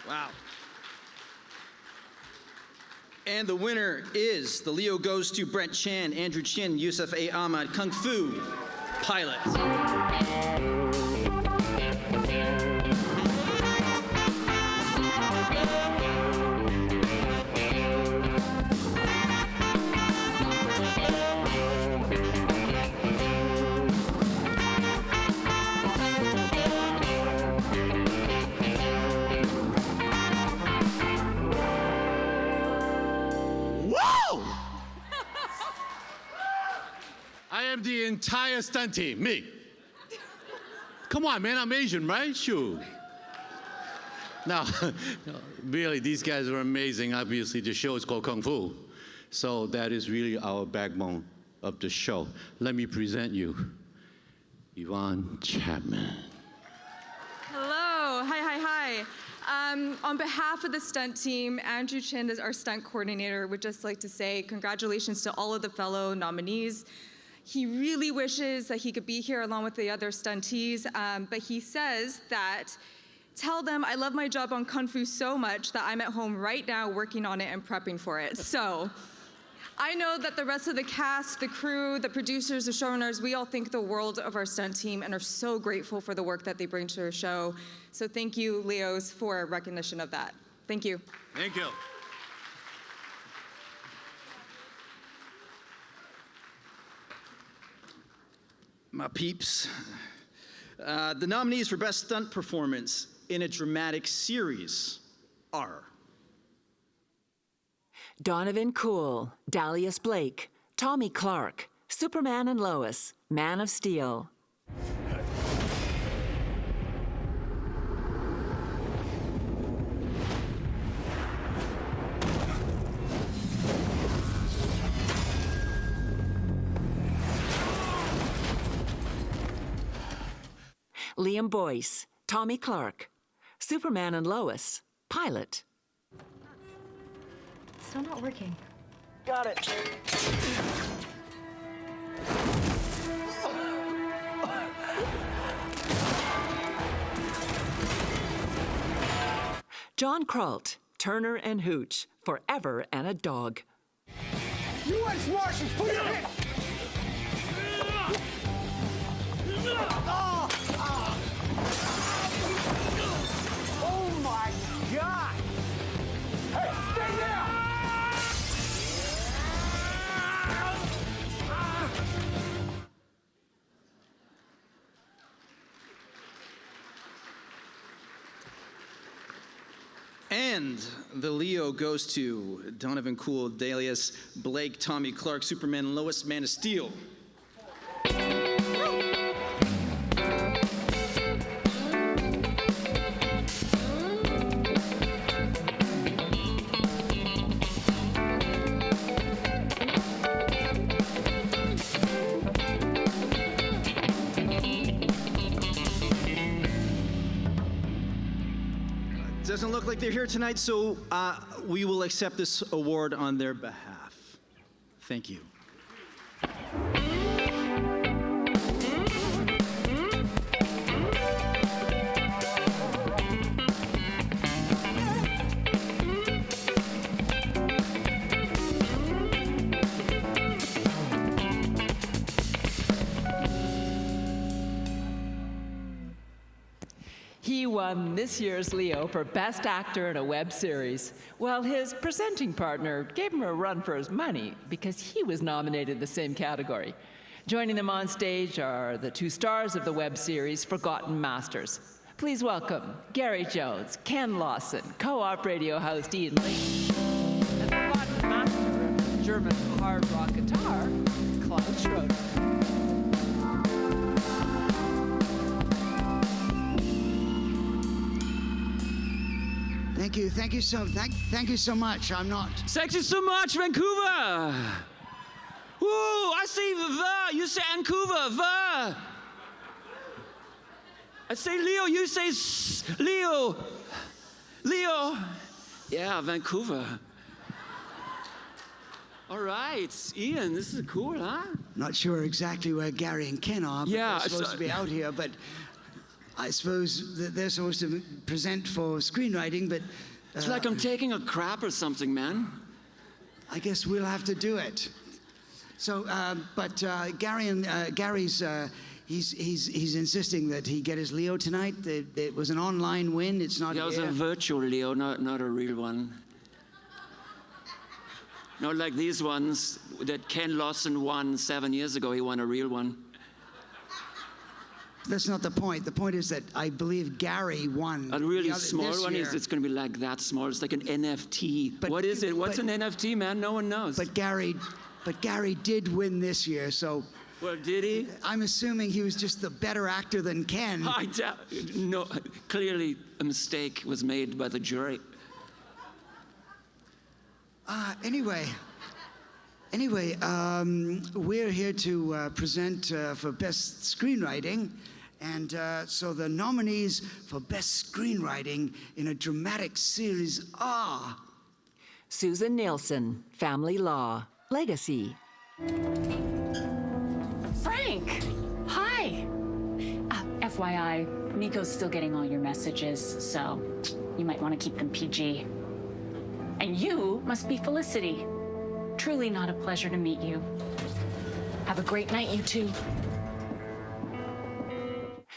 Wow. And the winner is the Leo goes to Brent Chan, Andrew Chin, Yusuf A. Ahmad, Kung Fu Pilot. I am the entire stunt team, me. Come on, man, I'm Asian, right? Sure. No, really, these guys are amazing. Obviously, the show is called Kung Fu. So that is really our backbone of the show. Let me present you, Yvonne Chapman. Hello, hi. On behalf of the stunt team, Andrew Chin is our stunt coordinator, would just like to say congratulations to all of the fellow nominees. He really wishes that he could be here along with the other stuntees, but he says that, tell them I love my job on Kung Fu so much that I'm at home right now working on it and prepping for it. So I know that the rest of the cast, the crew, the producers, the showrunners, we all think the world of our stunt team and are so grateful for the work that they bring to our show. So thank you, Leos, for recognition of that. Thank you. Thank you. My peeps. The nominees for Best Stunt Performance in a Dramatic Series are Donovan Cool, Dalius Blake, Tommy Clark, Superman and Lois, Man of Steel. Liam Boyce, Tommy Clark, Superman and Lois, Pilot. Still not working. Got it. John Kralt, Turner and Hooch, Forever and a Dog. U.S. Marshals, put your hit! Oh my God! Hey, stay there! And the Leo goes to Donovan Cool, Dalius Blake, Tommy Clark, Superman, Lois, Man of Steel. Doesn't look like they're here tonight, so we will accept this award on their behalf. Thank you. He won this year's Leo for Best Actor in a Web Series, while his presenting partner gave him a run for his money because he was nominated in the same category. Joining them on stage are the two stars of the web series, Forgotten Masters. Please welcome Gary Jones, Ken Lawson, co-op radio host Ian Lee, and Forgotten Master of German hard rock guitar, Klaus Schroeder. Thank you so much. I'm not. Thank you so much, Vancouver. Ooh, I say the. You say Vancouver, the. I say Leo, you say Leo. Leo. Yeah, Vancouver. All right, Ian, this is cool, huh? Not sure exactly where Gary and Ken are, but Yeah, they're supposed to be out here. But I suppose that they're supposed to present for screenwriting, but... It's like I'm taking a crap or something, man. I guess we'll have to do it. So, Gary's... He's insisting that he get his Leo tonight. It was an online win. It's not. Yeah, it was a virtual Leo, not a real one. Not like these ones that Ken Lawson won 7 years ago. He won a real one. That's not the point. The point is that I believe Gary won. A really small one year. it's going to be like that small. It's like an NFT. But what is it? What's an NFT, man? No one knows. But Gary did win this year, so. Well, did he? I'm assuming he was just the better actor than Ken. No, clearly a mistake was made by the jury. Anyway, we're here to present for Best Screenwriting. And so the nominees for Best Screenwriting in a Dramatic Series are... Susan Nielsen, Family Law, Legacy. Frank! Hi! FYI, Nico's still getting all your messages, so you might want to keep them PG. And you must be Felicity. Truly not a pleasure to meet you. Have a great night, you two.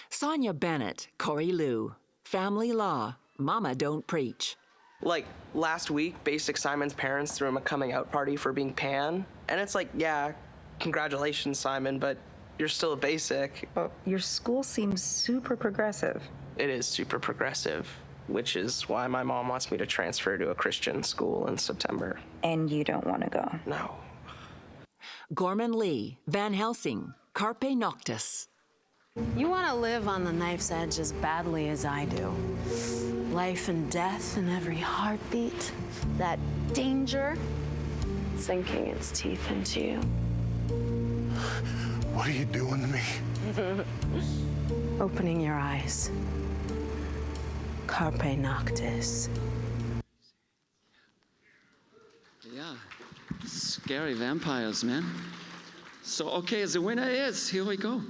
Sonia Bennett, Corey Liu, Family Law, Mama Don't Preach. Like, last week, Basic Simon's parents threw him a coming out party for being pan. And it's like, yeah, congratulations, Simon, but you're still a basic. Well, your school seems super progressive. It is super progressive, which is why my mom wants me to transfer to a Christian school in September. And you don't want to go? No. Gorman Lee, Van Helsing, Carpe Noctis. You want to live on the knife's edge as badly as I do. Life and death in every heartbeat. That danger sinking its teeth into you. What are you doing to me? Opening your eyes. Carpe Noctis. Yeah, scary vampires, man. So, okay, the winner is, here we go.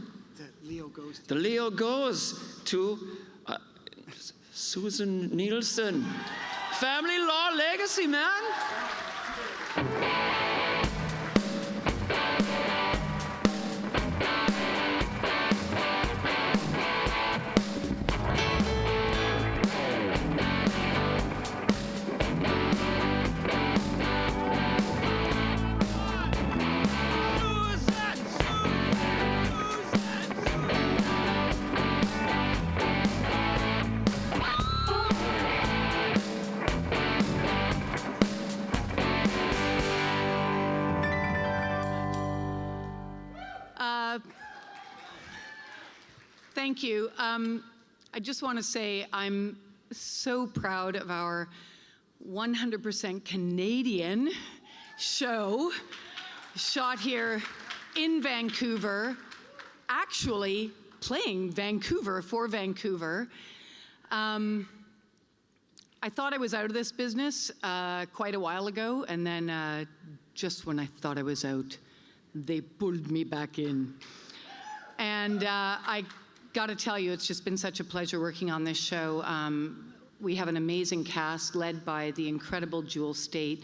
The Leo goes to Susan Nielsen. Family Law Legacy, man. Thank you. I just want to say I'm so proud of our 100% Canadian show shot here in Vancouver, actually playing Vancouver for Vancouver. I thought I was out of this business quite a while ago, and then just when I thought I was out, they pulled me back in. And I got to tell you, it's just been such a pleasure working on this show. We have an amazing cast led by the incredible Jewel State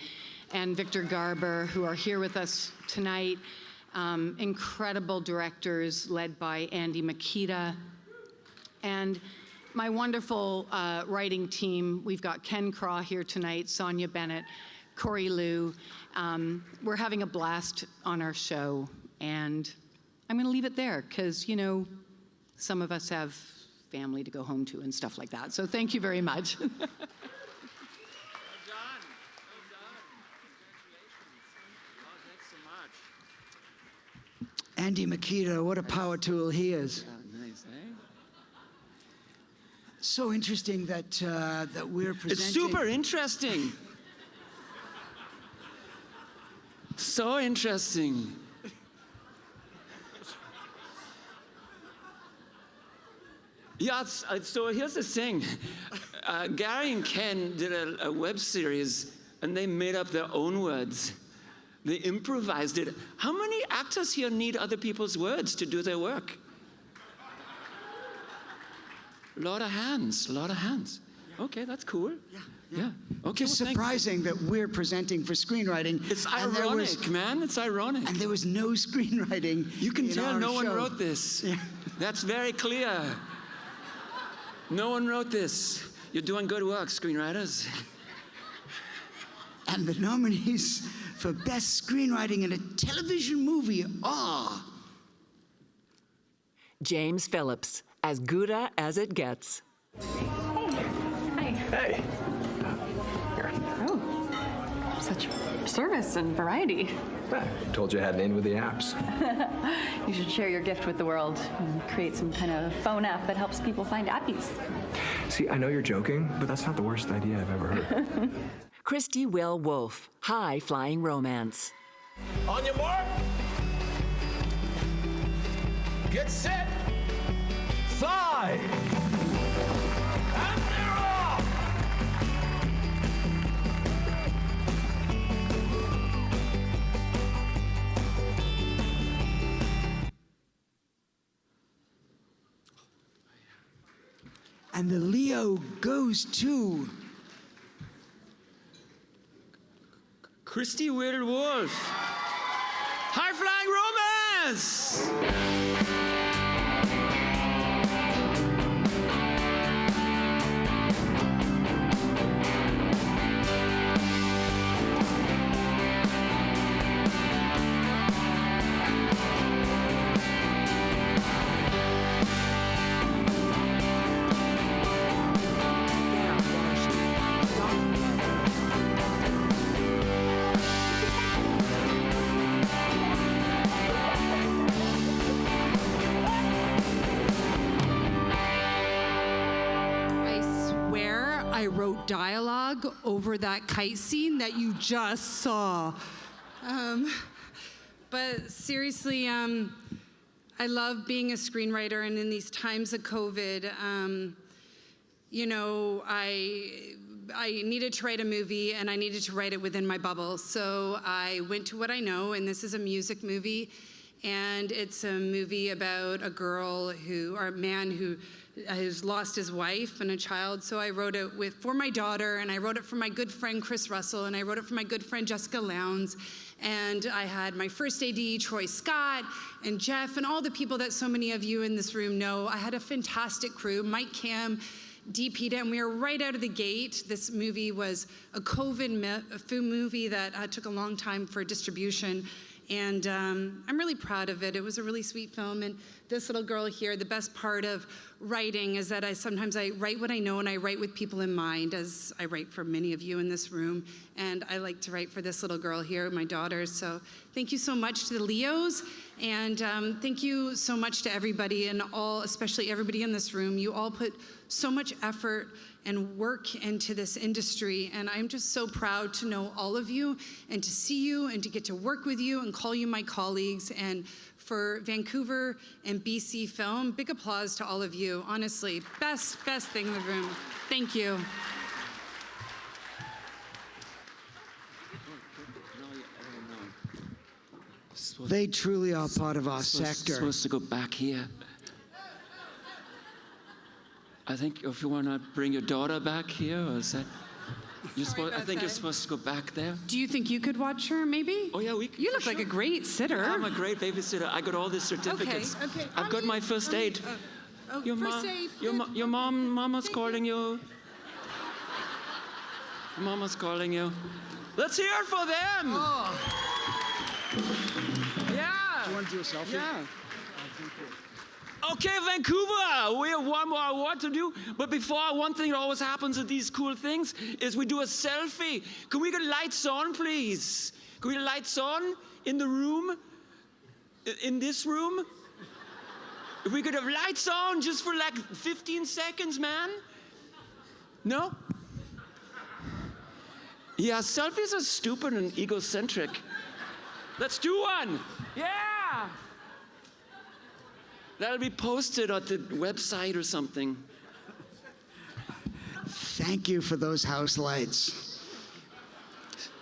and Victor Garber, who are here with us tonight. Incredible directors led by Andy Makita. And my wonderful writing team. We've got Ken Craw here tonight, Sonia Bennett, Corey Liu. We're having a blast on our show. And I'm going to leave it there because, you know, some of us have family to go home to and stuff like that. So thank you very much. Andy Makita, what a power tool he is. Nice, eh? so interesting that that we're presenting. It's super interesting. So interesting. Yeah, so here's the thing. Gary and Ken did a web series, and they made up their own words. They improvised it. How many actors here need other people's words to do their work? A lot of hands, a lot of hands. Okay, that's cool. Yeah. Okay, It's well, surprising that we're presenting for screenwriting. It's ironic, man. It's ironic. And there was no screenwriting. You can in tell our no one show. wrote this. That's very clear. No one wrote this. You're doing good work, screenwriters. And the nominees for Best Screenwriting in a Television Movie are... James Phillips, As Gouda as It Gets. Hey. Oh, such service and variety. Told you I had an in with the apps. You should share your gift with the world and create some kind of phone app that helps people find appies. See, I know you're joking, but that's not the worst idea I've ever heard. Christy Will Wolfe, High Flying Romance. On your mark. Get set. Fly. And they're off. And the Leo goes to... Christy Will Wolfe. High Flying Romance! I wrote dialogue over that kite scene that you just saw. But seriously, I love being a screenwriter, and in these times of COVID, you know, I needed to write a movie, and I needed to write it within my bubble. So I went to what I know, and this is a music movie, and it's a movie about a girl who, or a man who has lost his wife and a child. So I wrote it for my daughter, and I wrote it for my good friend Chris Russell, and I wrote it for my good friend Jessica Lowndes, and I had my first AD Troy Scott and Jeff and all the people that so many of you in this room know. I had a fantastic crew. Mike Cam DP'd it, and we were right out of the gate. This movie was a COVID movie that took a long time for distribution. And I'm really proud of it. It was a really sweet film. And this little girl here, the best part of writing is that sometimes I write what I know, and I write with people in mind, as I write for many of you in this room. And I like to write for this little girl here, my daughter. So thank you so much to the Leos. And thank you so much to everybody, and especially everybody in this room. You all put so much effort and work into this industry, and I'm just so proud to know all of you and to see you and to get to work with you and call you my colleagues. And for Vancouver and BC Film, big applause to all of you. Honestly, best thing in the room. Thank you. They truly are part of our sector. Supposed to go back here. I think if you want to bring your daughter back here, or is that? I think you're supposed to go back there. Do you think you could watch her, maybe? Oh yeah, we could. You look like a great sitter. Yeah, I'm a great babysitter. I got all the certificates. Okay. I've got my first aid. Your first aid. Your mama's calling you. Mama's calling you. Let's hear it for them. Oh. Yeah. Do you want to do a selfie? Yeah. Okay, Vancouver, we have one more award to do. But before, one thing that always happens at these cool things is we do a selfie. Can we get lights on, please? Can we get lights on in the room? In this room? If we could have lights on just for like 15 seconds, man. No? Yeah, selfies are stupid and egocentric. Let's do one. Yeah. That'll be posted on the website or something. Thank you for those house lights.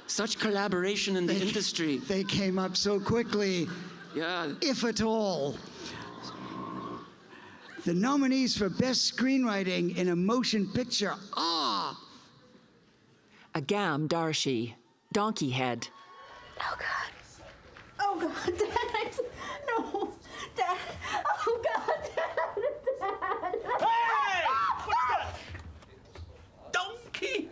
Such collaboration in the industry. They came up so quickly. Yeah. If at all. The nominees for Best Screenwriting in a Motion Picture are Agam Darshi, Donkey Head. Oh, God. Oh, God, Dad. No. Dad. Oh, God, Dad. Hey! What's that? Donkey!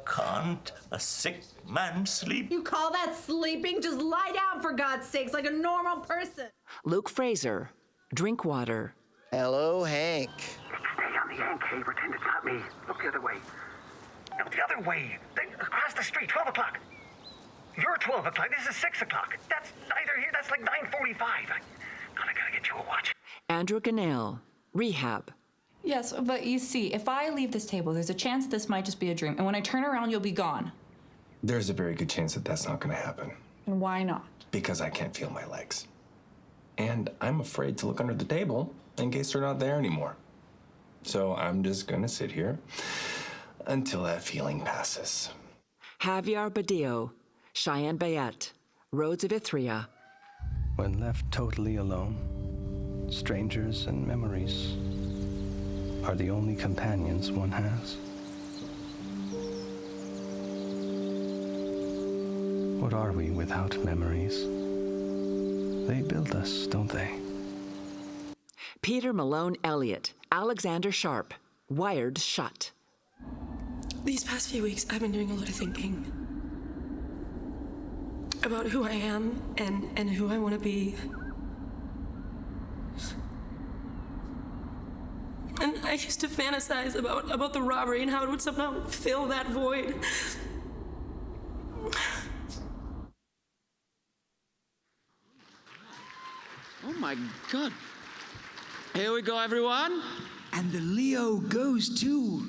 Can't a sick man sleep? You call that sleeping? Just lie down, for God's sakes, like a normal person. Luke Fraser, Drinkwater. Hello, Hank. Stay on the Yankee. Pretend it's not me. Look the other way. No, the other way. Across the street, 12 o'clock. You're 12 o'clock. This is 6 o'clock. That's neither here. That's like 9:45. I gotta get you a watch. Andrew Ganell, Rehab. Yes, but you see, if I leave this table, there's a chance that this might just be a dream. And when I turn around, you'll be gone. There's a very good chance that that's not going to happen. And why not? Because I can't feel my legs. And I'm afraid to look under the table in case they're not there anymore. So I'm just going to sit here until that feeling passes. Javier Badillo, Cheyenne Bayet, Roads of Ithria. When left totally alone, strangers and memories are the only companions one has. What are we without memories? They build us, don't they? Peter Malone Elliott, Alexander Sharp, Wired Shut. These past few weeks, I've been doing a lot of thinking about who I am and who I want to be. And I used to fantasize about the robbery and how it would somehow fill that void. Oh my God. Here we go, everyone. And the Leo goes to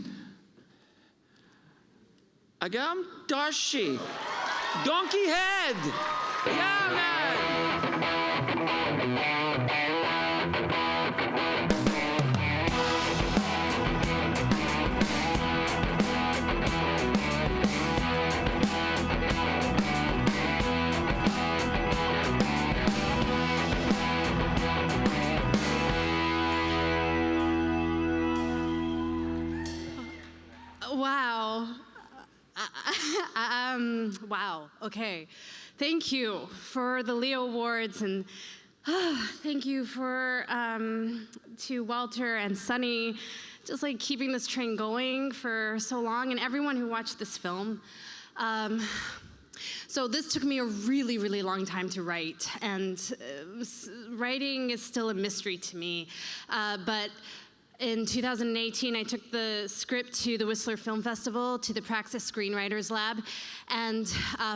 Agam Darshi, Donkey Head. Yeah, man. Wow. Wow. Okay. Thank you for the Leo Awards, and thank you for to Walter and Sunny, just like keeping this train going for so long, and everyone who watched this film. So this took me a really, really long time to write, and writing is still a mystery to me, but in 2018, I took the script to the Whistler Film Festival, to the Praxis Screenwriters Lab, and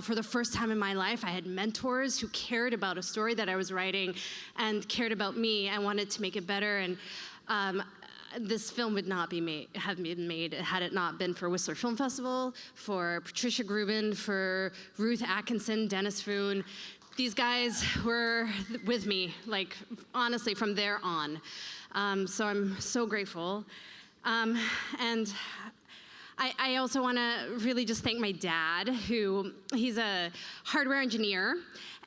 for the first time in my life, I had mentors who cared about a story that I was writing and cared about me and wanted to make it better. And this film would not have been made had it not been for Whistler Film Festival, for Patricia Grubin, for Ruth Atkinson, Dennis Foon. These guys were with me, like, honestly, from there on. So I'm so grateful. And I also want to really just thank my dad, he's a hardware engineer,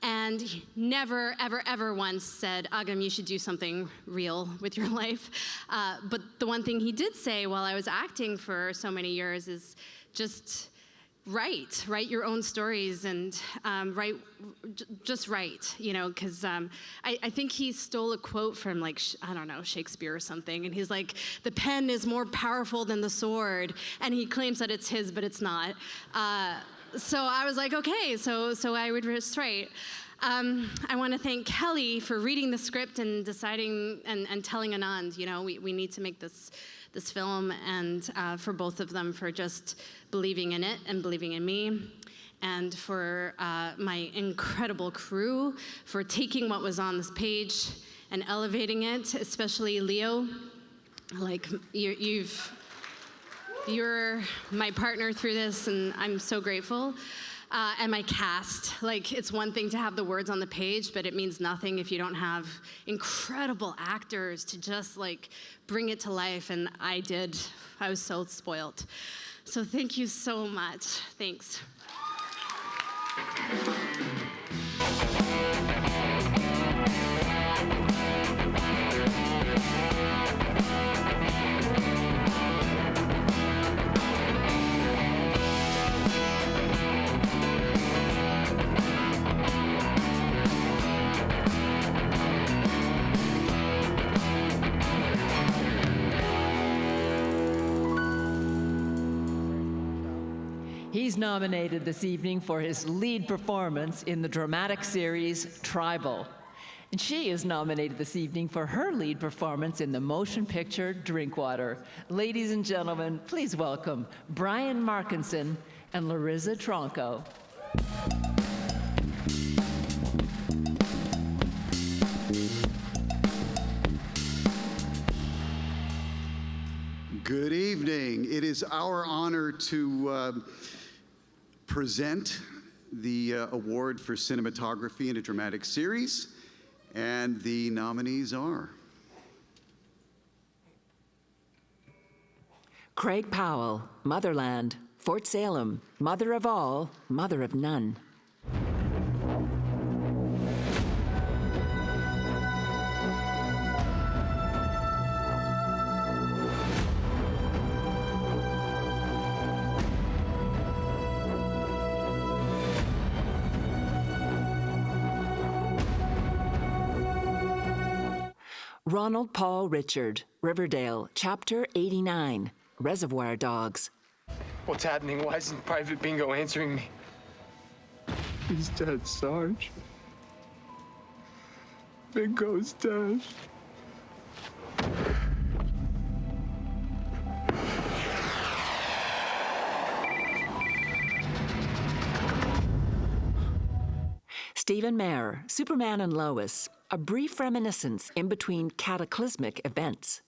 and he never, ever, ever once said, Agam, you should do something real with your life. But the one thing he did say while I was acting for so many years is just write your own stories, and just write, you know, because I think he stole a quote from, like, I don't know, Shakespeare or something, and he's like, the pen is more powerful than the sword, and he claims that it's his, but it's not. So I was like, okay, so I would just write. I want to thank Kelly for reading the script and deciding and telling Anand, you know, we need to make this film, and for both of them for just believing in it and believing in me, and for my incredible crew for taking what was on this page and elevating it, especially Leo. like you're my partner through this, and I'm so grateful. And my cast, like, it's one thing to have the words on the page, but it means nothing if you don't have incredible actors to just like bring it to life. And I did. I was so spoiled. So thank you so much. Thanks. He's nominated this evening for his lead performance in the dramatic series Tribal. And she is nominated this evening for her lead performance in the motion picture Drinkwater. Ladies and gentlemen, please welcome Brian Markinson and Larissa Tronco. Good evening. It is our honor to present the award for cinematography in a dramatic series, and the nominees are Craig Powell, Motherland, Fort Salem, Mother of All, Mother of None. Ronald Paul Richard, Riverdale, Chapter 89, Reservoir Dogs. What's happening? Why isn't Private Bingo answering me? He's dead, Sarge. Bingo's dead. Stephen Mayer, Superman and Lois, a brief reminiscence in between cataclysmic events.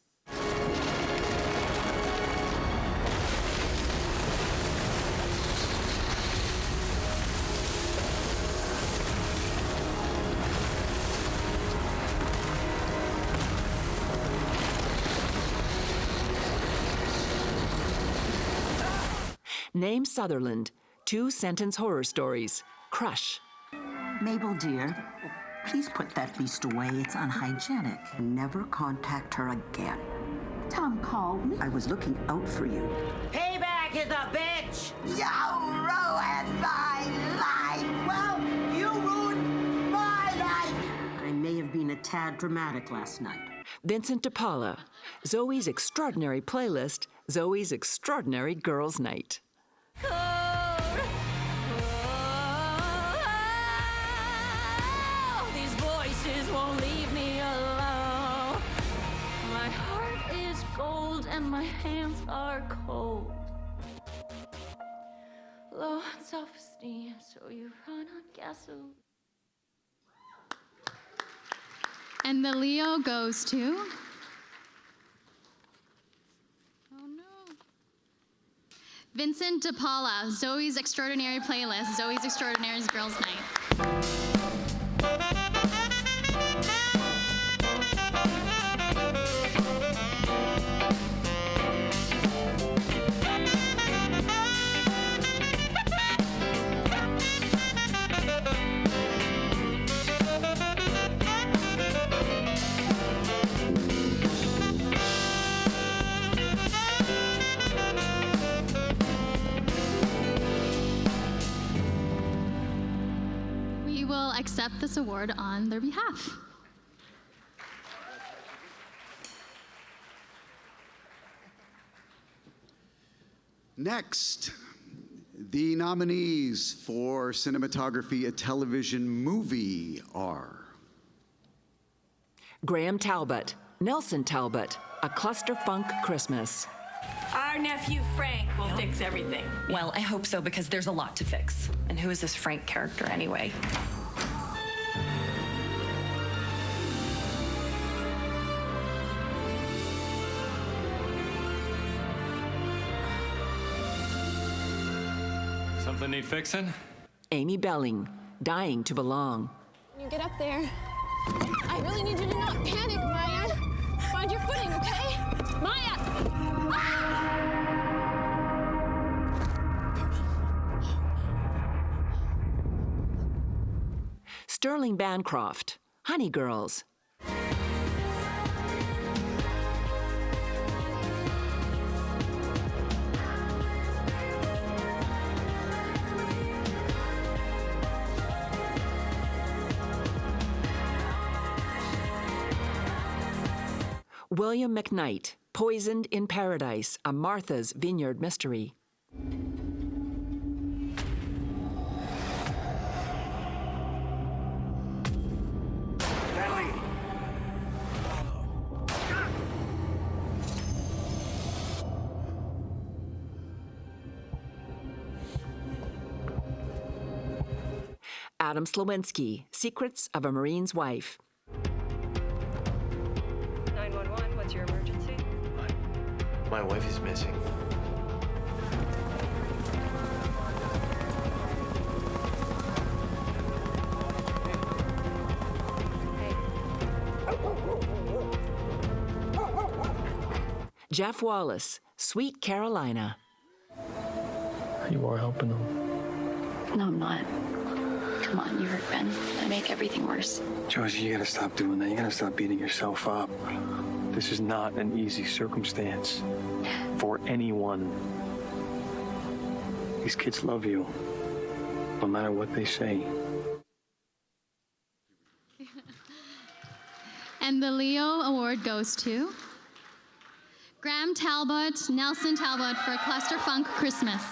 Name Sutherland, two-sentence horror stories, Crush. Mabel, dear, please put that beast away. It's unhygienic. Never contact her again. Tom called me. I was looking out for you. Payback is a bitch! You ruined my life! Well, you ruined my life! I may have been a tad dramatic last night. Vincent DePaula, Zoe's Extraordinary Playlist, Zoe's Extraordinary Girls' Night. These voices won't leave me alone. My heart is gold and my hands are cold. Low on self-esteem, so you run on gasoline. And the Leo goes to... Vincent DePaula, Zoe's Extraordinary Playlist, Zoe's Extraordinary Girls' Night. We will accept this award on their behalf. Next, the nominees for cinematography, a television movie are Graham Talbot, Nelson Talbot, A Clusterfunk Christmas. Our nephew Frank will fix everything. Well, I hope so, because there's a lot to fix. And who is this Frank character anyway? Something need fixing? Amy Belling, dying to belong. When you get up there, I really need you to not panic, Maya. Find your footing, okay? Maya! Sterling Bancroft, Honey Girls. William McKnight, Poisoned in Paradise, a Martha's Vineyard mystery. Adam Slowinski, Secrets of a Marine's Wife. 911, what's your emergency? My wife is missing. Jeff Wallace, Sweet Carolina. You are helping them. No, I'm not. Come on, you hurt Ben. I make everything worse. Josie, you gotta stop doing that. You gotta stop beating yourself up. This is not an easy circumstance for anyone. These kids love you, no matter what they say. And the Leo Award goes to Graham Talbot, Nelson Talbot for Clusterfunk Christmas.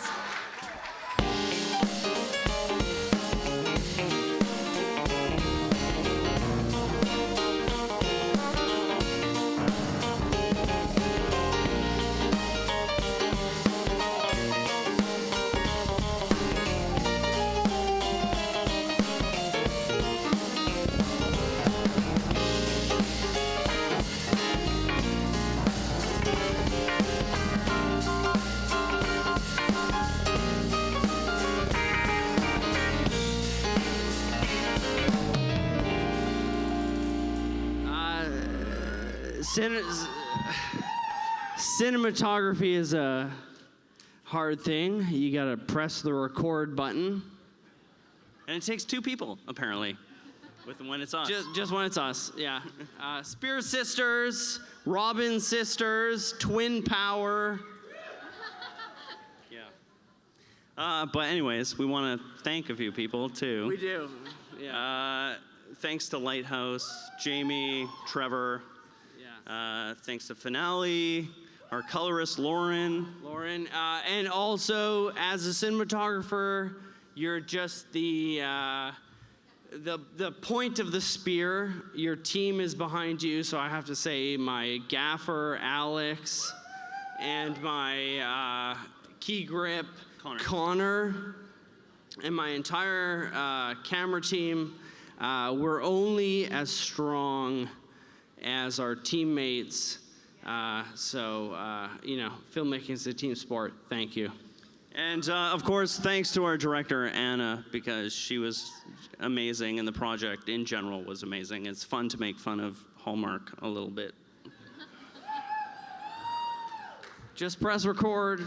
Cinematography is a hard thing. You gotta press the record button. And it takes two people, apparently, when it's us. Just when it's us, yeah. Spear Sisters, Robin Sisters, Twin Power. Yeah. But anyways, we want to thank a few people, too. We do, yeah. Thanks to Lighthouse, Jamie, Trevor. Thanks to Finale, our colorist, Lauren. And also, as a cinematographer, you're just the point of the spear. Your team is behind you, so I have to say my gaffer, Alex, and my key grip, Connor, and my entire camera team. We're only as strong as our teammates. Filmmaking is a team sport. Thank you. And of course, thanks to our director, Anna, because she was amazing and the project in general was amazing. It's fun to make fun of Hallmark a little bit. Just press record.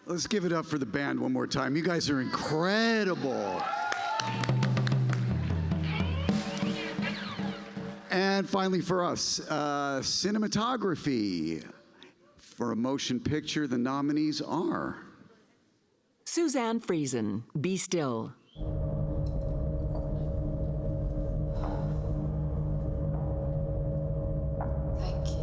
Let's give it up for the band one more time. You guys are incredible. And finally for us, cinematography. For a motion picture, the nominees are Suzanne Friesen, Be Still. Thank you.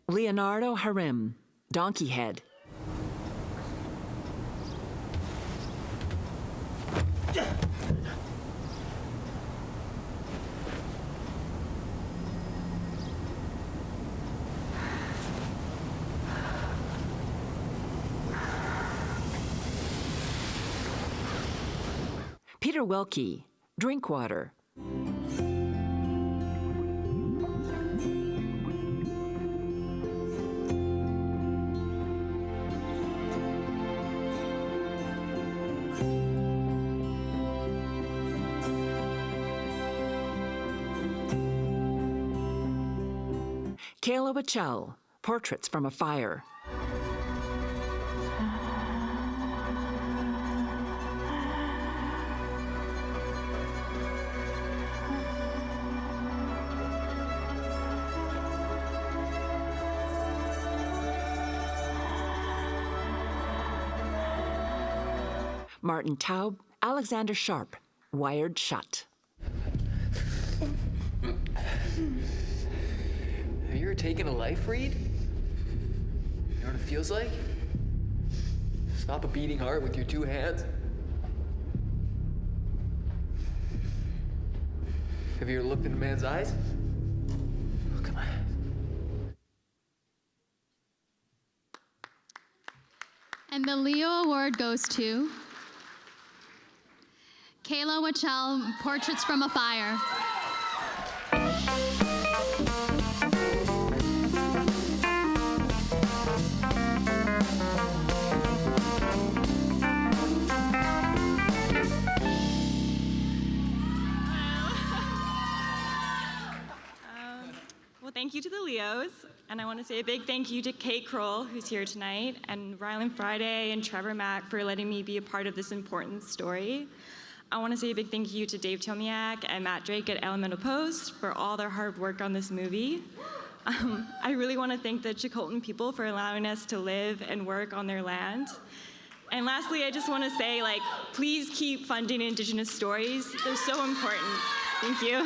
Leonardo Harim, Donkey Head. Peter Wilkie, Drinkwater. Kayla Wachell, Portraits from a Fire. Martin Taub, Alexander Sharp, Wired Shut. Have you ever taken a life read? You know what it feels like? Stop a beating heart with your two hands. Have you ever looked in a man's eyes? Look at my eyes. And the Leo Award goes to Kayla Wachell, Portraits from a Fire. Well, thank you to the Leos, and I want to say a big thank you to Kate Kroll, who's here tonight, and Rylan Friday and Trevor Mack for letting me be a part of this important story. I want to say a big thank you to Dave Tomiak and Matt Drake at Elemental Post for all their hard work on this movie. I really want to thank the Chilcotin people for allowing us to live and work on their land. And lastly, I just want to say, please keep funding Indigenous stories. They're so important. Thank you.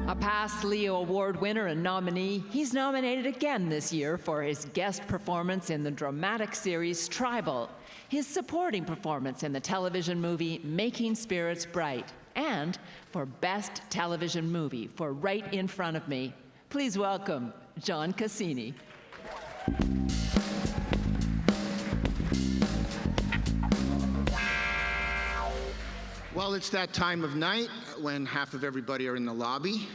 A past Leo Award winner and nominee, he's nominated again this year for his guest performance in the dramatic series Tribal, his supporting performance in the television movie Making Spirits Bright, and for Best Television Movie for Right in Front of Me. Please welcome John Cassini. Well, it's that time of night when half of everybody are in the lobby.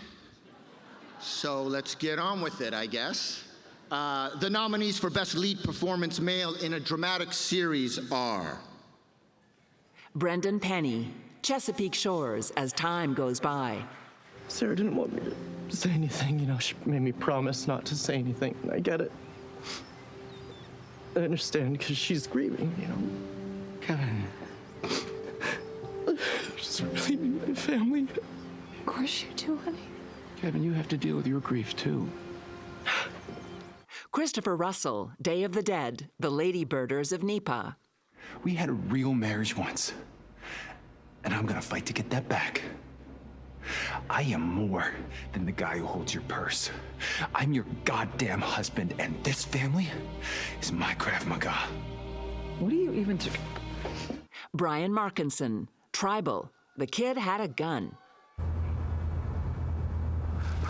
So let's get on with it, I guess. The nominees for Best Lead Performance Male in a Dramatic Series are Brendan Penny, Chesapeake Shores, As Time Goes By. Sarah didn't want me to say anything, she made me promise not to say anything, and I get it. I understand, because she's grieving, Kevin. I just really need my family. Of course you do, honey. Kevin, you have to deal with your grief, too. Christopher Russell, Day of the Dead, The Ladybirders of Nipa. We had a real marriage once, and I'm gonna fight to get that back. I am more than the guy who holds your purse. I'm your goddamn husband, and this family is my Krav Maga. What do you even do? Brian Markinson, Tribal, The Kid Had a Gun.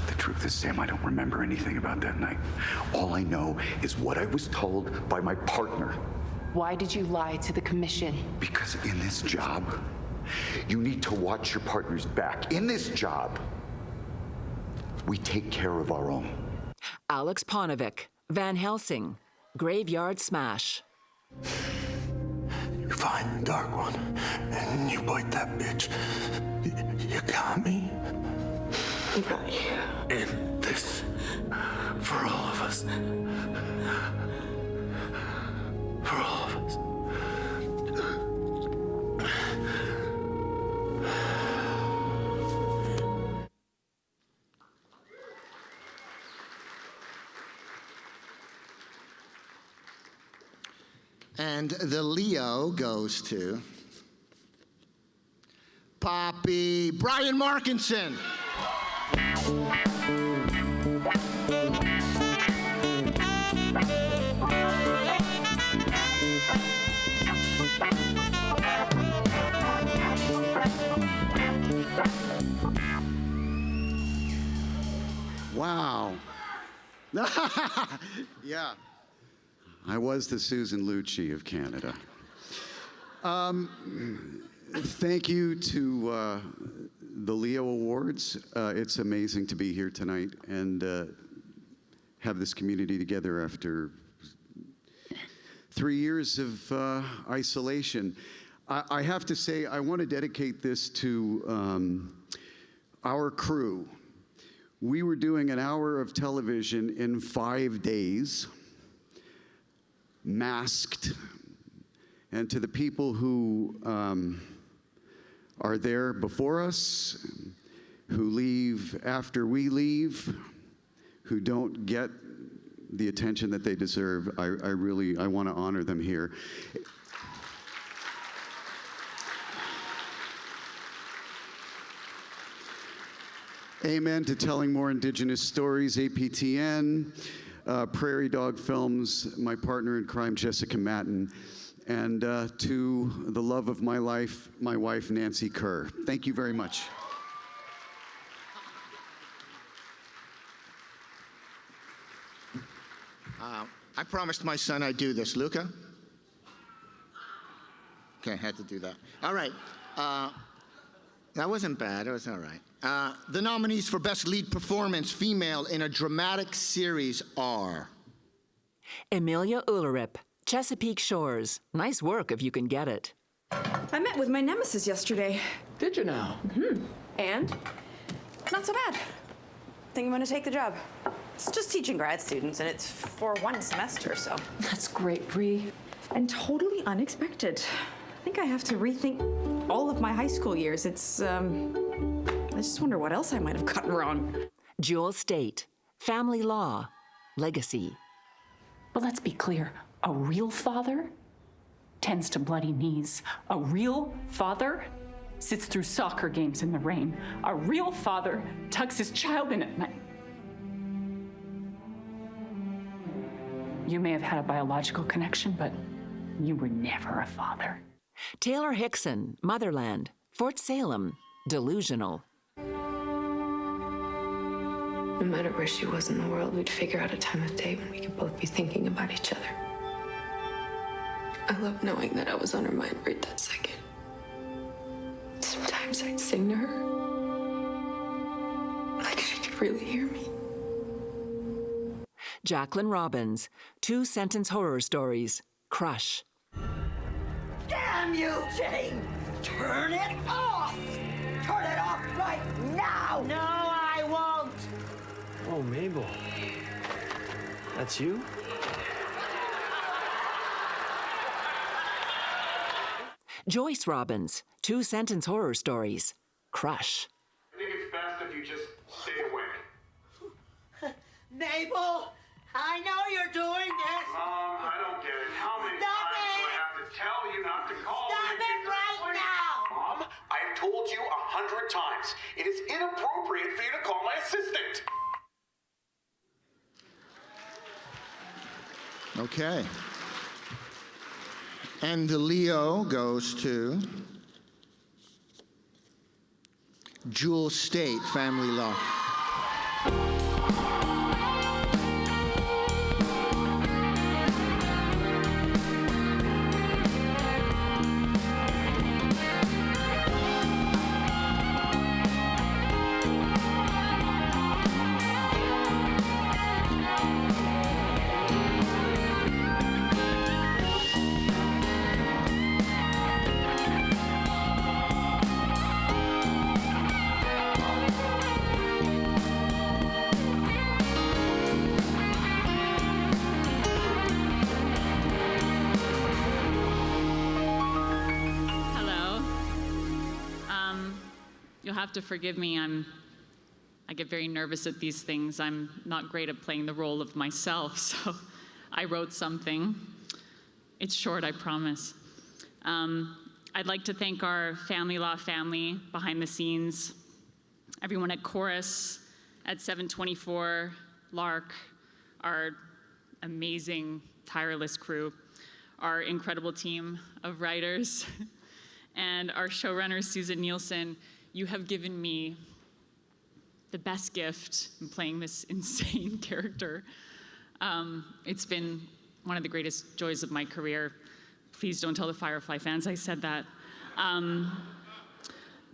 The truth is, Sam, I don't remember anything about that night. All I know is what I was told by my partner. Why did you lie to the commission? Because in this job, you need to watch your partner's back. In this job, we take care of our own. Alex Ponovic, Van Helsing, Graveyard Smash. You find the Dark One, and you bite that bitch. You got me. And this, for all of us. For all of us. And the Leo goes to Poppy Brian Markinson. Wow. Yeah. I was the Susan Lucci of Canada. Thank you to the LEO Awards. It's amazing to be here tonight and have this community together after 3 years of isolation. I have to say, I want to dedicate this to our crew. We were doing an hour of television in 5 days, masked. And to the people who are there before us, who leave after we leave, who don't get the attention that they deserve, I want to honor them here. Amen to telling more Indigenous stories, APTN, Prairie Dog Films, my partner in crime, Jessica Matten, and to the love of my life, my wife, Nancy Kerr. Thank you very much. I promised my son I'd do this. Luca? Okay, I had to do that. All right. That wasn't bad. It was all right. The nominees for Best Lead Performance Female in a Dramatic Series are Emilia Ullerup, Chesapeake Shores. Nice work if you can get it. I met with my nemesis yesterday. Did you now? And? Not so bad. Think I'm gonna take the job. It's just teaching grad students, and it's for 1 semester, so. That's great, Bree. And totally unexpected. I think I have to rethink all of my high school years. It's, I just wonder what else I might have gotten wrong. Jewel State, Family Law, Legacy. But let's be clear, a real father tends to bloody knees. A real father sits through soccer games in the rain. A real father tucks his child in at night. You may have had a biological connection, but you were never a father. Taylor Hickson, Motherland, Fort Salem, Delusional. No matter where she was in the world, we'd figure out a time of day when we could both be thinking about each other. I love knowing that I was on her mind right that second. Sometimes I'd sing to her, like she could really hear me. Jacqueline Robbins, 2-sentence horror stories, Crush. Damn you, Jane! Turn it off! Turn it off right now! No, I won't! Oh, Mabel. That's you? Joyce Robbins, 2-sentence horror stories, Crush. I think it's best if you just stay away. Mabel, I know you're doing this! Mom, I don't get it. How many Stop times it! do I have to tell you not to call Stop when it your kids are right asleep? now! Mom, I've told you 100 times. It is inappropriate for you to call my assistant. Okay. And the Leo goes to Jewel State, Family Law. You'll have to forgive me. I get very nervous at these things. I'm not great at playing the role of myself, so I wrote something. It's short, I promise. I'd like to thank our Family Law family behind the scenes, everyone at Chorus, at 724, Lark, our amazing, tireless crew, our incredible team of writers, and our showrunner, Susan Nielsen. You have given me the best gift in playing this insane character. It's been one of the greatest joys of my career. Please don't tell the Firefly fans I said that.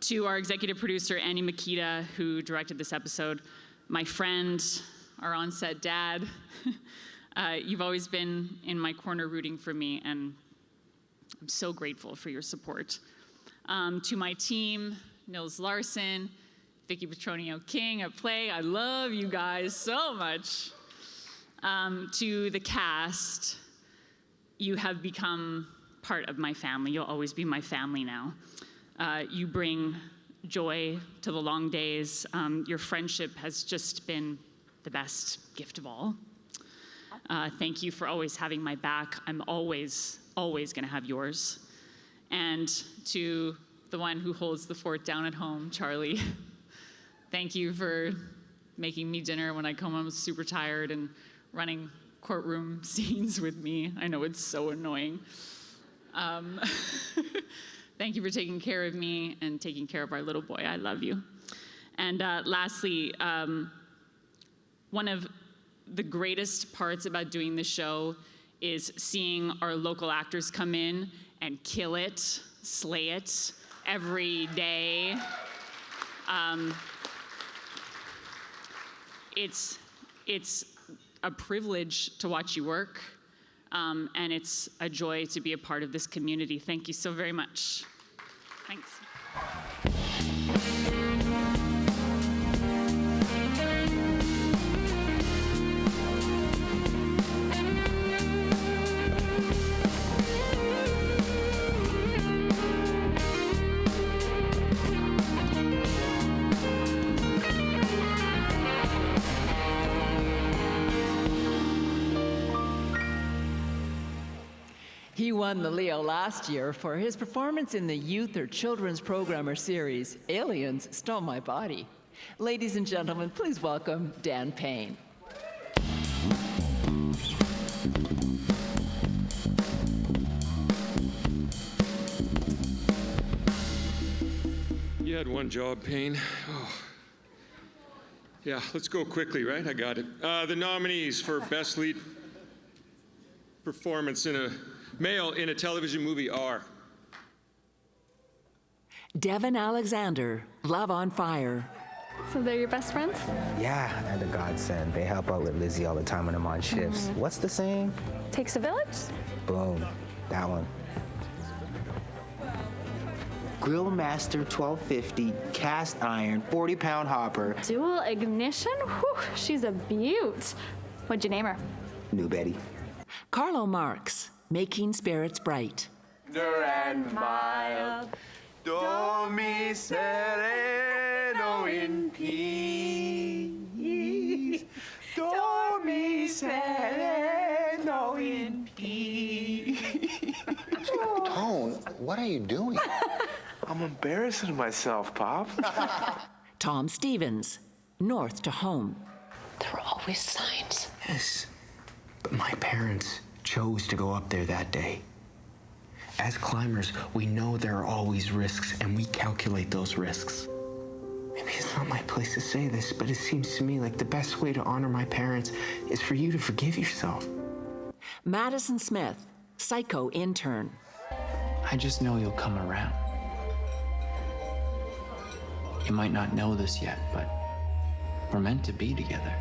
To our executive producer, Annie Makita, who directed this episode, my friend, our on-set dad, you've always been in my corner rooting for me, and I'm so grateful for your support. To my team, Nils Larson, Vicky Petronio-King at Play, I love you guys so much. To the cast, you have become part of my family. You'll always be my family now. You bring joy to the long days. Your friendship has just been the best gift of all. Thank you for always having my back. I'm always gonna have yours. And to the one who holds the fort down at home, Charlie, thank you for making me dinner when I come home super tired and running courtroom scenes with me. I know it's so annoying. Thank you for taking care of me and taking care of our little boy. I love you. And lastly, one of the greatest parts about doing the show is seeing our local actors come in and kill it, slay it every day. It's a privilege to watch you work, and it's a joy to be a part of this community. Thank you so very much. Thanks. He won the Leo last year for his performance in the youth or children's programmer series, Aliens Stole My Body. Ladies and gentlemen, please welcome Dan Payne. You had one job, Payne. Oh. Yeah, let's go quickly, right? I got it. The nominees for Best Lead Performance in a Male in a Television Movie are Devin Alexander, Love on Fire. So they're your best friends? Yeah, they're the godsend. They help out with Lizzie all the time when I'm on shifts. What's the saying? Takes a village? Boom, that one. Grill Master 1250, cast iron, 40-pound hopper. Dual ignition? Whew, she's a beaut. What'd you name her? New Betty. Carlo Marx, Making Spirits Bright. Pure and mild, dormi sereno in peace. Dormi sereno in peace. Tone, what are you doing? I'm embarrassing myself, Pop. Tom Stevens, North to Home. There were always signs. Yes, but my parents chose to go up there that day. As climbers, we know there are always risks, and we calculate those risks. Maybe it's not my place to say this, but it seems to me like the best way to honor my parents is for you to forgive yourself. Madison Smith, Psycho Intern. I just know you'll come around. You might not know this yet, but we're meant to be together.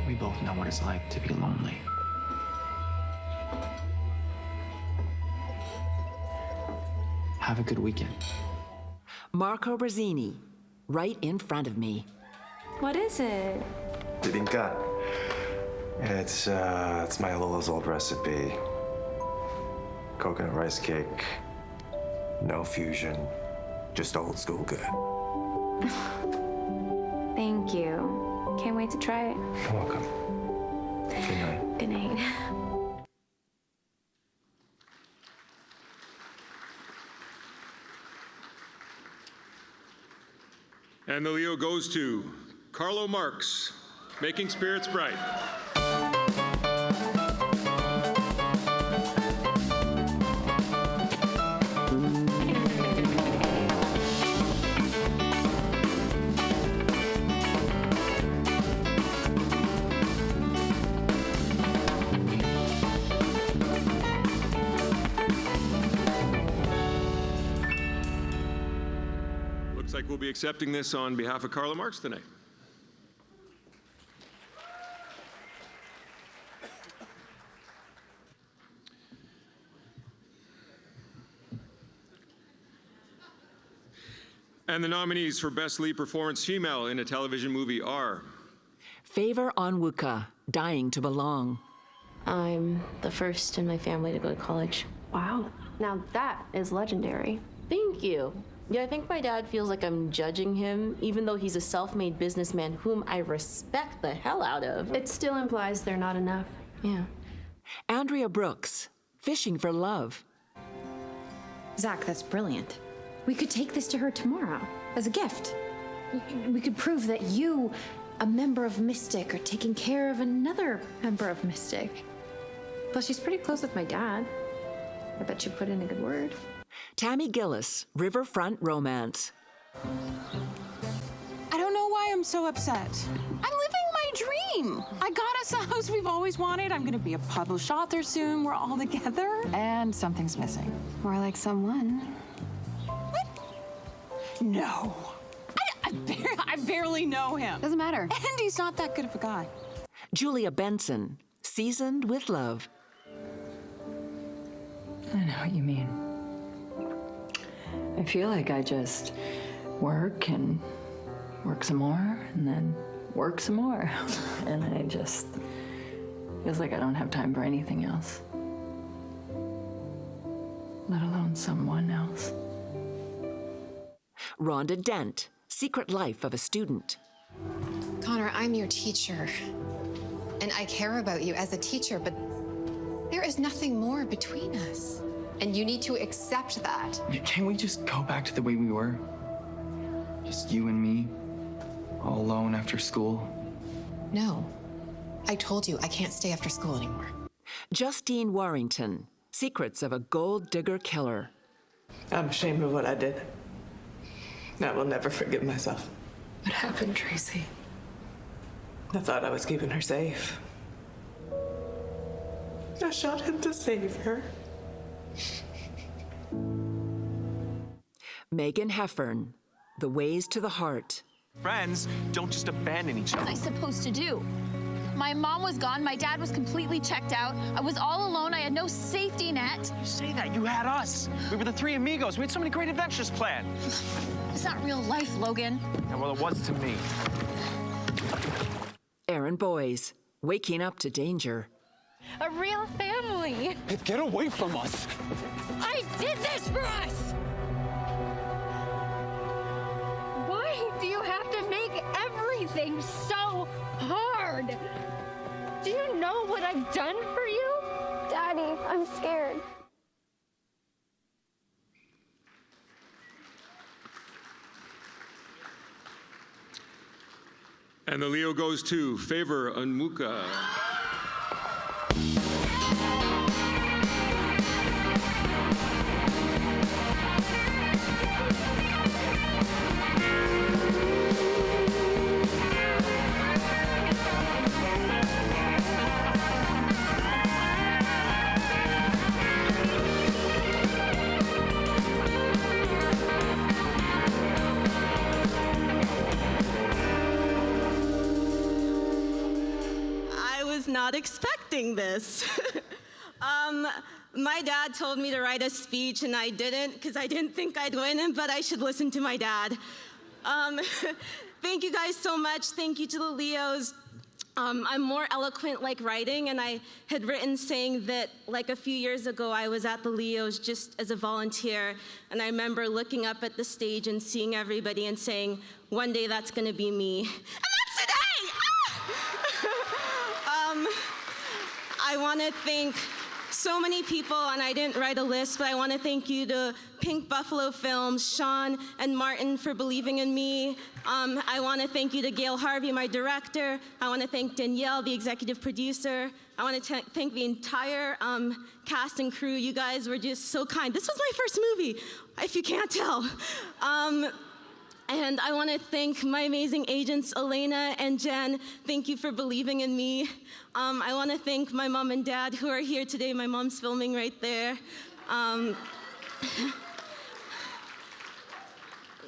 We both know what it's like to be lonely. Have a good weekend. Marco Brazzini, Right in Front of Me. What is it? Bibinka. It's my Lola's old recipe. Coconut rice cake, no fusion, just old school good. Thank you. Can't wait to try it. You're welcome. Good night. Good night. And the Leo goes to Carlo Marx, Making Spirits Bright. accepting this on behalf of Carla Marks tonight. And the nominees for Best Lead Performance Female in a Television Movie are Favor Onwuka, Dying to Belong. I'm the first in my family to go to college. Wow. Now that is legendary. Thank you. Yeah, I think my dad feels like I'm judging him, even though he's a self-made businessman whom I respect the hell out of. It still implies they're not enough. Yeah. Andrea Brooks, Fishing for Love. Zach, that's brilliant. We could take this to her tomorrow as a gift. We could prove that you, a member of Mystic, are taking care of another member of Mystic. Plus, she's pretty close with my dad. I bet you put in a good word. Tammy Gillis, Riverfront Romance. I don't know why I'm so upset. I'm living my dream. I got us a house we've always wanted. I'm gonna be a published author soon. We're all together. And something's missing. More like someone. What? No. I barely know him. Doesn't matter. And he's not that good of a guy. Julia Benson, Seasoned with Love. I know what you mean. I feel like I just work and work some more and then work some more. And I just feels like I don't have time for anything else. Let alone someone else. Rhonda Dent, Secret Life of a Student. Connor, I'm your teacher. And I care about you as a teacher, but there is nothing more between us. And you need to accept that. Can't we just go back to the way we were? Just you and me, all alone after school? No. I told you I can't stay after school anymore. Justine Warrington, Secrets of a Gold Digger Killer. I'm ashamed of what I did. I will never forgive myself. What happened, Tracy? I thought I was keeping her safe. I shot him to save her. Megan Heffern, The Ways to the Heart. Friends don't just abandon each other. What was I supposed to do? My mom was gone, my dad was completely checked out, I was all alone, I had no safety net. You say that, you had us. We were the three amigos. We had so many great adventures planned. It's not real life, Logan. Yeah, well, it was to me. Aaron Boyes, Waking Up to Danger. A real family. Hey, get away from us. I did this for us! Why do you have to make everything so hard? Do you know what I've done for you? Daddy, I'm scared. And the Leo goes to Favor Onwuka. Not expecting this. My dad told me to write a speech and I didn't because I didn't think I'd win, but I should listen to my dad. Thank you guys so much. Thank you to the Leos. I'm more eloquent like writing, and I had written saying that like a few years ago I was at the Leos just as a volunteer, and I remember looking up at the stage and seeing everybody and saying, one day that's gonna be me. And that's today! I want to thank so many people, and I didn't write a list, but I want to thank you to Pink Buffalo Films, Sean and Martin for believing in me. I want to thank you to Gail Harvey, my director. I want to thank Danielle, the executive producer. I want to thank the entire cast and crew. You guys were just so kind. This was my first movie, if you can't tell. And I want to thank my amazing agents, Elena and Jen. Thank you for believing in me. I want to thank my mom and dad who are here today. My mom's filming right there.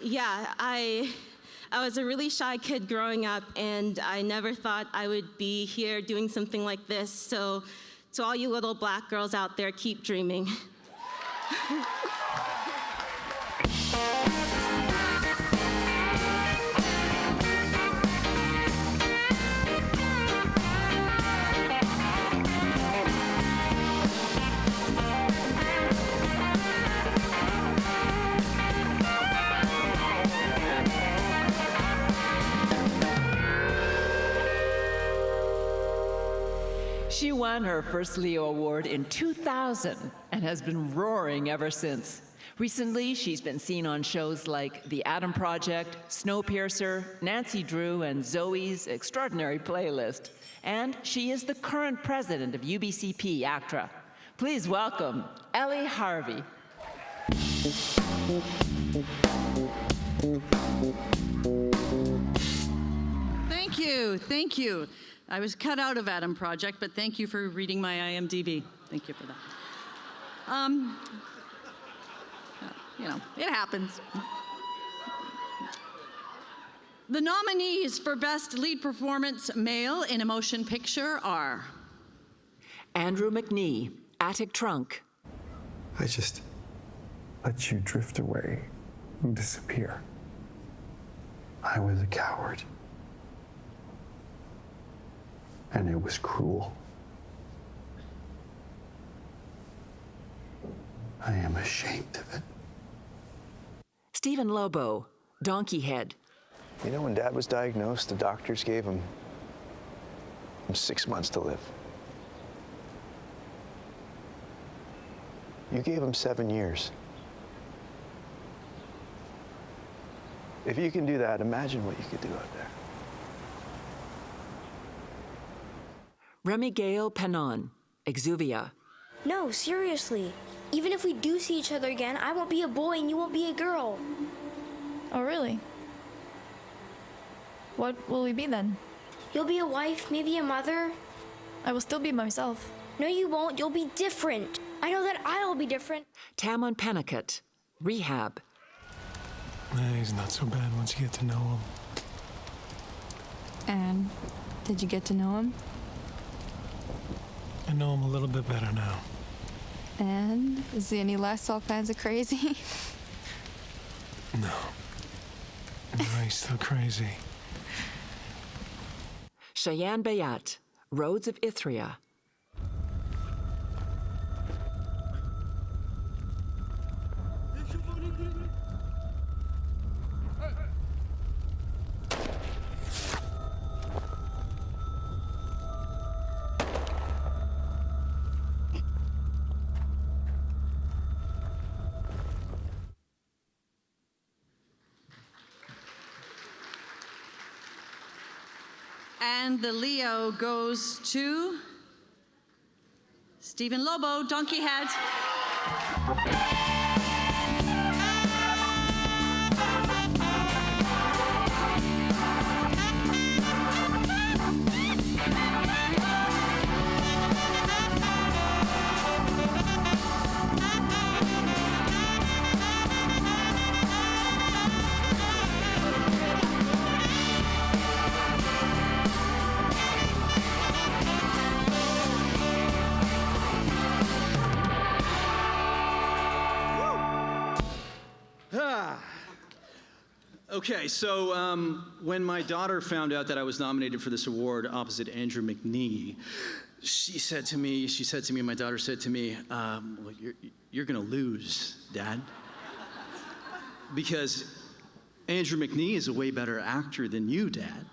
yeah, I was a really shy kid growing up, and I never thought I would be here doing something like this. So to all you little black girls out there, keep dreaming. She won her first Leo Award in 2000 and has been roaring ever since. Recently, she's been seen on shows like The Adam Project, Snowpiercer, Nancy Drew, and Zoe's Extraordinary Playlist. And she is the current president of UBCP ACTRA. Please welcome Ellie Harvey. Thank you. I was cut out of Adam Project, but thank you for reading my IMDb. Thank you for that. You know, it happens. The nominees for Best Lead Performance Male in a Motion Picture are Andrew McNee, Attic Trunk. I just let you drift away and disappear. I was a coward. And it was cruel. I am ashamed of it. Stephen Lobo, Donkey Head. You know, when Dad was diagnosed, the doctors gave him 6 months to live. You gave him 7 years. If you can do that, imagine what you could do out there. Remy Gale Penon, Exuvia. No, seriously. Even if we do see each other again, I won't be a boy and you won't be a girl. Oh, really? What will we be then? You'll be a wife, maybe a mother. I will still be myself. No, you won't. You'll be different. I know that I'll be different. Tamon Pennicott, Rehab. He's not so bad once you get to know him. And did you get to know him? I know him a little bit better now. And is he any less all kinds of crazy? No. No, he's still crazy. Cheyenne Bayat, Roads of Ithria. And the Leo goes to Stephen Lobo, Donkey Head. Okay, so when my daughter found out that I was nominated for this award opposite Andrew McNee, she said to me, my daughter said to me, well, you're gonna lose, Dad. Because Andrew McNee is a way better actor than you, Dad.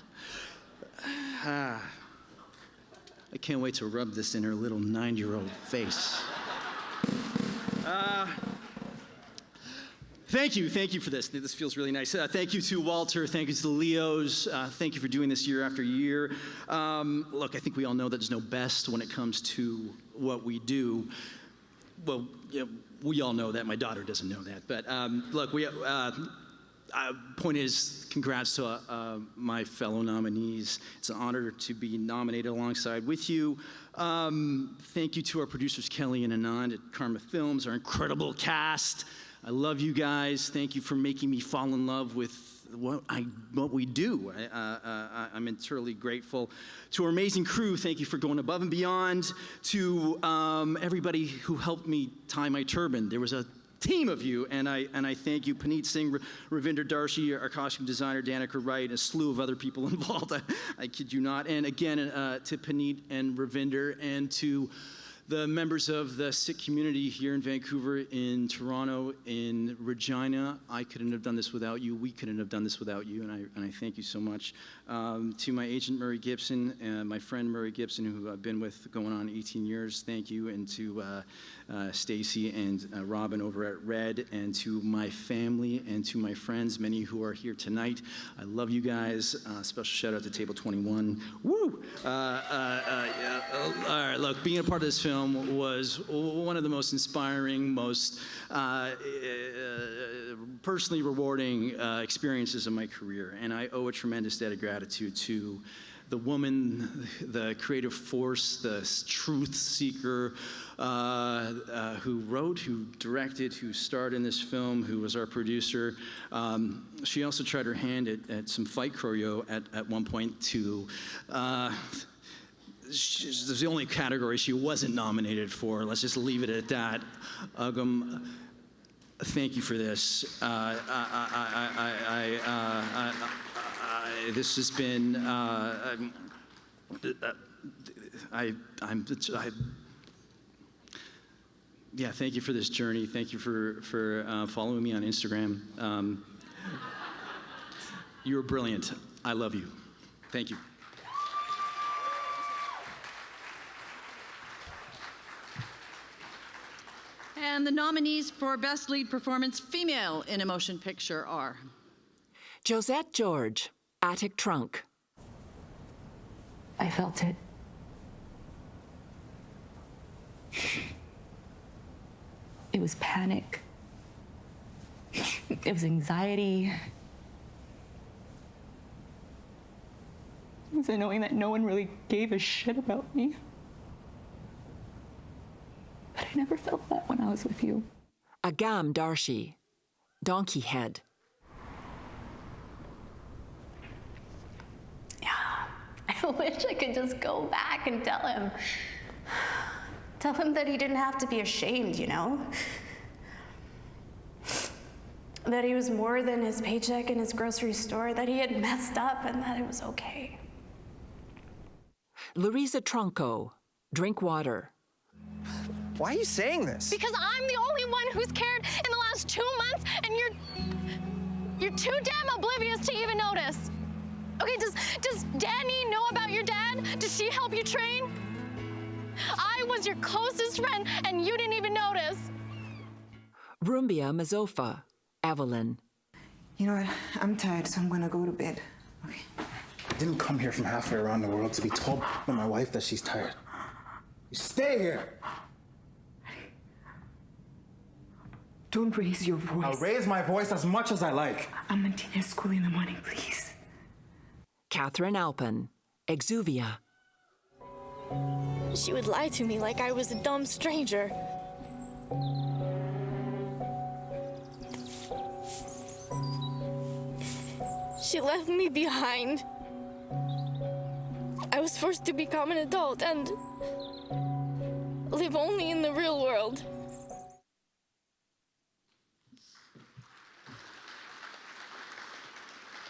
I can't wait to rub this in her little 9-year-old face. Thank you for this. This feels really nice. Thank you to Walter. Thank you to the Leos. Thank you for doing this year after year. Look, I think we all know that there's no best when it comes to what we do. Well, yeah, we all know that. My daughter doesn't know that. But look, point is, congrats to my fellow nominees. It's an honor to be nominated alongside with you. Thank you to our producers, Kelly and Anand at Karma Films, our incredible cast. I love you guys. Thank you for making me fall in love with what we do. I'm eternally grateful. To our amazing crew, thank you for going above and beyond. To everybody who helped me tie my turban. There was a team of you, and I thank you. Paneet Singh, Ravinder Darshi, our costume designer, Danica Wright, and a slew of other people involved. I kid you not. And again, to Paneet and Ravinder, and to the members of the Sikh community here in Vancouver, in Toronto, in Regina. I couldn't have done this without you. We couldn't have done this without you, and I thank you so much. To my agent, Murray Gibson, and my friend Murray Gibson, who I've been with going on 18 years, thank you. And to Stacy and Robin over at Red, and to my family and to my friends, many who are here tonight. I love you guys. Special shout out to Table 21. Woo! All right, look, being a part of this film was one of the most inspiring, most personally rewarding experiences of my career, and I owe a tremendous debt of gratitude to the woman, the creative force, the truth seeker, who wrote, who directed, who starred in this film, who was our producer. She also tried her hand at some fight choreo at one point too. There's the only category she wasn't nominated for. Let's just leave it at that. Thank you for this. This has been. Yeah. Thank you for this journey. Thank you for following me on Instagram. You're brilliant. I love you. Thank you. And the nominees for Best Lead Performance Female in a Motion Picture are Josette George, Attic Trunk. I felt it. It was panic. It was anxiety. It was knowing that no one really gave a shit about me. But I never felt that when I was with you. Agam Darshi, Donkey Head. I wish I could just go back and tell him. Tell him that he didn't have to be ashamed, you know? That he was more than his paycheck in his grocery store, that he had messed up and that it was okay. Larissa Tronco, Drink Water. Why are you saying this? Because I'm the only one who's cared in the last 2 months, and you're too damn oblivious to even notice. Okay, does Danny know about your dad? Does she help you train? I was your closest friend, and you didn't even notice. Rumbia Mazofa, Evelyn. You know what? I'm tired, so I'm gonna go to bed. Okay. I didn't come here from halfway around the world to be told by my wife that she's tired. You stay here. Don't raise your voice. I'll raise my voice as much as I like. I'm in tennis school in the morning, please. Catherine Alpin, Exuvia. She would lie to me like I was a dumb stranger. She left me behind. I was forced to become an adult and live only in the real world.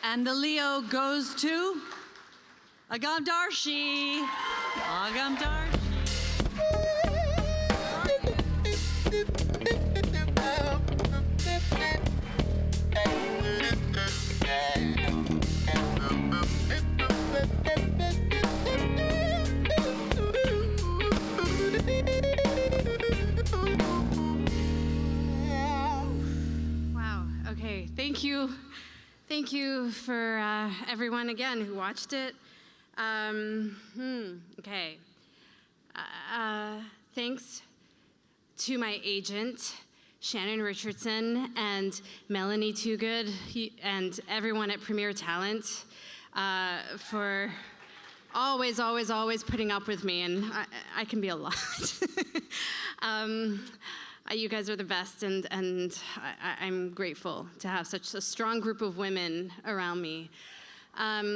And the Leo goes to Agam Darshi. Agam Darshi. Wow, okay, thank you. Thank you for everyone again who watched it. Okay. Thanks to my agent, Shannon Richardson, and Melanie Toogood, and everyone at Premier Talent for always putting up with me, and I can be a lot. You guys are the best, and I'm grateful to have such a strong group of women around me. I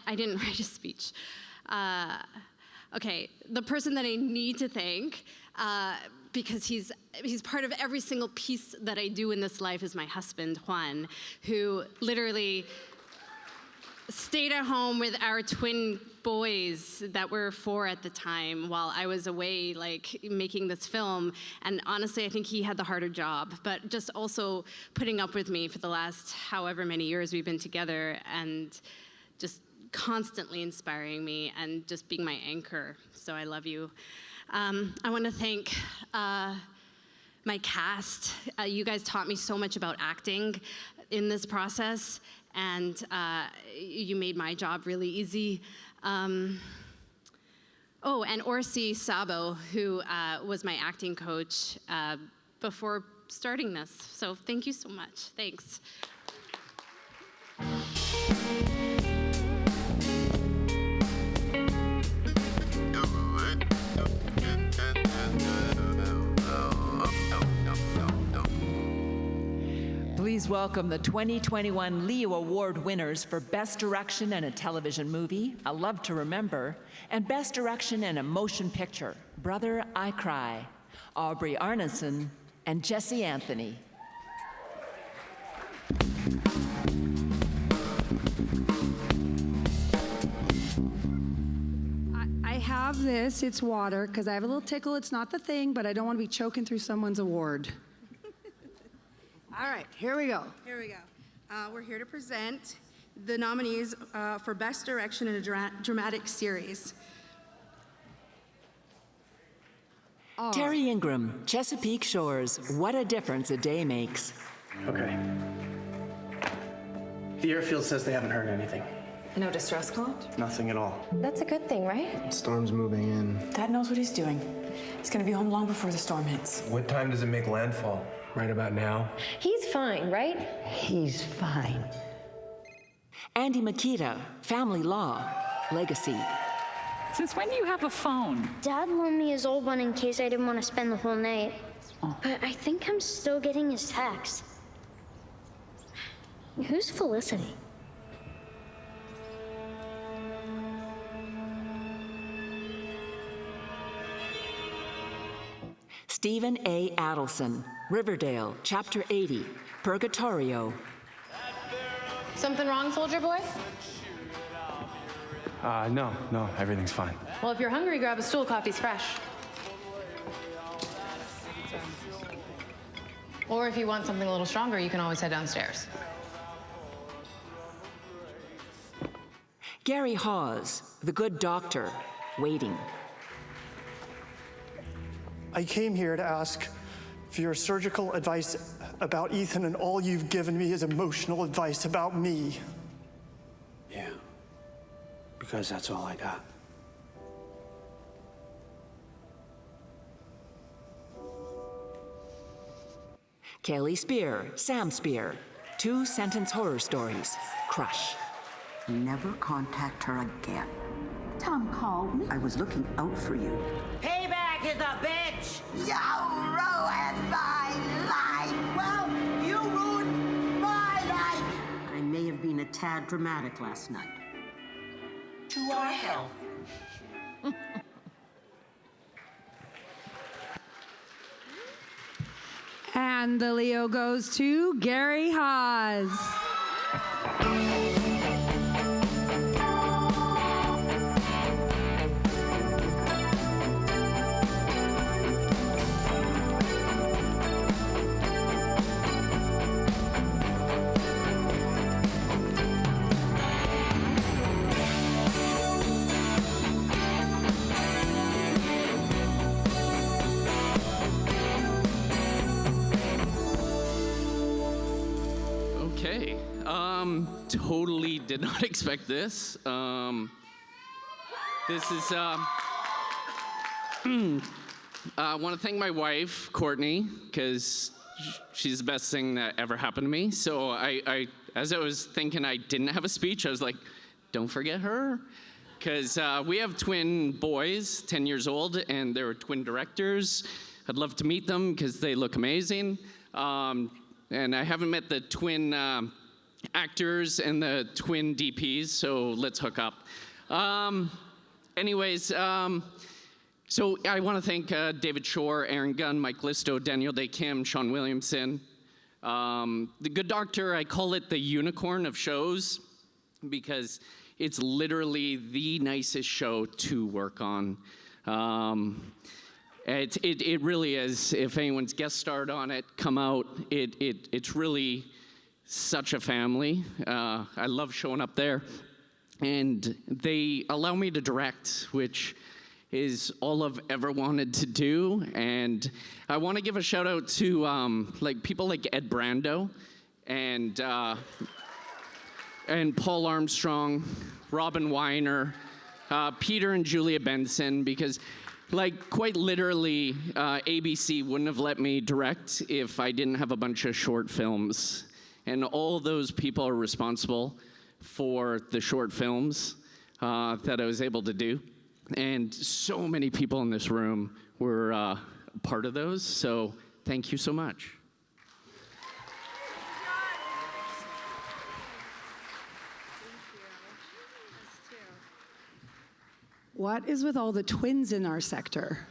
didn't write a speech. Okay, the person that I need to thank, because he's part of every single piece that I do in this life, is my husband, Juan, who literally stayed at home with our twin boys that were 4 at the time while I was away, like, making this film. And honestly, I think he had the harder job, but just also putting up with me for the last however many years we've been together, and just constantly inspiring me and just being my anchor. So I love you. I want to thank my cast. You guys taught me so much about acting in this process, and you made my job really easy. Oh, and Orsi Sabo, who was my acting coach before starting this. So thank you so much. Thanks. Please welcome the 2021 LEO Award winners for Best Direction in a Television Movie, A Love to Remember, and Best Direction in a Motion Picture, Brother, I Cry, Aubrey Arneson and Jesse Anthony. I have this, it's water, because I have a little tickle. It's not the thing, but I don't want to be choking through someone's award. All right, here we go. Here we go. We're here to present the nominees for Best Direction in a Dramatic Series. Terry Ingram, Chesapeake Shores, What a Difference a Day Makes. Okay. The airfield says they haven't heard anything. No distress call? Nothing at all. That's a good thing, right? Storm's moving in. Dad knows what he's doing. He's gonna be home long before the storm hits. What time does it make landfall? Right about now. He's fine, right? He's fine. Andy Makita, Family Law, Legacy. Since when do you have a phone? Dad loaned me his old one in case I didn't want to spend the whole night. But I think I'm still getting his text. Who's Felicity? Stephen A. Adelson, Riverdale, Chapter 80, Purgatorio. Something wrong, soldier boy? No, everything's fine. Well, if you're hungry, grab a stool. Coffee's fresh. Or if you want something a little stronger, you can always head downstairs. Gary Hawes, The Good Doctor, Waiting. I came here to ask for your surgical advice about Ethan, and all you've given me is emotional advice about me. Yeah, because that's all I got. Kaylee Spear, Sam Spear, 2-sentence horror stories, Crush. Never contact her again. Tom called me. I was looking out for you. Payback is a bitch! You ruined my life! Well, you ruined my life! I may have been a tad dramatic last night. To our health. And the Leo goes to Gary Hawes. Okay, totally did not expect this. This is, I want to thank my wife, Courtney, because she's the best thing that ever happened to me. So I, as I was thinking I didn't have a speech, I was like, don't forget her. Because we have twin boys, 10 years old, and they were twin directors. I'd love to meet them because they look amazing. And I haven't met the twin actors and the twin DPs, so let's hook up. So I want to thank David Shore, Aaron Gunn, Mike Listo, Daniel Day Kim, Sean Williamson. The Good Doctor, I call it the unicorn of shows because it's literally the nicest show to work on. It really is. If anyone's guest starred on it, come out. It's really such a family. I love showing up there. And they allow me to direct, which is all I've ever wanted to do. And I want to give a shout out to people like Ed Brando and Paul Armstrong, Robin Weiner, Peter and Julia Benson, because quite literally, ABC wouldn't have let me direct if I didn't have a bunch of short films. And all those people are responsible for the short films that I was able to do. And so many people in this room were part of those, so thank you so much. What is with all the twins in our sector?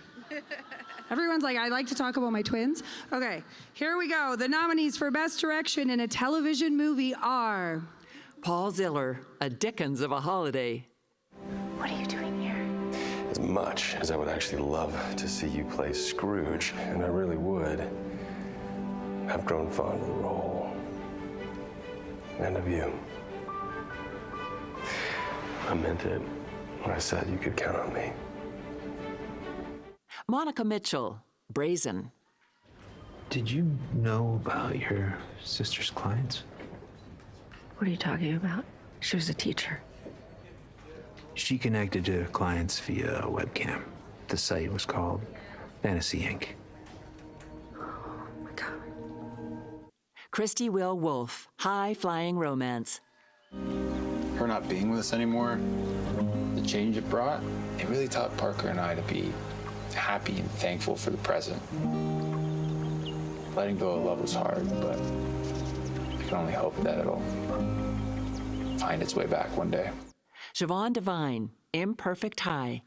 Everyone's like, I like to talk about my twins. Okay, here we go. The nominees for Best Direction in a Television Movie are... Paul Ziller, A Dickens of a Holiday. What are you doing here? As much as I would actually love to see you play Scrooge, and I really would, I've grown fond of the role. And of you. I meant it when I said you could count on me. Monica Mitchell, Brazen. Did you know about your sister's clients? What are you talking about? She was a teacher. She connected to clients via a webcam. The site was called Fantasy Inc. Oh my God. Christy Will Wolfe, High Flying Romance. Her not being with us anymore, the change it brought, it really taught Parker and I to be happy and thankful for the present. Letting go of love was hard, but I can only hope that it'll find its way back one day. Siobhan Devine, Imperfect High.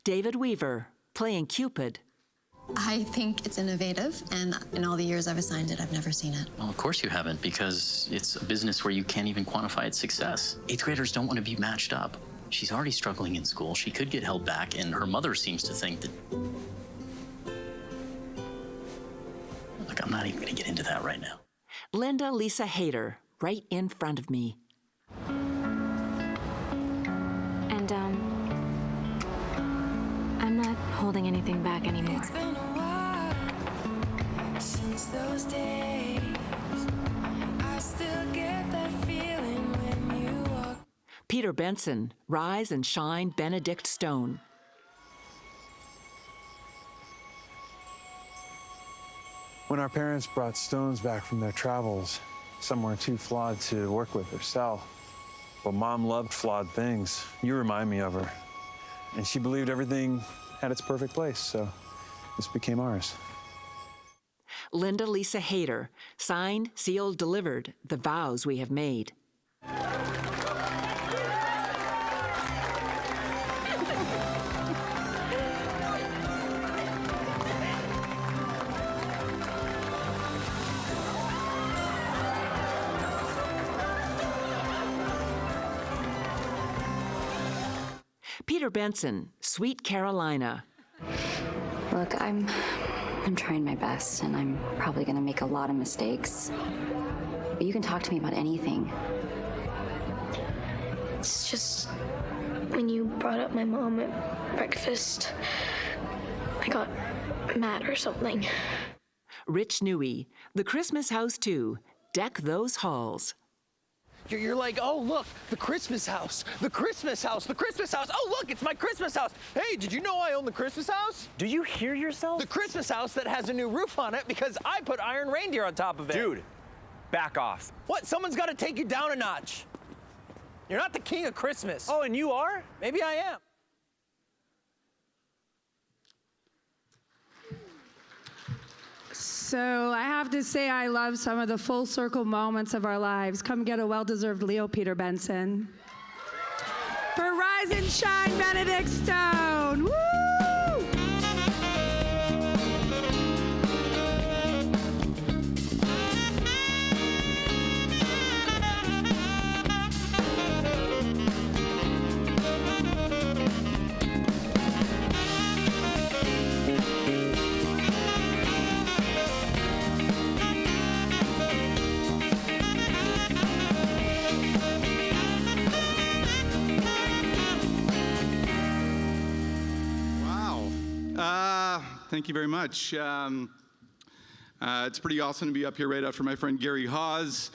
David Weaver, playing Cupid. I think it's innovative, and in all the years I've assigned it, I've never seen it. Well, of course you haven't, because it's a business where you can't even quantify its success. 8th graders don't want to be matched up. She's already struggling in school. She could get held back, and her mother seems to think that... Look, I'm not even going to get into that right now. Linda Lisa Hayter, right in front of me. And, I'm not holding anything back anymore. It's been a while since those days. I still get that feeling when you walk. Peter Benson, Rise and Shine Benedict Stone. When our parents brought Stones back from their travels, some were too flawed to work with or sell. But Mom loved flawed things. You remind me of her. And she believed everything had its perfect place, so this became ours. Linda Lisa Hayter, signed, sealed, delivered, the vows we have made. Peter Benson, Sweet Carolina. Look, I'm trying my best, and I'm probably gonna make a lot of mistakes. But you can talk to me about anything. It's just when you brought up my mom at breakfast, I got mad or something. Rich Newey, The Christmas House 2, Deck Those Halls. You're like, oh, look, the Christmas house, the Christmas house, the Christmas house. Oh, look, it's my Christmas house. Hey, did you know I own the Christmas house? Do you hear yourself? The Christmas house that has a new roof on it because I put iron reindeer on top of it. Dude, back off. What? Someone's got to take you down a notch. You're not the king of Christmas. Oh, and you are? Maybe I am. So I have to say I love some of the full circle moments of our lives. Come get a well-deserved Leo Peter Benson. For Rise and Shine, Benedict Stone. Woo! Thank you very much. It's pretty awesome to be up here right after my friend Gary Hawes.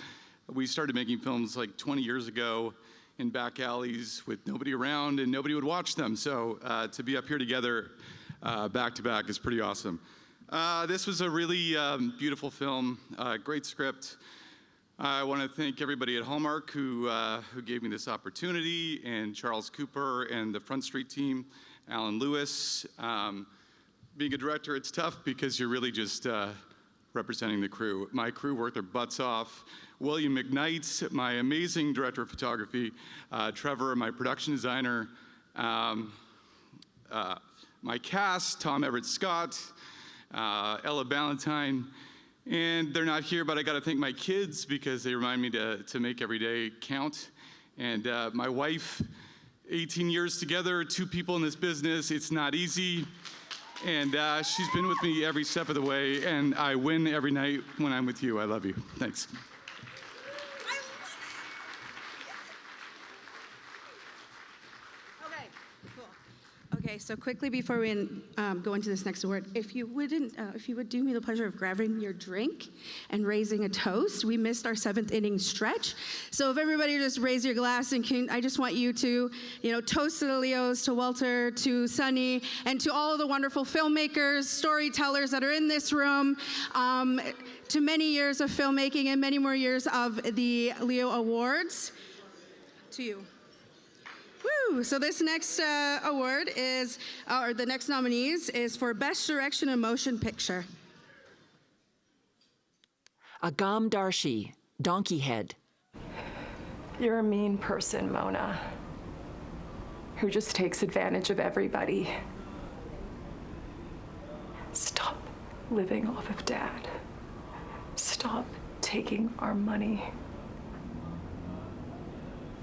We started making films like 20 years ago in back alleys with nobody around and nobody would watch them. So to be up here together back to back is pretty awesome. This was a really beautiful film, great script. I want to thank everybody at Hallmark who gave me this opportunity, and Charles Cooper and the Front Street team, Alan Lewis. Being a director, it's tough because you're really just representing the crew. My crew worked their butts off. William McKnight, my amazing director of photography, Trevor, my production designer, my cast, Tom Everett Scott, Ella Ballantyne, and they're not here, but I gotta thank my kids because they remind me to make every day count. And my wife, 18 years together, 2 people in this business, it's not easy. And she's been with me every step of the way, and I win every night when I'm with you. I love you. Thanks. Okay, so quickly before we go into this next award, if you would do me the pleasure of grabbing your drink and raising a toast. We missed our 7th inning stretch, so if everybody just raise your glass, and I just want you to, toast to the Leos, to Walter, to Sunny, and to all of the wonderful filmmakers, storytellers that are in this room, to many years of filmmaking and many more years of the Leo Awards. To you. Woo! So this next award is, or the next nominees is for Best Direction in Motion Picture. Agam Darshi, Donkey Head. You're a mean person, Mona, who just takes advantage of everybody. Stop living off of Dad. Stop taking our money.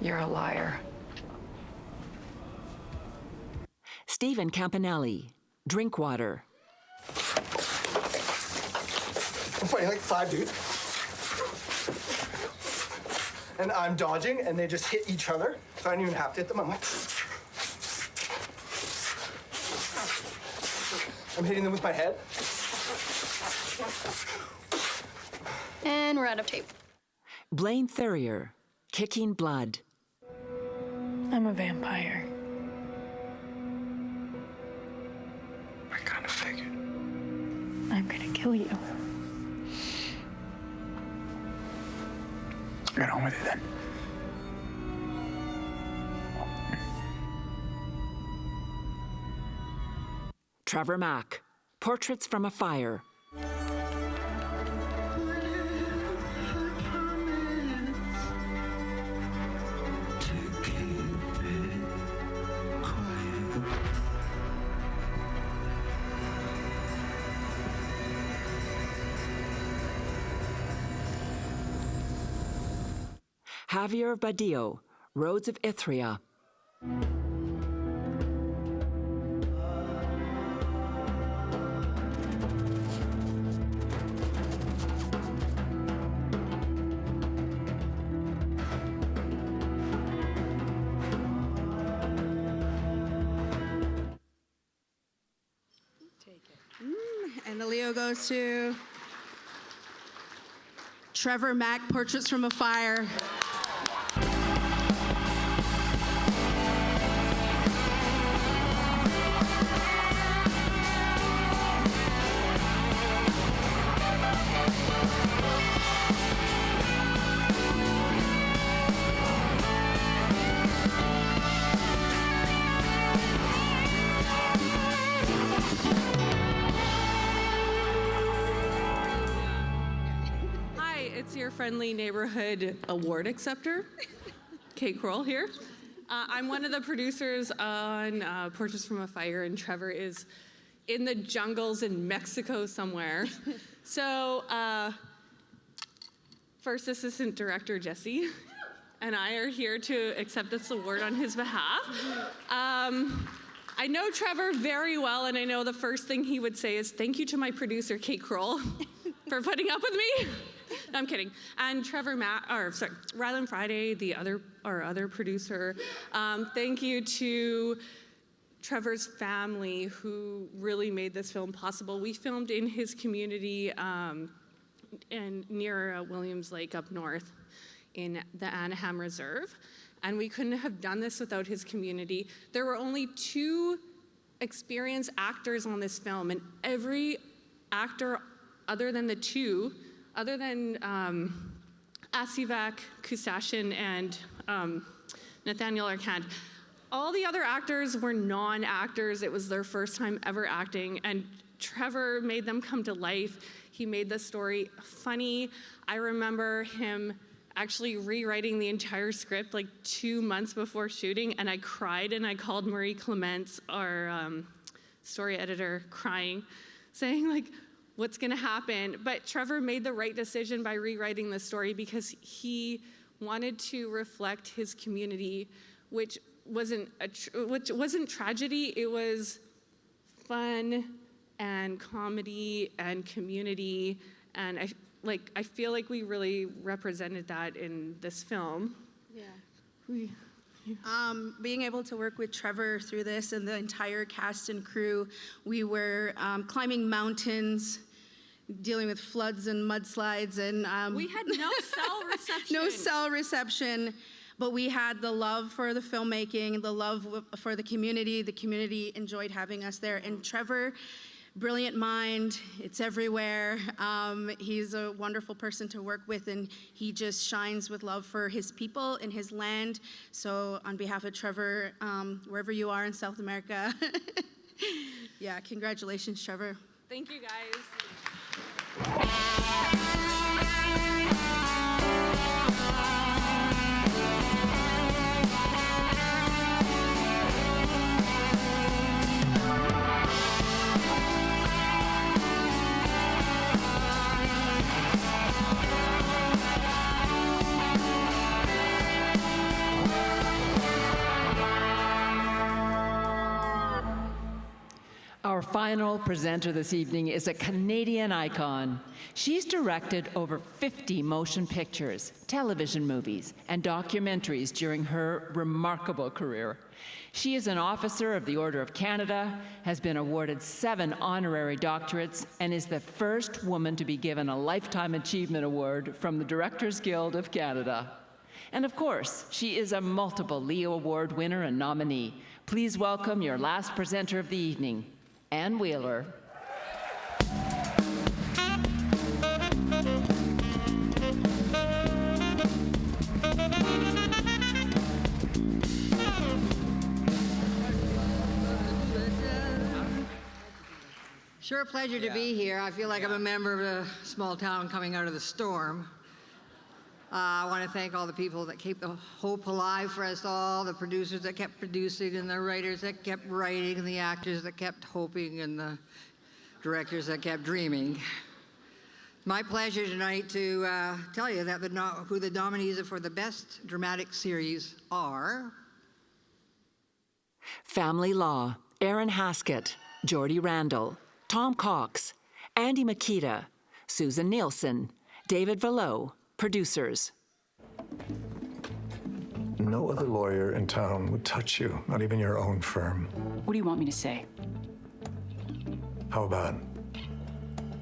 You're a liar. Stephen Campanelli, Drinkwater. I'm fighting like 5 dudes. And I'm dodging, and they just hit each other. So I don't even have to hit them. I'm like... I'm hitting them with my head. And we're out of tape. Blaine Thurrier, Kicking Blood. I'm a vampire. I kind of figured. I'm gonna kill you. Get on with it then. Trevor Mack, Portraits from a Fire. Javier Badillo, Roads of Ithria. And the Leo goes to Trevor Mack, Portraits from a Fire. it's your friendly neighborhood award acceptor, Kate Kroll here. I'm one of the producers on Portraits from a Fire, and Trevor is in the jungles in Mexico somewhere. So, first assistant director Jesse and I are here to accept this award on his behalf. I know Trevor very well, and I know the first thing he would say is thank you to my producer, Kate Kroll, for putting up with me. No, I'm kidding. And Rylan Friday, our other producer. Thank you to Trevor's family, who really made this film possible. We filmed in his community near Williams Lake up north in the Anaheim Reserve. And we couldn't have done this without his community. There were only 2 experienced actors on this film, and every actor other than Asivak Kusashin and Nathaniel Arcand, all the other actors were non-actors. It was their first time ever acting, and Trevor made them come to life. He made the story funny. I remember him actually rewriting the entire script like 2 months before shooting, and I cried, and I called Marie Clements, our story editor, crying, saying like, what's gonna happen? But Trevor made the right decision by rewriting the story because he wanted to reflect his community, which wasn't tragedy, it was fun and comedy and community, and I feel like we really represented that in this film. Yeah. Being able to work with Trevor through this and the entire cast and crew, we were climbing mountains, dealing with floods and mudslides, and we had no cell reception. No cell reception, but we had the love for the filmmaking, the love for the community. The community enjoyed having us there, and Trevor, brilliant mind, it's everywhere. He's a wonderful person to work with, and he just shines with love for his people and his land. So on behalf of Trevor, wherever you are in South America, yeah, congratulations, Trevor. Thank you, guys. Our final presenter this evening is a Canadian icon. She's directed over 50 motion pictures, television movies, and documentaries during her remarkable career. She is an officer of the Order of Canada, has been awarded 7 honorary doctorates, and is the first woman to be given a Lifetime Achievement Award from the Directors Guild of Canada. And of course, she is a multiple LEO Award winner and nominee. Please welcome your last presenter of the evening, Ann Wheeler. Sure a pleasure to be here. I feel like I'm a member of a small town coming out of the storm. I want to thank all the people that keep the hope alive for us all, the producers that kept producing, and the writers that kept writing, and the actors that kept hoping, and the directors that kept dreaming. My pleasure tonight to tell you that who the nominees for the Best Dramatic Series are. Family Law, Aaron Haskett, Geordie Randall, Tom Cox, Andy Makita, Susan Nielsen, David Vallot. Producers. No other lawyer in town would touch you, not even your own firm. What do you want me to say? How about,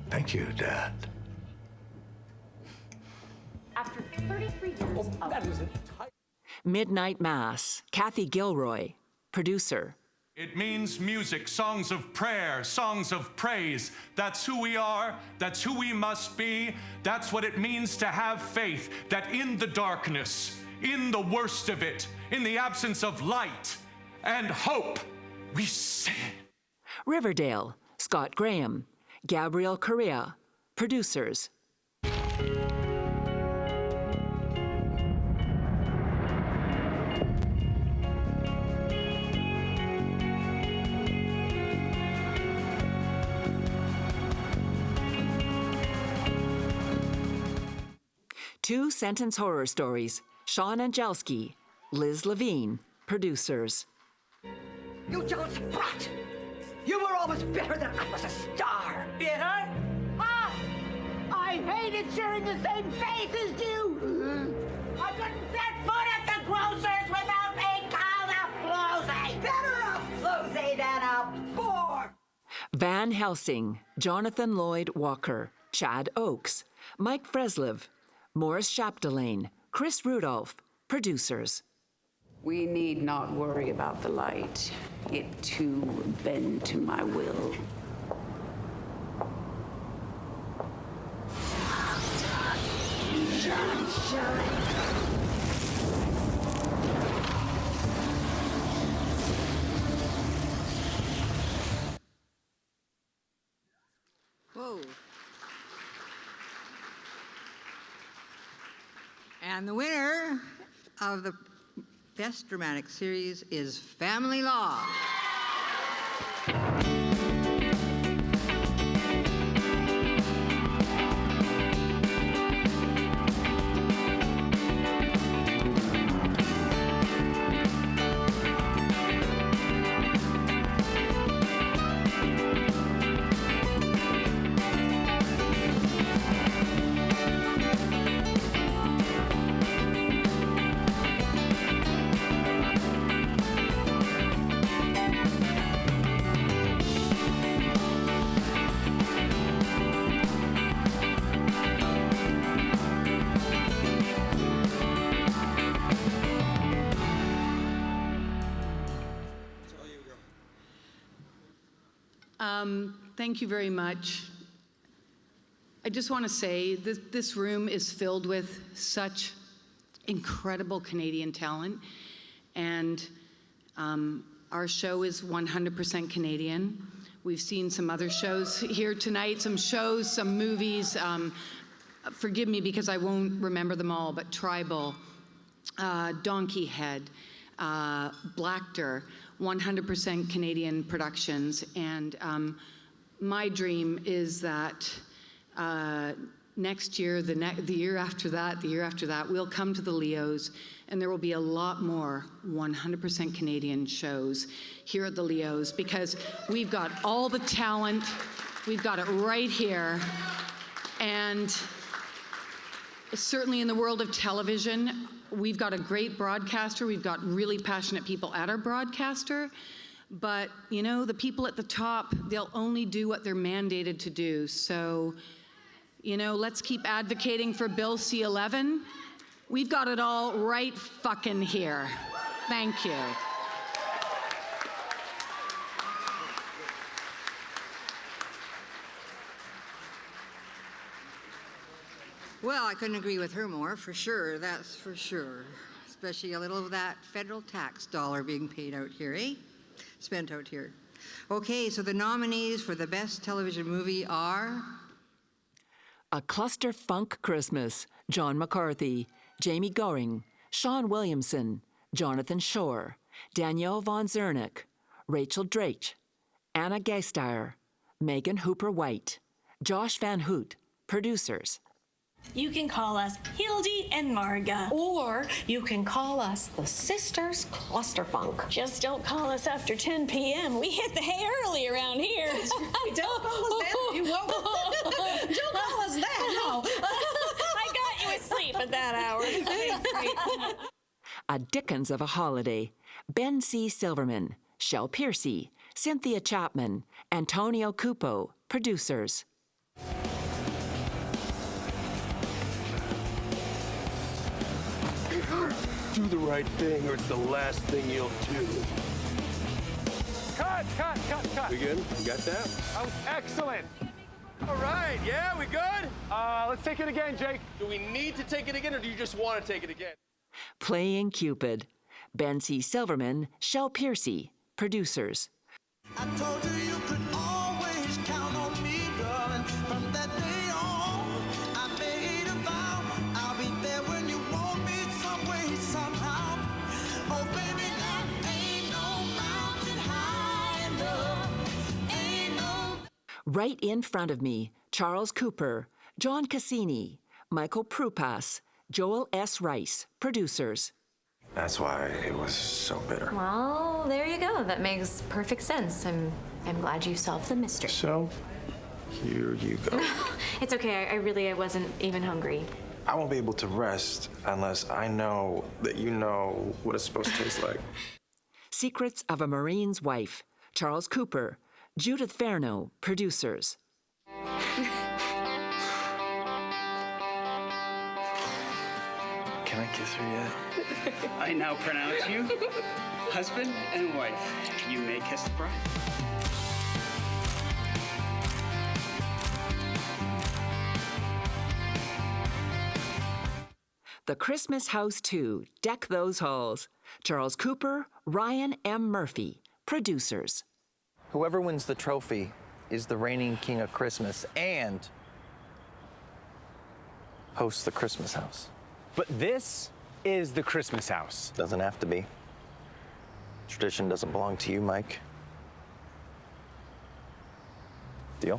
thank you, Dad? After 33 years Midnight Mass, Kathy Gilroy. Producer. It means music, songs of prayer, songs of praise. That's who we are, that's who we must be. That's what it means to have faith, that in the darkness, in the worst of it, in the absence of light and hope, we sing. Riverdale, Scott Graham, Gabrielle Correa. Producers. Two Sentence Horror Stories, Sean Angelski, Liz Levine, producers. You don't sprat! You were always better than I was a star! Bitter? Ah! I hated sharing the same face as you! I couldn't set foot at the grocer's without being called a floozy! Better a floozy than a bore! Van Helsing, Jonathan Lloyd Walker, Chad Oakes, Mike Freslev, Morris Chapdelaine, Chris Rudolph, producers. We need not worry about the light. It too will bend to my will. Whoa. And the winner of the Best Dramatic Series is Family Law. Thank you very much. I just want to say this room is filled with such incredible Canadian talent, and our show is 100% Canadian. We've seen some other shows here tonight, some movies. Forgive me because I won't remember them all, but Tribal, Donkey Head, Blackter, 100% Canadian productions. And my dream is that next year, the year after that, we'll come to the Leos, and there will be a lot more 100% Canadian shows here at the Leos, because we've got all the talent, we've got it right here, and certainly in the world of television, we've got a great broadcaster, we've got really passionate people at our broadcaster, but you know, the people at the top, they'll only do what they're mandated to do. So, you know, let's keep advocating for Bill C-11. We've got it all right fucking here. Thank you. Well, I couldn't agree with her more, for sure, that's for sure. Especially a little of that federal tax dollar being paid out here, eh? Spent out here. Okay, so the nominees for the Best Television Movie are... A Cluster Funk Christmas, John McCarthy, Jamie Goring, Sean Williamson, Jonathan Shore, Danielle von Zernick, Rachel Drake, Anna Geisteyer, Megan Hooper-White, Josh Van Hoot, producers. You can call us Hildy and Marga. Or you can call us the Sisters Clusterfunk. Just don't call us after 10 p.m. We hit the hay early around here. That's right. Don't call us that. You won't. Don't call us that. No. I got you asleep at that hour. A Dickens of a Holiday, Ben C. Silverman, Shel Piercy, Cynthia Chapman, Antonio Cupo, producers. Do the right thing, or it's the last thing you'll do. Cut, cut, cut, cut. We good? You got that? That was excellent. All right, yeah, we good? Let's take it again, Jake. Do we need to take it again, or do you just want to take it again? Playing Cupid, Ben C. Silverman, Shel Piercy, producers. I told you you could always count on me, darling. From that day on, I made a vow. I'll be there when you want me some way, somehow. Oh, baby, that ain't no mountain high enough. Ain't no... Right in front of me, Charles Cooper, John Cassini, Michael Prupas, Joel S. Rice, producers. That's why it was so bitter. Well, there you go. That makes perfect sense. I'm glad you solved the mystery. So, here you go. It's okay. I wasn't even hungry. I won't be able to rest unless I know that you know what it's supposed to taste like. Secrets of a Marine's Wife, Charles Cooper, Judith Verno, producers. Can I kiss her yet? I now pronounce you husband and wife. You may kiss the bride. The Christmas House 2, Deck Those Halls. Charles Cooper, Ryan M. Murphy, producers. Whoever wins the trophy is the reigning king of Christmas and hosts the Christmas house. But this is the Christmas house. Doesn't have to be. Tradition doesn't belong to you, Mike. Deal?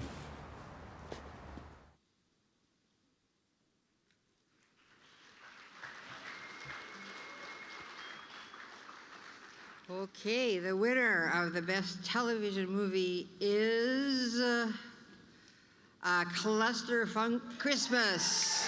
Okay, the winner of the best television movie is A Cluster Funk Christmas.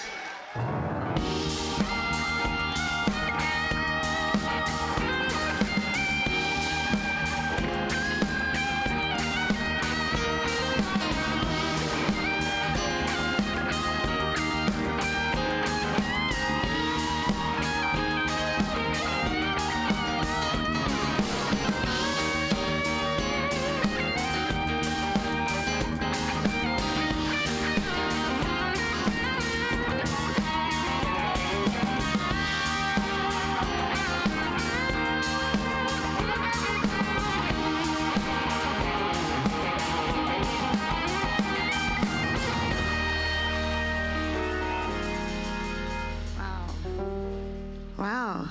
Wow.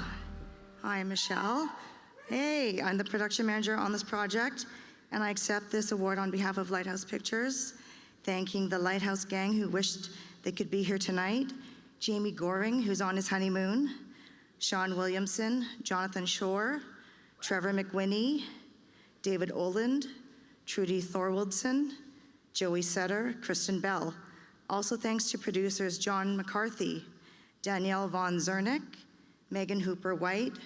Hi, I'm Michelle. Hey, I'm the production manager on this project, and I accept this award on behalf of Lighthouse Pictures, thanking the Lighthouse gang who wished they could be here tonight, Jamie Goring, who's on his honeymoon, Sean Williamson, Jonathan Shore, Trevor McWhinney, David Oland, Trudy Thorwaldson, Joey Setter, Kristen Bell. Also thanks to producers John McCarthy, Danielle Von Zernick, Megan Hooper-White,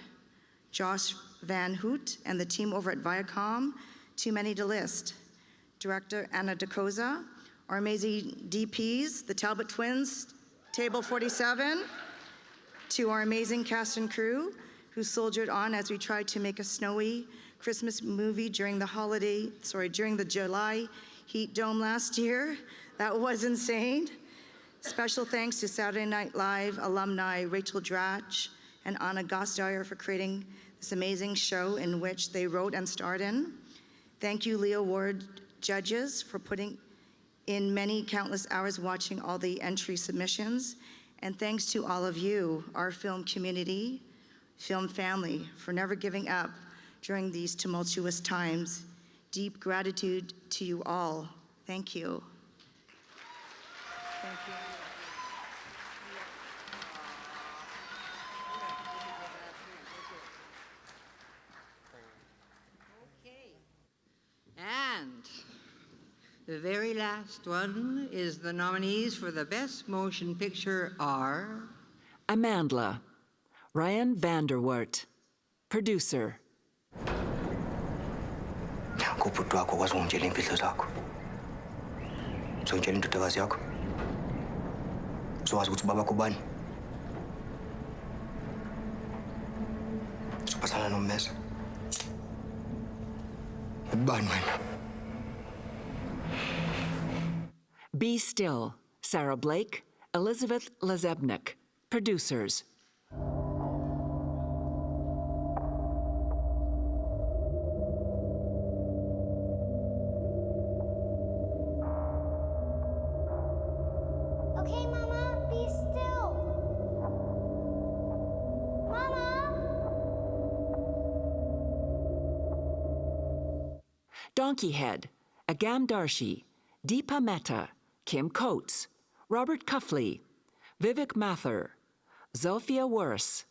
Josh Van Hoot, and the team over at Viacom, too many to list. Director Anna DeCoza, our amazing DPs, the Talbot twins, Table 47, to our amazing cast and crew who soldiered on as we tried to make a snowy Christmas movie during the July heat dome last year. That was insane. Special thanks to Saturday Night Live alumni Rachel Dratch and Anna Gostdyer for creating this amazing show in which they wrote and starred in. Thank you, LEO Award judges, for putting in many countless hours watching all the entry submissions. And thanks to all of you, our film community, film family, for never giving up during these tumultuous times. Deep gratitude to you all. Thank you. Thank you. And the very last one is the nominees for the Best Motion Picture are... Amandla, Ryan Vanderwart, producer. Kubhuti wakho kwazi ungitshela imfihlo zakho. Uzongitshela indodakazi yakho. Uzowazi ukuthi ubaba kubani. Uzophathana nommesa. Ubani wena? Be Still, Sarah Blake, Elizabeth Lazebnik, producers. Okay, Mama, be still. Mama! Donkey Head, Agam Darshi, Deepa Mehta, Kim Coates, Robert Cuffley, Vivek Mathur, Zofia Wurst,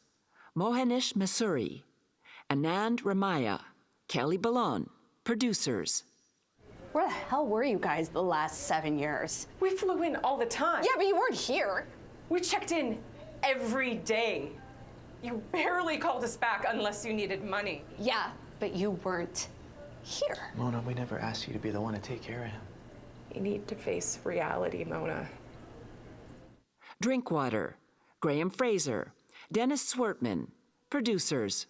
Mohanish Masuri, Anand Ramaya, Kelly Ballon, producers. Where the hell were you guys the last 7 years? We flew in all the time. Yeah, but you weren't here. We checked in every day. You barely called us back unless you needed money. Yeah, but you weren't here. Mona, we never asked you to be the one to take care of him. You need to face reality, Mona. Drinkwater, Graham Fraser, Dennis Swartman, producers.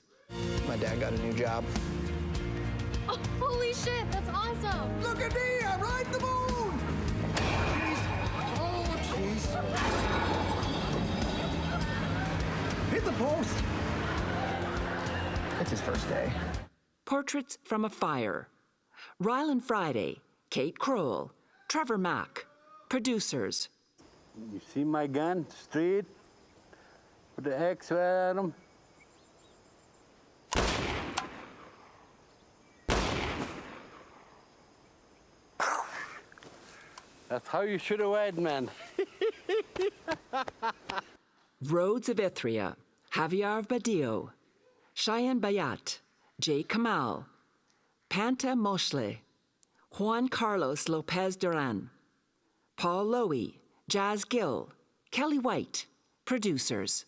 My dad got a new job. Oh, holy shit, that's awesome! Look at me, I'm riding the moon! Jeez. Oh, jeez. Hit the post! It's his first day. Portraits from a Fire, Rylan Friday, Kate Kroll, Trevor Mack, producers. You see my gun, straight, with the X right at him? That's how you shoot a white man. Roads of Ithria, Javier Badillo, Cheyenne Bayat, Jay Kamal, Panta Moshle, Juan Carlos Lopez Duran, Paul Lowy, Jazz Gill, Kelly White, producers.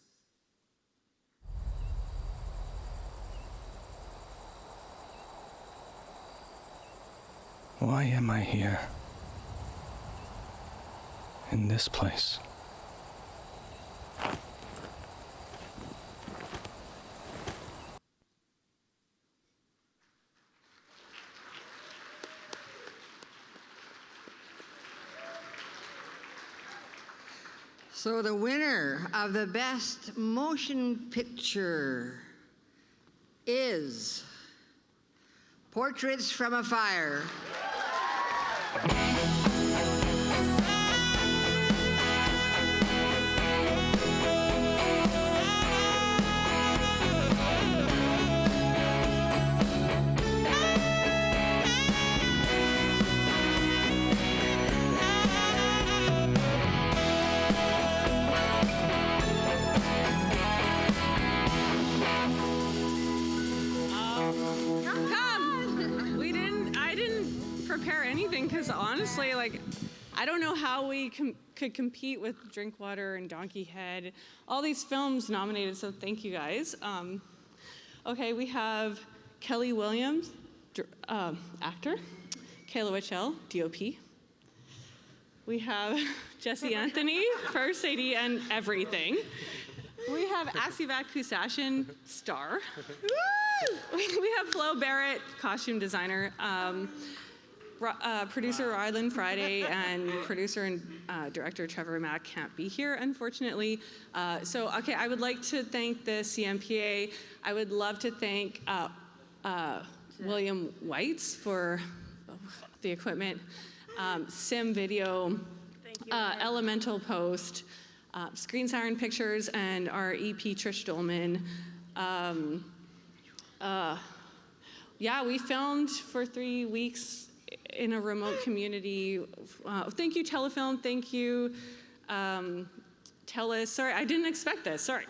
Why am I here? In this place? So the winner of the Best Motion Picture is Portraits from a Fire. I didn't prepare anything because honestly, like, I don't know how we could compete with Drinkwater and Donkey Head, all these films nominated, so thank you guys. Okay, we have Kelly Williams, actor, Kayla Witchell, DOP. We have Jesse Anthony, first AD and everything. We have Asivat Kusashian, star. We have Flo Barrett, costume designer. Producer Rylan Friday and producer and director Trevor Mack can't be here, unfortunately. Okay, I would like to thank the CMPA. I would love to thank William Weitz for the equipment, Sim Video, Elemental Post, Screen Siren Pictures, and our EP Trish Dolman. Yeah, we filmed for 3 weeks in a remote community. Thank you, Telefilm. Thank you, Telus. Sorry, I didn't expect this. Sorry.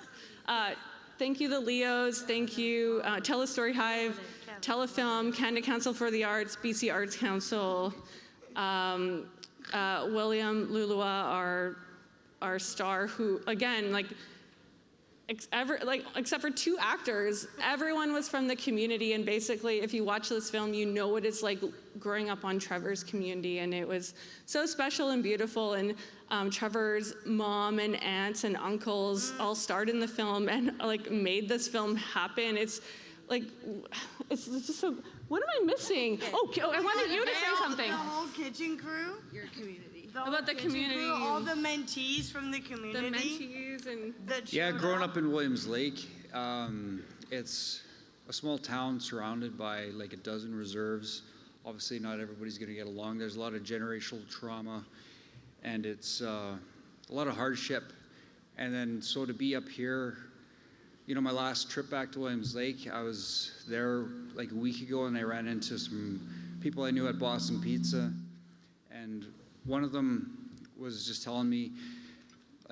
Thank you, the Leos. Thank you, Telestory Hive, Telefilm, Canada Council for the Arts, BC Arts Council, William Lulua, our star, who, again, except for 2 actors, everyone was from the community, and basically, if you watch this film, you know what it's like growing up on Trevor's community, and it was so special and beautiful, and Trevor's mom and aunts and uncles all starred in the film and made this film happen. It's just so, what am I missing? Oh, I wanted you to say something. The whole kitchen crew? Your community. About the community. Crew, all the mentees from the community. The mentees and... Yeah, growing up in Williams Lake, it's a small town surrounded by like a dozen reserves. Obviously, not everybody's going to get along. There's a lot of generational trauma, and it's a lot of hardship. And then, so to be up here, you know, my last trip back to Williams Lake, I was there like a week ago, and I ran into some people I knew at Boston Pizza, and one of them was just telling me,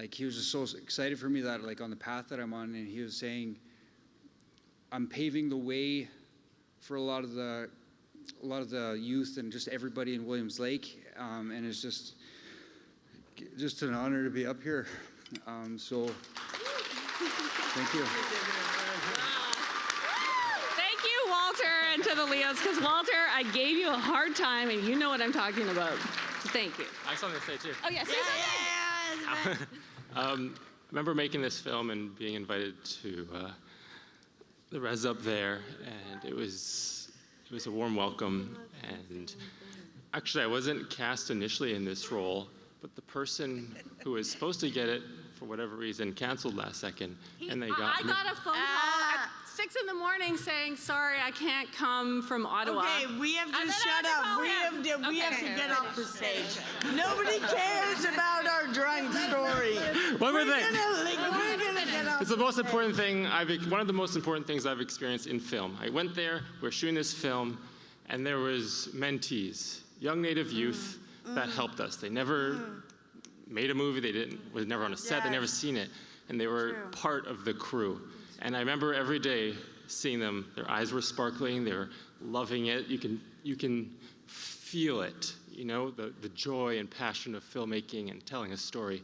like he was just so excited for me that like on the path that I'm on, and he was saying, I'm paving the way for a lot of the youth and just everybody in Williams Lake, and it's just an honor to be up here. So thank you. Thank you, Walter, and to the Leos, because Walter, I gave you a hard time, and you know what I'm talking about. So thank you. I have something to say too. Oh, yes. I remember making this film and being invited to the res up there, and it was a warm welcome. And actually, I wasn't cast initially in this role, but the person who was supposed to get it, for whatever reason, canceled last second, and they got I me. got a phone call at 6 in the morning saying, sorry, I can't come from Ottawa. Okay, we have to shut up. We have to get off the stage. Nobody cares about our drunk story. One more thing. We're gonna get off. It's the most important thing one of the most important things I've experienced in film. I went there, we're shooting this film, and there was mentees, young Native youth that helped us. They never made a movie, was never on a set, they never seen it, and they were part of the crew. And I remember every day seeing them, their eyes were sparkling, they were loving it. You can feel it, you know, the joy and passion of filmmaking and telling a story.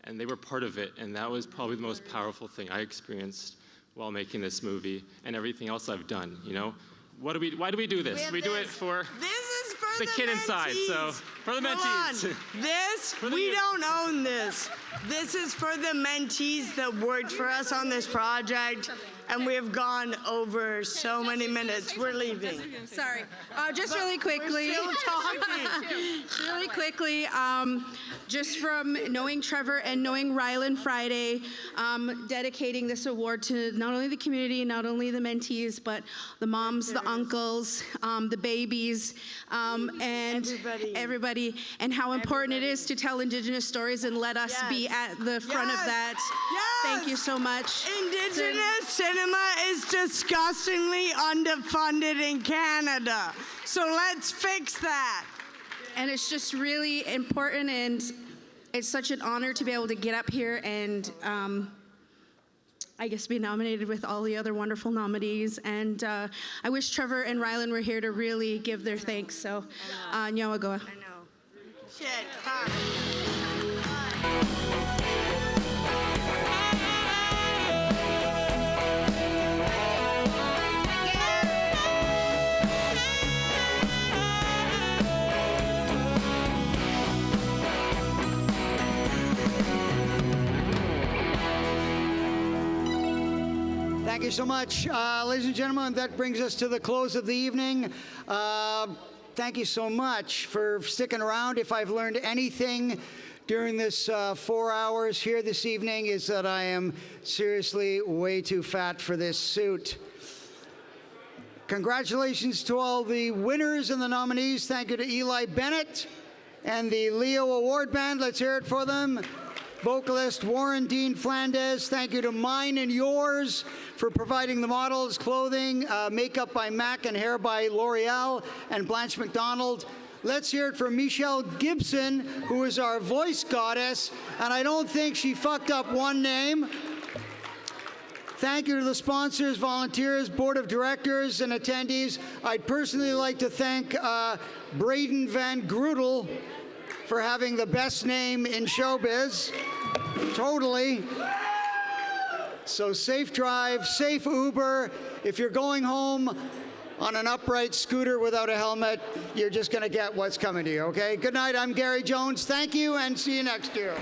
And they were part of it, and that was probably the most powerful thing I experienced while making this movie and everything else I've done, you know? Why do we do this? We do it for the kid inside, so for the mentees. We don't own this. This is for the mentees that worked for us on this project, and we have gone over so many minutes. We're leaving. Sorry. Just really quickly. We're still talking. Really quickly, just from knowing Trevor and knowing Rylan Friday, dedicating this award to not only the community, not only the mentees, but the moms, the uncles, the babies, and everybody, and how important it is to tell Indigenous stories and let us be at the front of that. Thank you so much. Indigenous cinema is disgustingly underfunded in Canada. So let's fix that. And it's just really important, and it's such an honor to be able to get up here and I guess be nominated with all the other wonderful nominees. And I wish Trevor and Rylan were here to really give their thanks. So, Nyawagoa. I know. Shit. Thank you so much. Ladies and gentlemen, that brings us to the close of the evening. Thank you so much for sticking around. If I've learned anything during this 4 hours here this evening, is that I am seriously way too fat for this suit. Congratulations to all the winners and the nominees. Thank you to Eli Bennett and the LEO Award Band. Let's hear it for them. Vocalist Warren Dean Flandes, thank you to Mine and Yours for providing the models, clothing, makeup by MAC and hair by L'Oreal and Blanche McDonald. Let's hear it for Michelle Gibson, who is our voice goddess, and I don't think she fucked up one name. Thank you to the sponsors, volunteers, board of directors, and attendees. I'd personally like to thank Braden Van Grudel for having the best name in showbiz. Totally. So safe drive, safe Uber. If you're going home on an upright scooter without a helmet, you're just going to get what's coming to you, okay? Good night, I'm Gary Jones. Thank you, and see you next year.